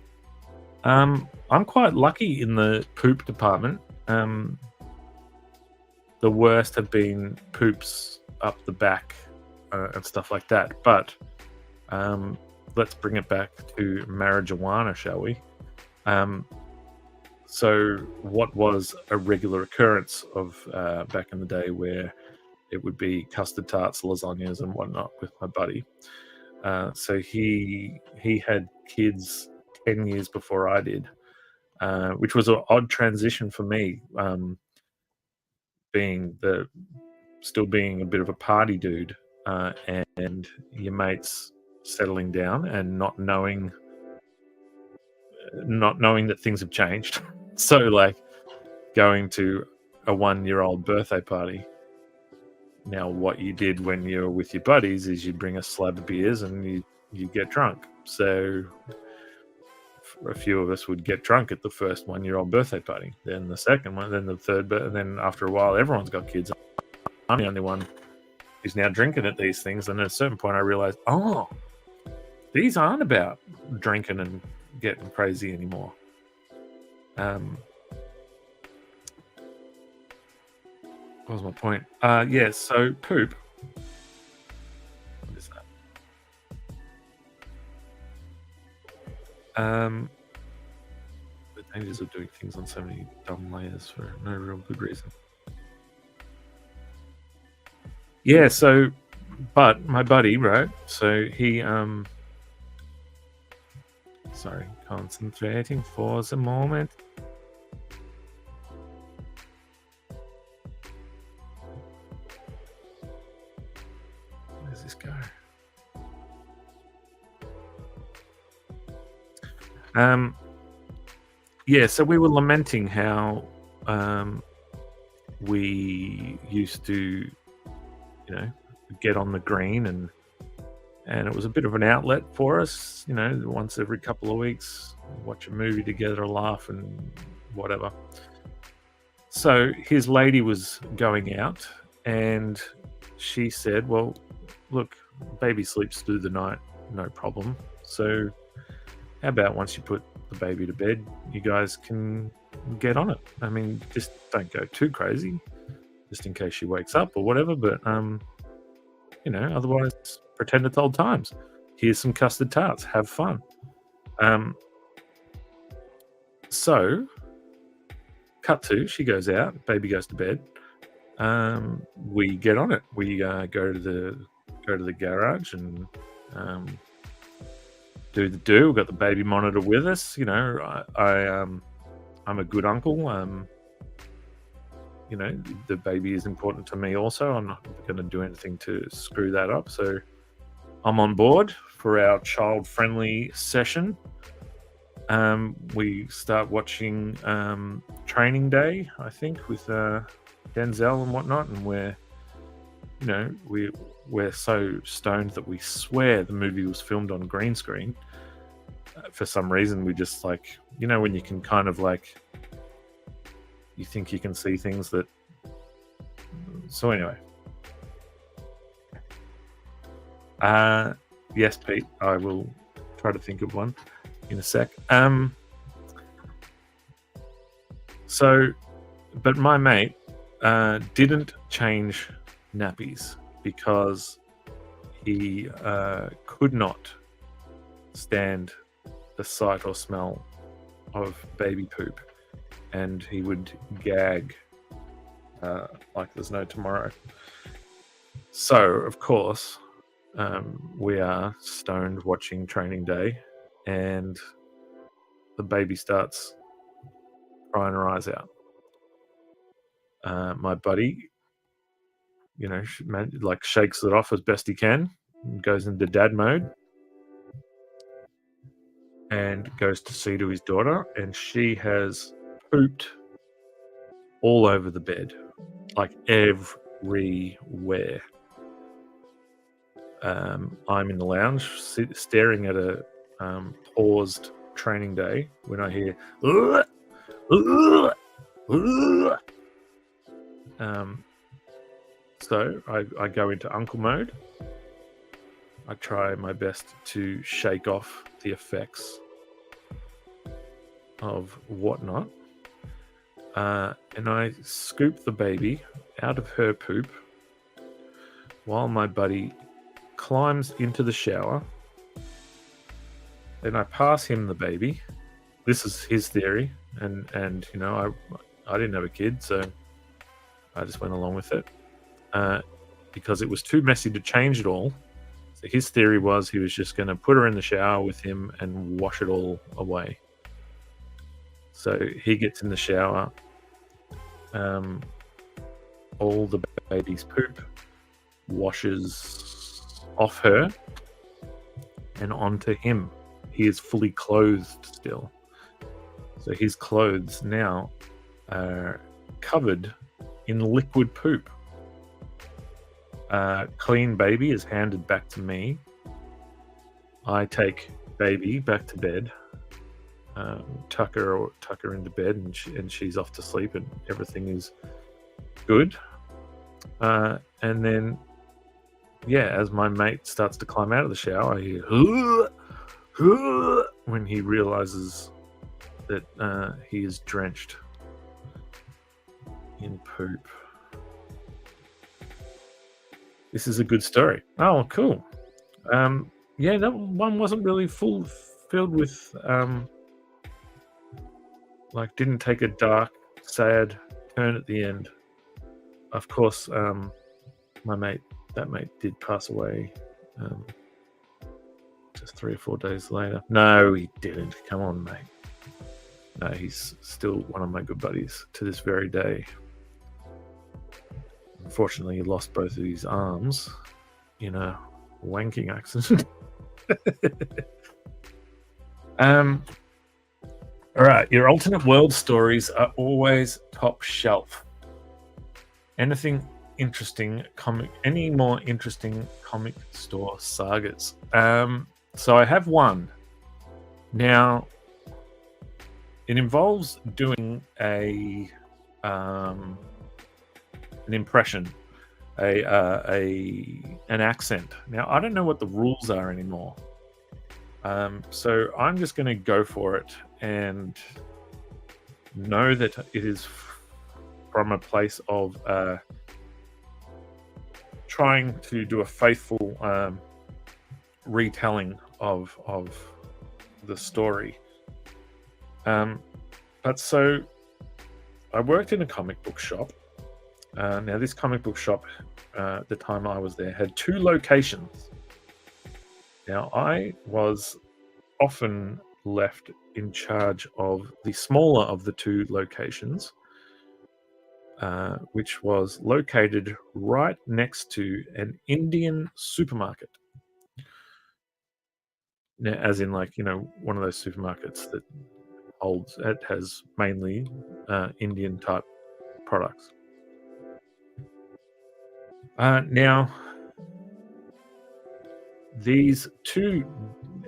I'm quite lucky in the poop department. The worst have been poops up the back and stuff like that. But let's bring it back to marijuana, shall we? So what was a regular occurrence of back in the day where it would be custard tarts, lasagnas, and whatnot with my buddy. So he had kids 10 years before I did, which was an odd transition for me, still being a bit of a party dude, and your mates settling down and not knowing that things have changed. So like going to a 1-year-old birthday party. Now, what you did when you were with your buddies is you bring a slab of beers and you get drunk. So a few of us would get drunk at the first 1-year-old birthday party, then the second one, then the third, and then after a while, everyone's got kids. I'm the only one who's now drinking at these things. And at a certain point, I realized, these aren't about drinking and getting crazy anymore. What was my point? Yeah, so poop. What is that? The dangers of doing things on so many dumb layers for no real good reason. Yeah, so, but my buddy, right? So he, sorry, concentrating for the moment. Where's this go? Yeah, so we were lamenting how we used to, get on the green and it was a bit of an outlet for us, once every couple of weeks, watch a movie together, laugh and whatever. So his lady was going out and she said, well, look, baby sleeps through the night, no problem. So how about once you put the baby to bed, you guys can get on it? I mean, just don't go too crazy, just in case she wakes up or whatever. But, otherwise pretend it's old times. Here's some custard tarts. Have fun. So, cut to, she goes out, baby goes to bed. We get on it. We go to the garage and do the do. We've got the baby monitor with us. I'm a good uncle. The baby is important to me also. I'm not going to do anything to screw that up. So I'm on board for our child-friendly session. We start watching Training Day, I think, with Denzel and whatnot, and we're we're so stoned that we swear the movie was filmed on green screen. For some reason, we just like, when you can kind of like, you think you can see things that. So anyway, yes, Pete, I will try to think of one in a sec. But my mate didn't change nappies because he could not stand the sight or smell of baby poop, and he would gag like there's no tomorrow. So, of course, we are stoned watching Training Day, and the baby starts crying her eyes out. My buddy, shakes it off as best he can, goes into dad mode, and goes to see to his daughter, and she has pooped all over the bed, like everywhere. I'm in the lounge staring at a paused Training Day when I hear "Ugh, ugh, ugh." So I go into uncle mode. I try my best to shake off the effects of whatnot, and I scoop the baby out of her poop while my buddy climbs into the shower. Then I pass him the baby. This is his theory, and I didn't have a kid, so I just went along with it because it was too messy to change it all. So his theory was he was just going to put her in the shower with him and wash it all away. So he gets in the shower. All the baby's poop washes off her and onto him. He is fully clothed still. So his clothes now are covered in liquid poop. Clean baby is handed back to me. I take baby back to bed, tuck her into bed, and she's off to sleep, and everything is good. And then, as my mate starts to climb out of the shower, I hear when he realizes that he is drenched in poop. This is a good story. Oh, cool. That one wasn't really filled with didn't take a dark, sad turn at the end. Of course, that mate did pass away just 3 or 4 days later. No, he didn't. Come on, mate. No, he's still one of my good buddies to this very day. Unfortunately, he lost both of his arms in a wanking accident. All right, your alternate world stories are always top shelf. Anything interesting any more interesting comic store sagas? So I have one. Now, it involves doing an impression, an accent. Now, I don't know what the rules are anymore. So I'm just going to go for it and know that it is from a place of trying to do a faithful retelling of the story. But so I worked in a comic book shop. Now, this comic book shop, the time I was there, had 2 locations. Now, I was often left in charge of the smaller of the 2 locations, which was located right next to an Indian supermarket. Now, as in, one of those supermarkets that has mainly Indian type products. Now, these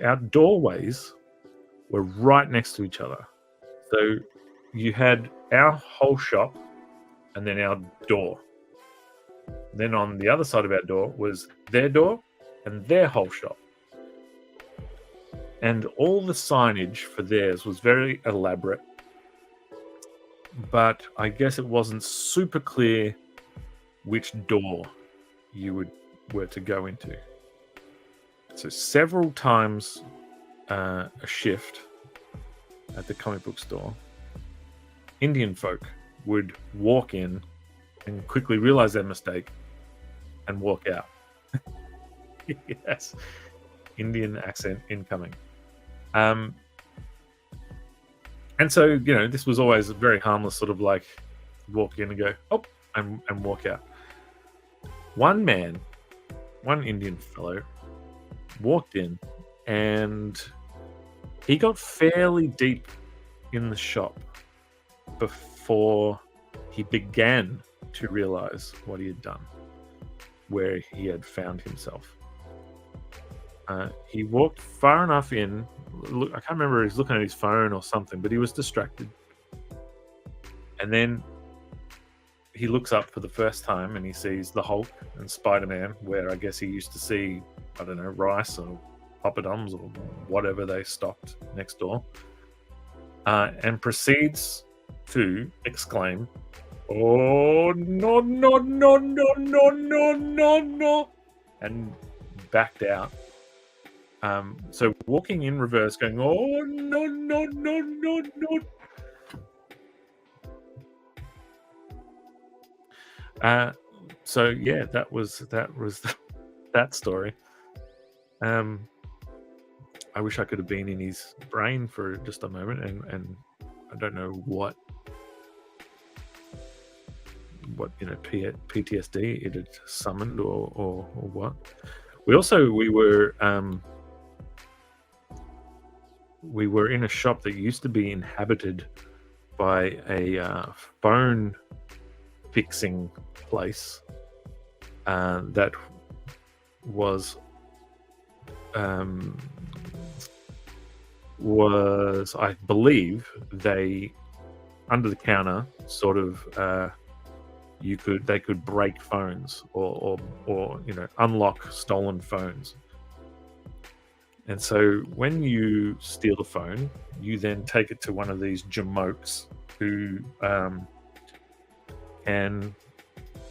our doorways were right next to each other. So you had our whole shop and then our door. Then on the other side of our door was their door and their whole shop. And all the signage for theirs was very elaborate, but I guess it wasn't super clear which door you were to go into. So several times a shift at the comic book store, Indian folk would walk in and quickly realize their mistake and walk out. Yes, Indian accent incoming. And so, this was always very harmless, sort of like walk in and go, oh, and walk out. One Indian fellow walked in and he got fairly deep in the shop before he began to realize what he had done, where he had found himself. He walked far enough in. Look, I can't remember, he was looking at his phone or something, but he was distracted. And then he looks up for the first time and he sees the Hulk and Spider-Man, where I guess he used to see, I don't know, rice or poppadoms or whatever they stocked next door, and proceeds to exclaim, "Oh, no, no, no, no, no, no, no, no," and backed out. So walking in reverse, going, "Oh, no, no, no, no, no." So yeah, that was that story. I wish I could have been in his brain for just a moment, and I don't know what PTSD it had summoned or what. We were in a shop that used to be inhabited by a phone fixing place that was I believe they, under the counter, sort of they could break phones or unlock stolen phones. And so when you steal a phone, you then take it to one of these jamokes who can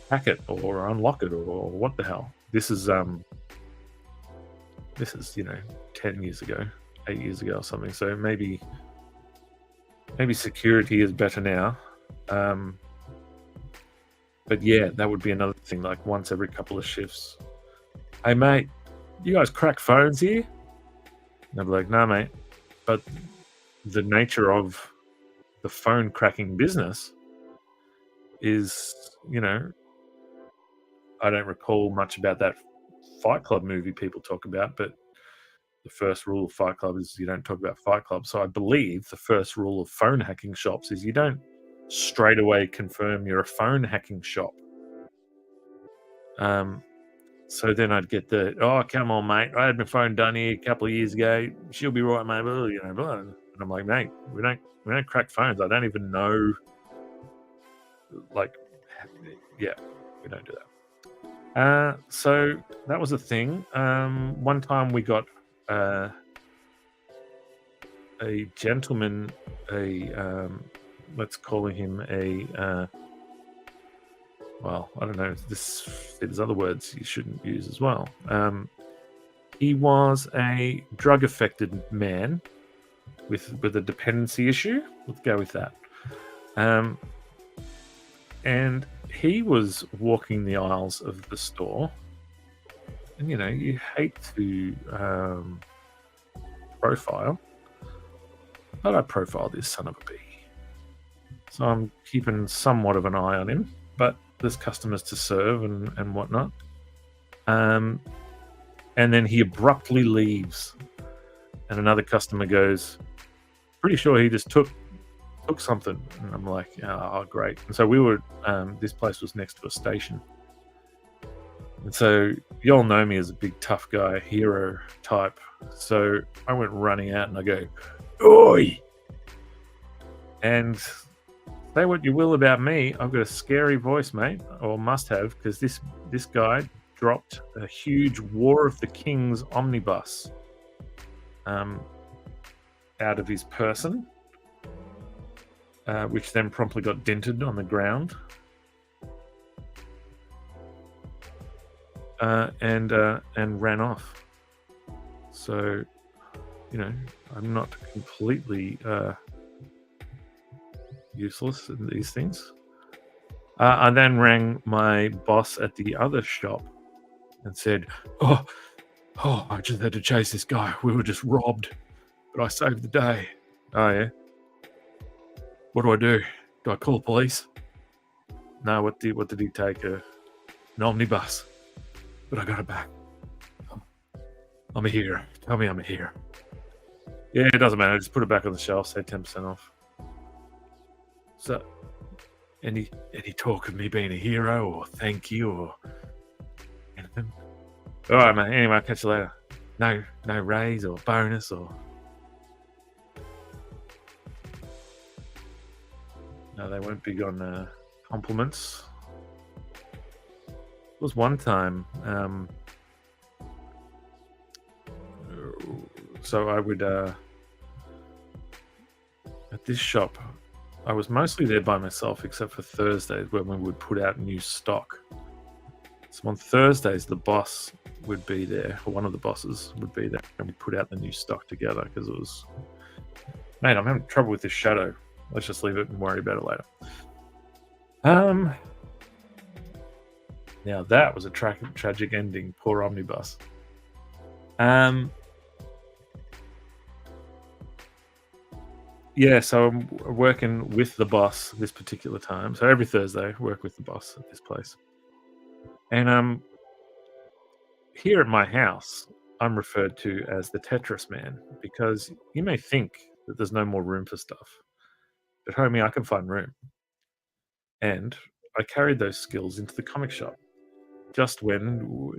hack it or unlock it or what the hell. This is 10 years ago, 8 years ago or something. So maybe security is better now. But yeah, that would be another thing, like once every couple of shifts. "Hey mate, you guys crack phones here?" And I'd be like, "No, mate." But the nature of the phone cracking business is, I don't recall much about that Fight Club movie people talk about, but the first rule of Fight Club is you don't talk about Fight Club. So I believe the first rule of phone hacking shops is you don't straight away confirm you're a phone hacking shop. So then I'd get "Oh, come on, mate, I had my phone done here a couple of years ago. She'll be right, mate." Blah. And I'm like, "Mate, we don't crack phones. I don't even know." Like, yeah, we don't do that. So that was a thing. One time we got a gentleman, let's call him well, I don't know. There's other words you shouldn't use as well. He was a drug-affected man with a dependency issue. Let's go with that. And he was walking the aisles of the store, and you hate to profile, but I profiled this son of a bee. So I'm keeping somewhat of an eye on him, but there's customers to serve and whatnot. And then he abruptly leaves, and another customer goes, "Pretty sure he just took something." And I'm like, "Oh, great." And so we were, this place was next to a station. And so you all know me as a big tough guy, hero type. So I went running out and I go, "Oi!" And say what you will about me, I've got a scary voice, mate, or must have, because this guy dropped a huge War of the Kings omnibus out of his person, which then promptly got dented on the ground. And ran off. So, I'm not completely useless in these things. I then rang my boss at the other shop and said, "Oh, I just had to chase this guy. We were just robbed, but I saved the day." "Oh yeah. What do I do? Do I call the police?" "No. What did he take? An omnibus. But I got it back. I'm a hero. Tell me I'm a hero." "Yeah, it doesn't matter. Just put it back on the shelf. Say 10% off." So, any talk of me being a hero or thank you or anything? All right, mate. Anyway, I'll catch you later. No raise or bonus or. No, they weren't big on compliments. There was one time, so I would, at this shop, I was mostly there by myself, except for Thursdays when we would put out new stock. So on Thursdays, the boss would be there, or one of the bosses would be there, and we put out the new stock together because it was, mate, I'm having trouble with this shadow. Let's just leave it and worry about it later. Now that was a tragic ending. Poor omnibus. Yeah, so I'm working with the boss this particular time. So every Thursday, I work with the boss at this place. And here at my house, I'm referred to as the Tetris Man because you may think that there's no more room for stuff, but homie, I can find room. And I carried those skills into the comic shop. Just when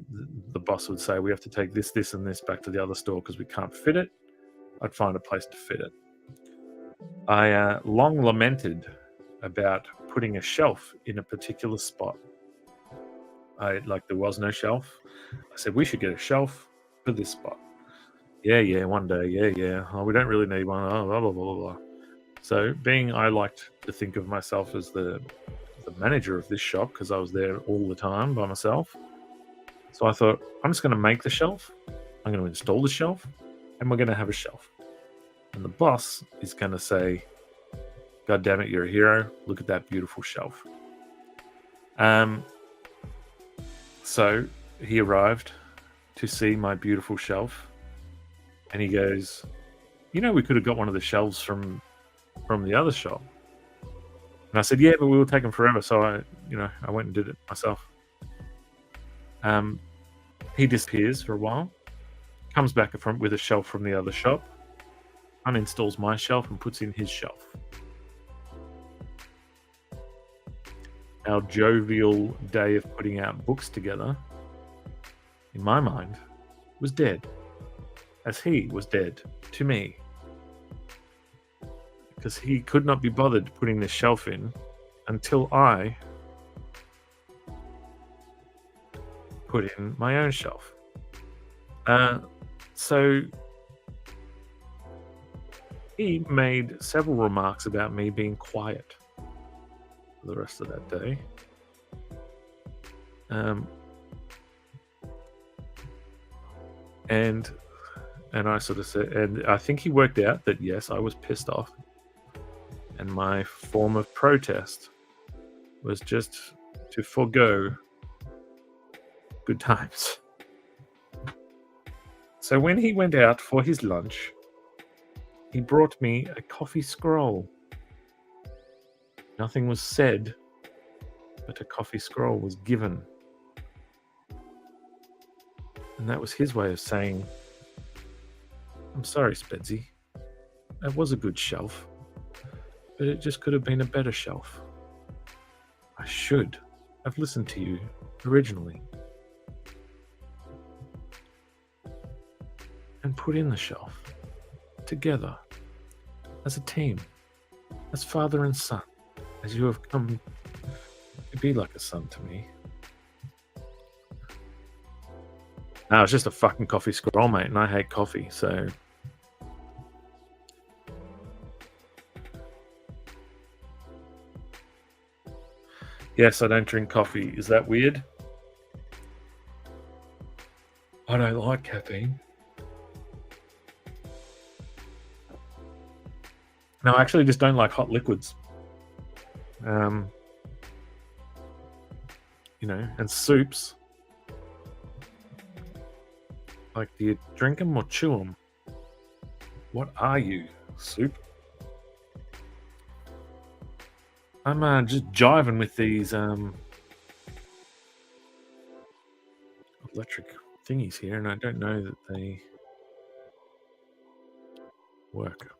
the boss would say, "We have to take this, and this back to the other store because we can't fit it," I'd find a place to fit it. I long lamented about putting a shelf in a particular spot. There was no shelf. I said, "We should get a shelf for this spot." Yeah, one day. Yeah. Oh, we don't really need one. Oh, blah, blah, blah, blah. So I liked to think of myself as the manager of this shop because I was there all the time by myself. So I thought, I'm just going to make the shelf. I'm going to install the shelf, and we're going to have a shelf. And the boss is going to say, "God damn it, you're a hero. Look at that beautiful shelf." So he arrived to see my beautiful shelf, and he goes, "We could have got one of the shelves from the other shop." And I said, "Yeah, but we were taking forever." So I went and did it myself. He disappears for a while, comes back with a shelf from the other shop, uninstalls my shelf and puts in his shelf. Our jovial day of putting out books together, in my mind, was dead, as he was dead to me. Because he could not be bothered putting this shelf in until I put in my own shelf. So he made several remarks about me being quiet for the rest of that day. And I sort of said, and I think he worked out that yes, I was pissed off. And my form of protest was just to forego good times. So when he went out for his lunch, he brought me a coffee scroll. Nothing was said, but a coffee scroll was given. And that was his way of saying, "I'm sorry, Spedsy. That was a good shelf, but it just could have been a better shelf. I should have listened to you originally." put in the shelf together as a team, as father and son, as you have come to be like a son to me. No, it's just a fucking coffee scroll, mate, and I hate coffee, so... Yes, I don't drink coffee. Is that weird? I don't like caffeine. No, I actually just don't like hot liquids. You know, and soups. Like, do you drink them or chew them? What are you? Soup? I'm just jiving with these electric thingies here, and I don't know that they work.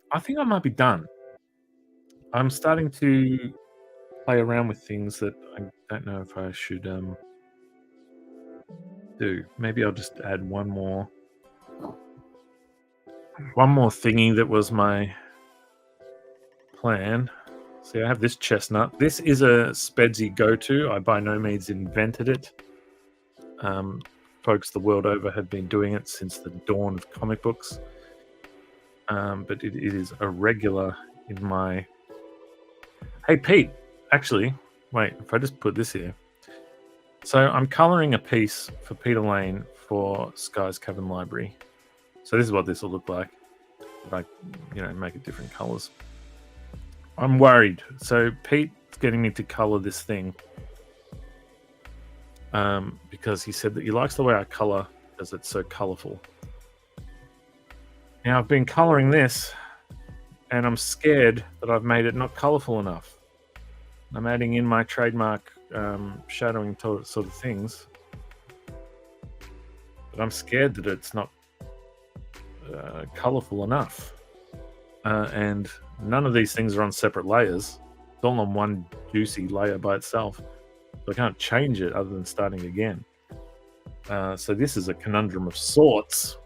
I think I might be done. I'm starting to play around with things that I don't know if I should do. Maybe I'll just add one more thingy that was my plan. See, I have this chestnut. This is a Spedsy go-to. I by no means invented it. Folks the world over have been doing it since the dawn of comic books. But it is a regular in my... Hey, Pete, actually, wait, if I just put this here. So I'm colouring a piece for Peter Lane for Sky's Cavern Library. So this is what this will look like if I, you know, make it different colours. I'm worried. So Pete's getting me to colour this thing because he said that he likes the way I colour because it's so colourful. Now I've been colouring this and I'm scared that I've made it not colourful enough. I'm adding in my trademark shadowing sort of things, but I'm scared that it's not colourful enough. And none of these things are on separate layers. It's all on one juicy layer by itself. So I can't change it other than starting again. So this is a conundrum of sorts.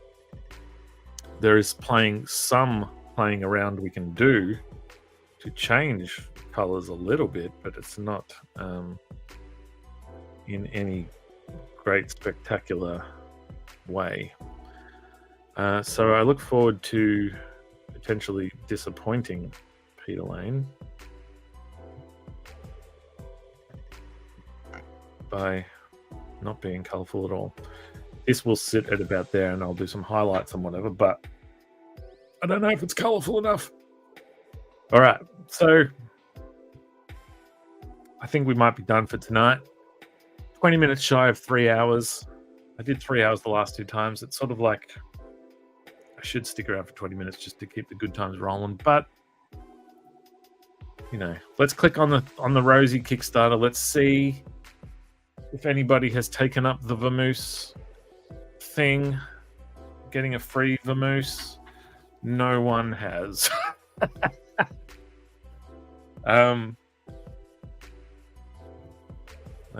There is playing around we can do to change colors a little bit, but it's not in any great spectacular way. So I look forward to potentially disappointing Peter Lane by not being colourful at all. This will sit at about there and I'll do some highlights and whatever, but I don't know if it's colourful enough. All right, so I think we might be done for tonight. 20 minutes shy of 3 hours. I did 3 hours the last two times. It's sort of like I should stick around for 20 minutes just to keep the good times rolling, but you know, let's click on the Rosie Kickstarter. Let's see if anybody has taken up the Vamoose thing, getting a free Vamoose. No one has. Let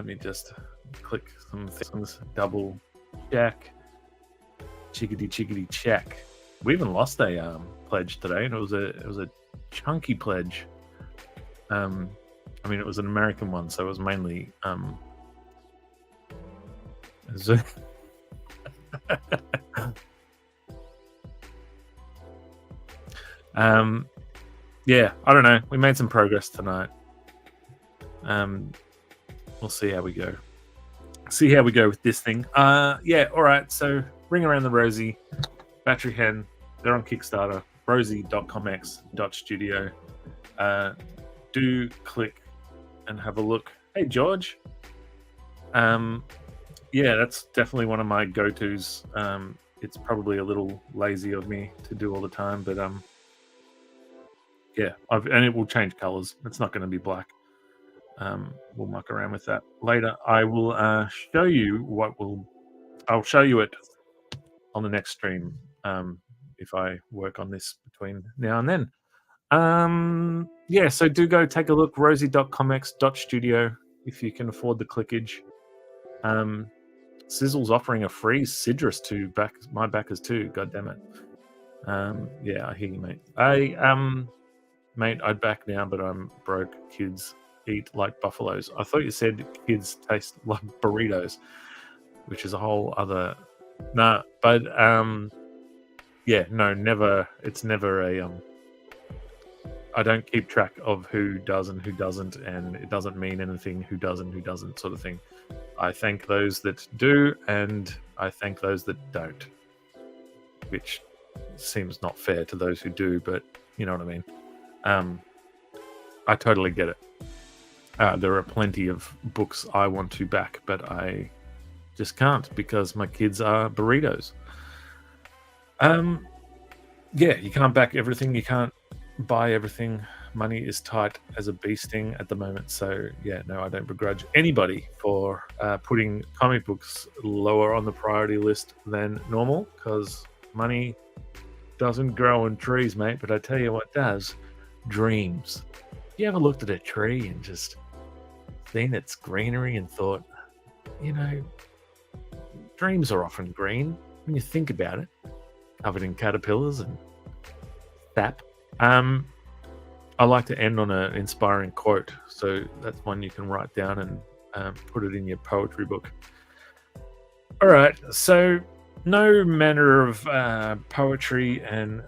me just click some things. Double check. Chickadee check. We even lost a pledge today, and it was a chunky pledge. I mean, it was an American one, so it was mainly yeah, I don't know. We made some progress tonight. We'll see how we go. See how we go with this thing. Yeah, all right. So Ring Around the Rosie, Battery Hen. They're on Kickstarter. rosie.comx.studio. Do click and have a look. Hey, George. Yeah, that's definitely one of my go-tos. It's probably a little lazy of me to do all the time, but yeah, and it will change colors. It's not going to be black. We'll muck around with that later. I will show you I'll show you it on the next stream if I work on this between now and then. Yeah, so do go take a look, rosie.comex.studio if you can afford the clickage. Sizzle's offering a free Sidrus to my backers too, god damn it. Yeah, I hear you, mate. Mate, I'd back now, but I'm broke. Kids eat like buffaloes. I thought you said kids taste like burritos, which is a whole other. Nah, but yeah, no, never. It's never a I don't keep track of who does and who doesn't, and it doesn't mean anything who does and who doesn't, sort of thing. I thank those that do, and I thank those that don't, which seems not fair to those who do, but you know what I mean. I totally get it. There are plenty of books I want to back, but I just can't because my kids are burritos. Yeah, you can't back everything. You can't buy everything. Money is tight as a bee sting at the moment. So yeah, no, I don't begrudge anybody for putting comic books lower on the priority list than normal, because money doesn't grow on trees, mate. But I tell you what does, dreams. You ever looked at a tree and just seen its greenery and thought, you know, dreams are often green when you think about it, covered in caterpillars and sap. I like to end on an inspiring quote, so that's one you can write down and put it in your poetry book. All right, so no manner of poetry and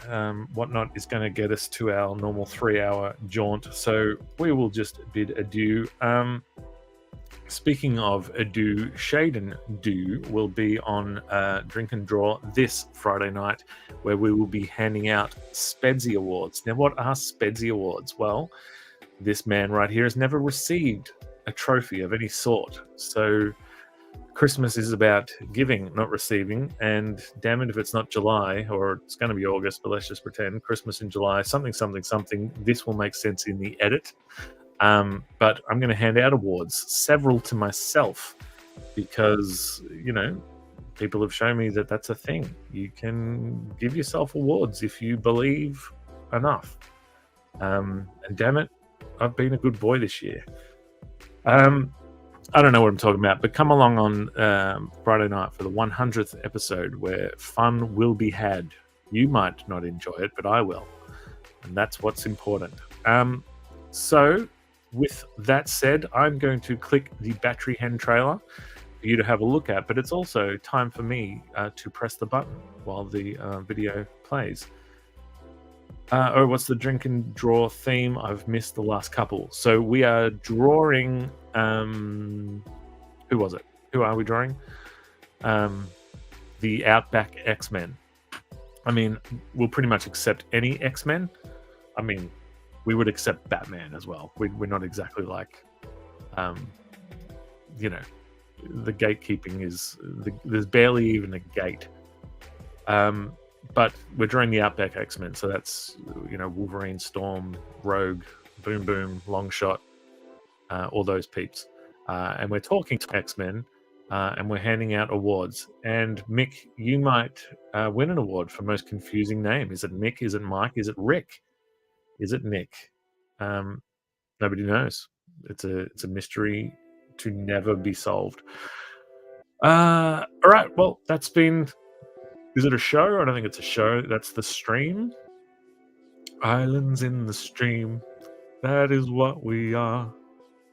whatnot is going to get us to our normal 3-hour jaunt, so we will just bid adieu. Speaking of adieu, Shaden Do will be on Drink and Draw this Friday night, where we will be handing out Spedsy Awards. Now, what are Spedsy Awards? Well, this man right here has never received a trophy of any sort. So Christmas is about giving, not receiving. And damn it if it's not July, or it's going to be August, but let's just pretend Christmas in July, something. This will make sense in the edit. But I'm going to hand out awards, several to myself, because, you know, people have shown me that that's a thing. You can give yourself awards if you believe enough. And damn it, I've been a good boy this year. I don't know what I'm talking about, but come along on Friday night for the 100th episode, where fun will be had. You might not enjoy it, but I will. And that's what's important. So with that said, I'm going to click the Battery Hen trailer for you to have a look at, but it's also time for me to press the button while the video plays. Oh, what's the Drink and Draw theme? I've missed the last couple. So we are drawing... who was it? Who are we drawing? The Outback X-Men. I mean, we'll pretty much accept any X-Men. I mean, we would accept Batman as well. We're not exactly like, you know, the gatekeeping is... there's barely even a gate. But we're drawing the Outback X-Men, so that's, you know, Wolverine, Storm, Rogue, Boom Boom, Longshot, all those peeps. And we're talking to X-Men, and we're handing out awards. And Mick, you might win an award for most confusing name. Is it Mick? Is it Mike? Is it Rick? Is it Nick? Nobody knows. It's a mystery to never be solved. All right, well, that's been... Is it a show? I don't think it's a show. That's the stream. Islands in the stream. That is what we are.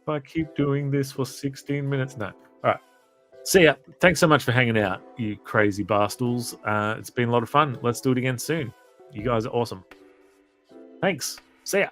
If I keep doing this for 16 minutes. No. All right. See ya. Thanks so much for hanging out, you crazy barstools. It's been a lot of fun. Let's do it again soon. You guys are awesome. Thanks. See ya.